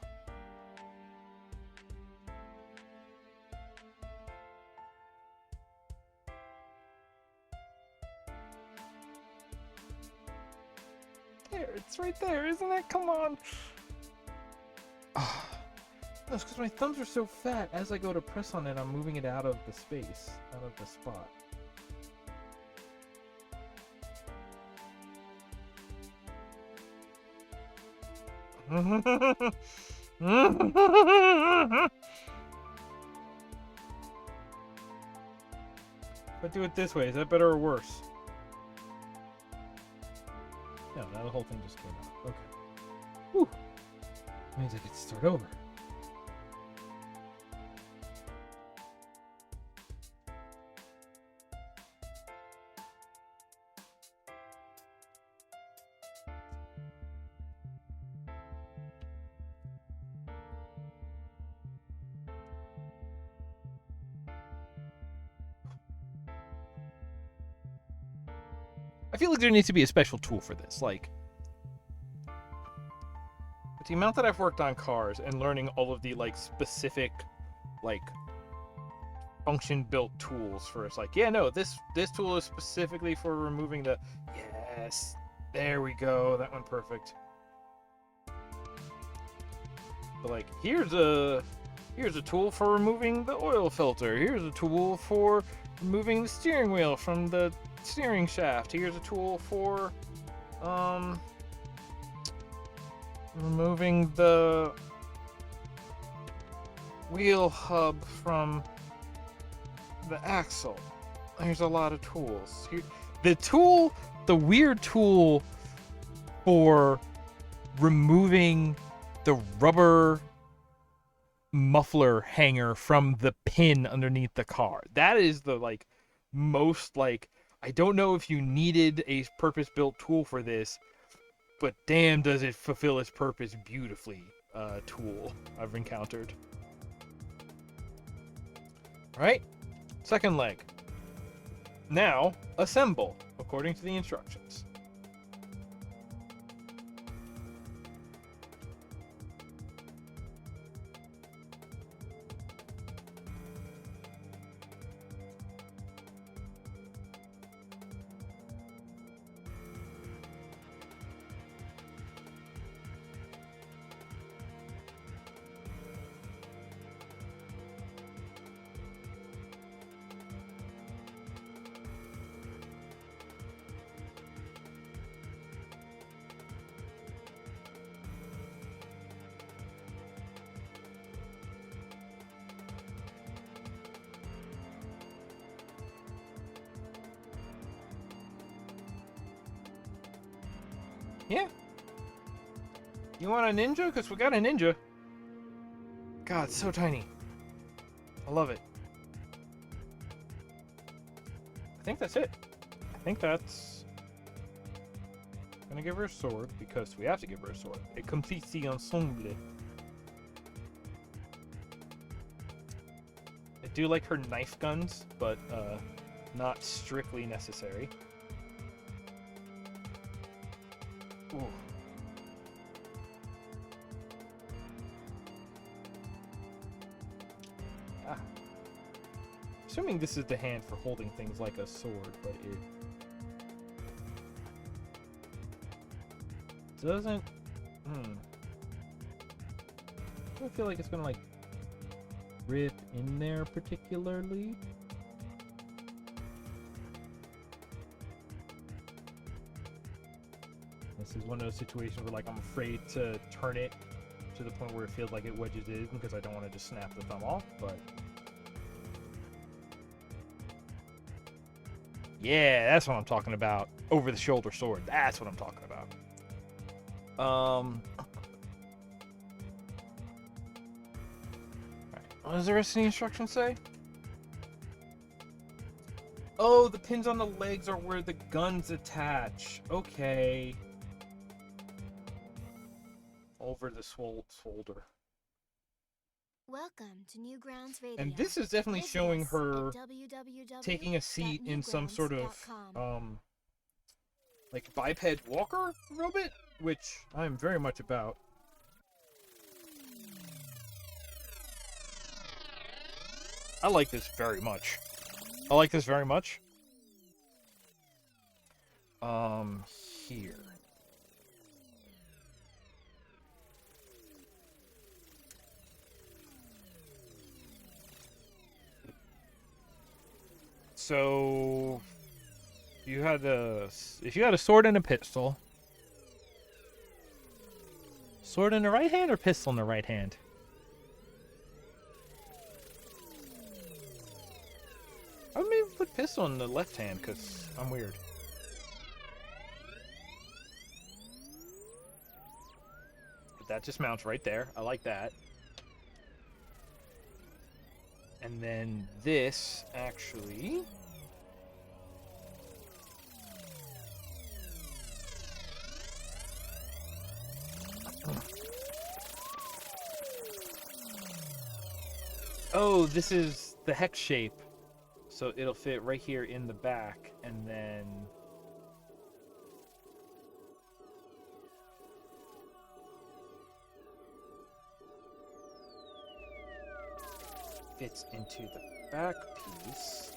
There, it's right there, isn't it? Come on. Oh. That's because my thumbs are so fat. As I go to press on it, I'm moving it out of the space, out of the spot. If I do it this way, is that better or worse? No, now the whole thing just came out. Okay. Whew. Means I get to start over. I feel like there needs to be a special tool for this. Like, with the amount that I've worked on cars and learning all of the like specific, like function-built tools for it's like, yeah, no, this tool is specifically for removing the. Yes, there we go. That went perfect. But like, here's a tool for removing the oil filter. Here's a tool for removing the steering wheel from the steering shaft. Here's a tool for removing the wheel hub from the axle. There's a lot of tools. The weird tool for removing the rubber muffler hanger from the pin underneath the car. That is the like most like, I don't know if you needed a purpose-built tool for this, but damn does it fulfill its purpose beautifully. Tool I've encountered. Right? Second leg. Now assemble according to the instructions. Yeah. You want a ninja? Because we got a ninja. God, it's so tiny. I love it. I think that's it. I think that's... I'm gonna give her a sword, because we have to give her a sword. It completes the ensemble. I do like her knife guns, but not strictly necessary. Ooh. Ah. Assuming this is the hand for holding things like a sword, but it doesn't. I don't feel like it's gonna like rip in there particularly. This is one of those situations where like I'm afraid to turn it to the point where it feels like it wedges in because I don't want to just snap the thumb off, but yeah, that's what I'm talking about. Over the shoulder sword. That's what I'm talking about. Right. What does the rest of the instructions say? Oh, the pins on the legs are where the guns attach. Okay. Over the shoulder. Welcome to Newgrounds Radio. And this is definitely Visit showing us her at www.newgrounds.com. taking a seat in some sort of like biped walker robot, which I'm very much about. I like this very much. I like this very much. Here. So, if you had a sword and a pistol, sword in the right hand or pistol in the right hand? I would maybe put pistol in the left hand because I'm weird. But that just mounts right there. I like that. And then this actually... Oh, this is the hex shape. So it'll fit right here in the back, and then fits into the back piece.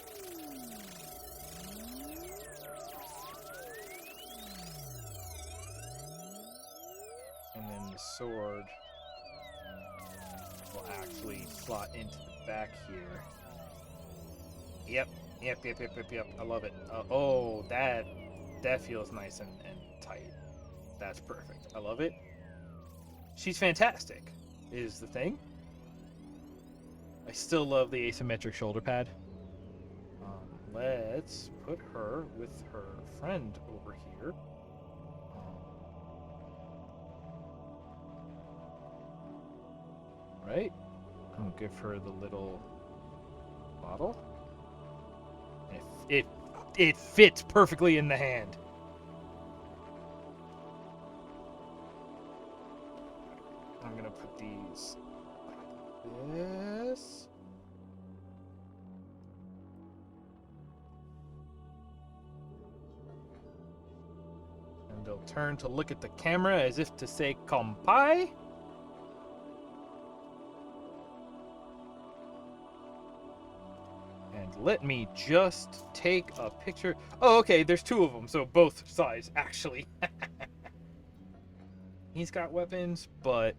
And then the sword will actually slot into the back here. Yep. I love it. Oh, that feels nice and tight. That's perfect. I love it. She's fantastic, is the thing. I still love the asymmetric shoulder pad. Let's put her with her friend over here. Right? I'll give her the little bottle. It fits perfectly in the hand. I'm gonna put these like this. And they'll turn to look at the camera as if to say, "Kompai." And let me just take a picture. Oh, okay, there's two of them, so both sides, actually. He's got weapons, but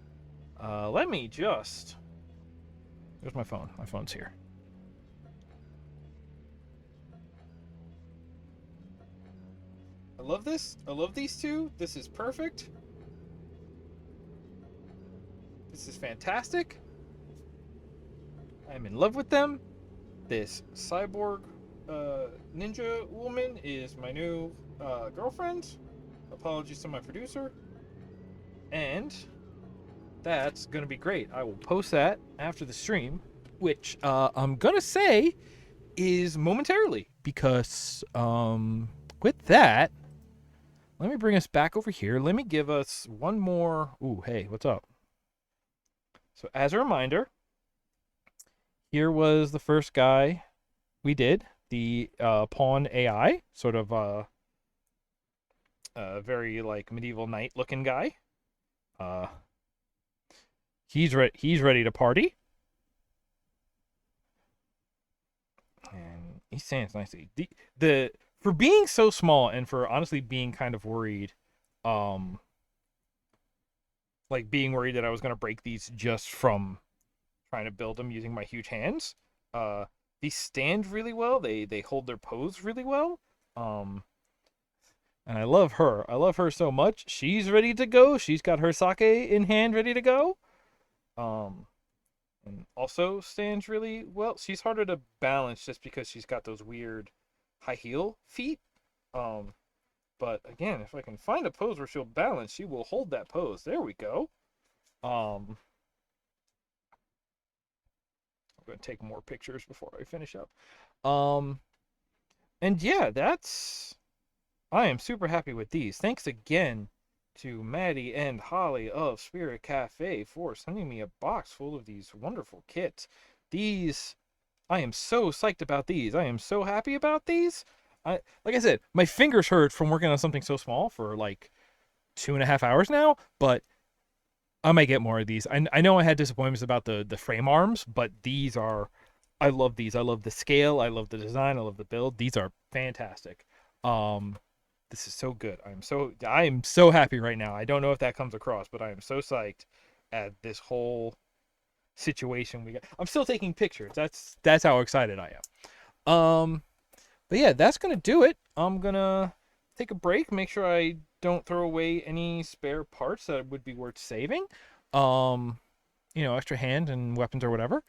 let me just... Where's my phone? My phone's here. I love this. I love these two. This is perfect. This is fantastic. I'm in love with them. This cyborg ninja woman is my new girlfriend. Apologies to my producer. And that's going to be great. I will post that after the stream, which I'm going to say is momentarily, because with that, let me bring us back over here. Let me give us one more. Ooh, hey, what's up? So as a reminder, here was the first guy we did, the pawn AI, sort of very like medieval knight looking guy. He's ready to party, and he stands nicely. The for being so small and for honestly being kind of worried, like being worried that I was gonna break these just from trying to build them using my huge hands. These stand really well. They hold their pose really well. And I love her. I love her so much. She's ready to go. She's got her sake in hand, ready to go. And also stands really well. She's harder to balance just because she's got those weird high heel feet. But again, if I can find a pose where she'll balance, she will hold that pose. There we go. I'm going to take more pictures before I finish up. And yeah, I am super happy with these. Thanks again to Maddie and Holly of Spirit Cafe for sending me a box full of these wonderful kits. I am so psyched about these. I am so happy about these. Like I said, my fingers hurt from working on something so small for like 2.5 hours now, but I might get more of these. I know I had disappointments about the frame arms, but these are... I love these. I love the scale. I love the design. I love the build. These are fantastic. This is so good. I am so happy right now. I don't know if that comes across, but I am so psyched at this whole situation we got. I'm still taking pictures. That's how excited I am. But yeah, that's gonna do it. I'm gonna take a break, make sure I don't throw away any spare parts that would be worth saving. Extra hand and weapons or whatever.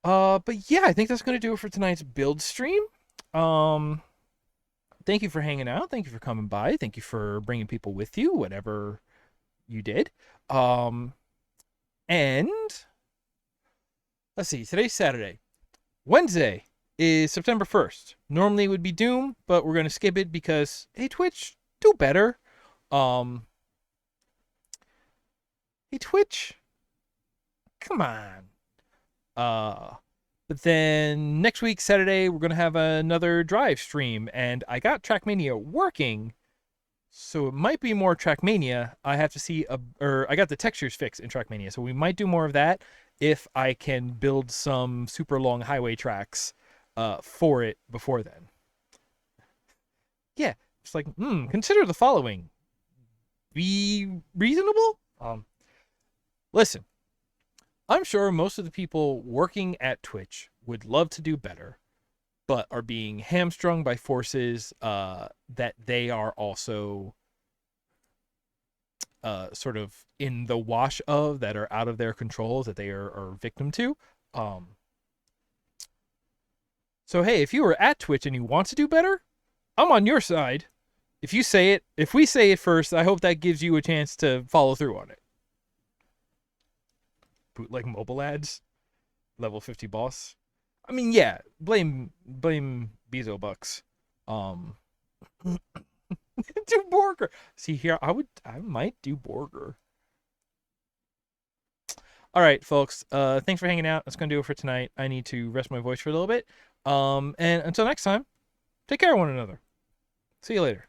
But yeah, I think that's gonna do it for tonight's build stream. Thank you for hanging out. Thank you for coming by. Thank you for bringing people with you, whatever you did. And let's see, today's Saturday. Wednesday is September 1st. Normally it would be Doom, but we're going to skip it because, hey, Twitch, do better. Hey, Twitch, come on. But then next week, Saturday, we're going to have another drive stream, and I got Trackmania working, so it might be more Trackmania. I have to see, I got the textures fixed in Trackmania, so we might do more of that. if I can build some super long highway tracks for it before then. Yeah, it's like, consider the following. Be reasonable? Listen, I'm sure most of the people working at Twitch would love to do better, but are being hamstrung by forces that they are also sort of in the wash of, that are out of their control, that they are victim to. So hey, if you were at Twitch and you want to do better, I'm on your side. If we say it first, I hope that gives you a chance to follow through on it. Bootleg mobile ads, level 50 boss. I mean, yeah, blame Bezo Bucks. Do Borger. See here, I might do Borger. All right, folks. Thanks for hanging out. That's gonna do it for tonight. I need to rest my voice for a little bit. And until next time, take care of one another. See you later.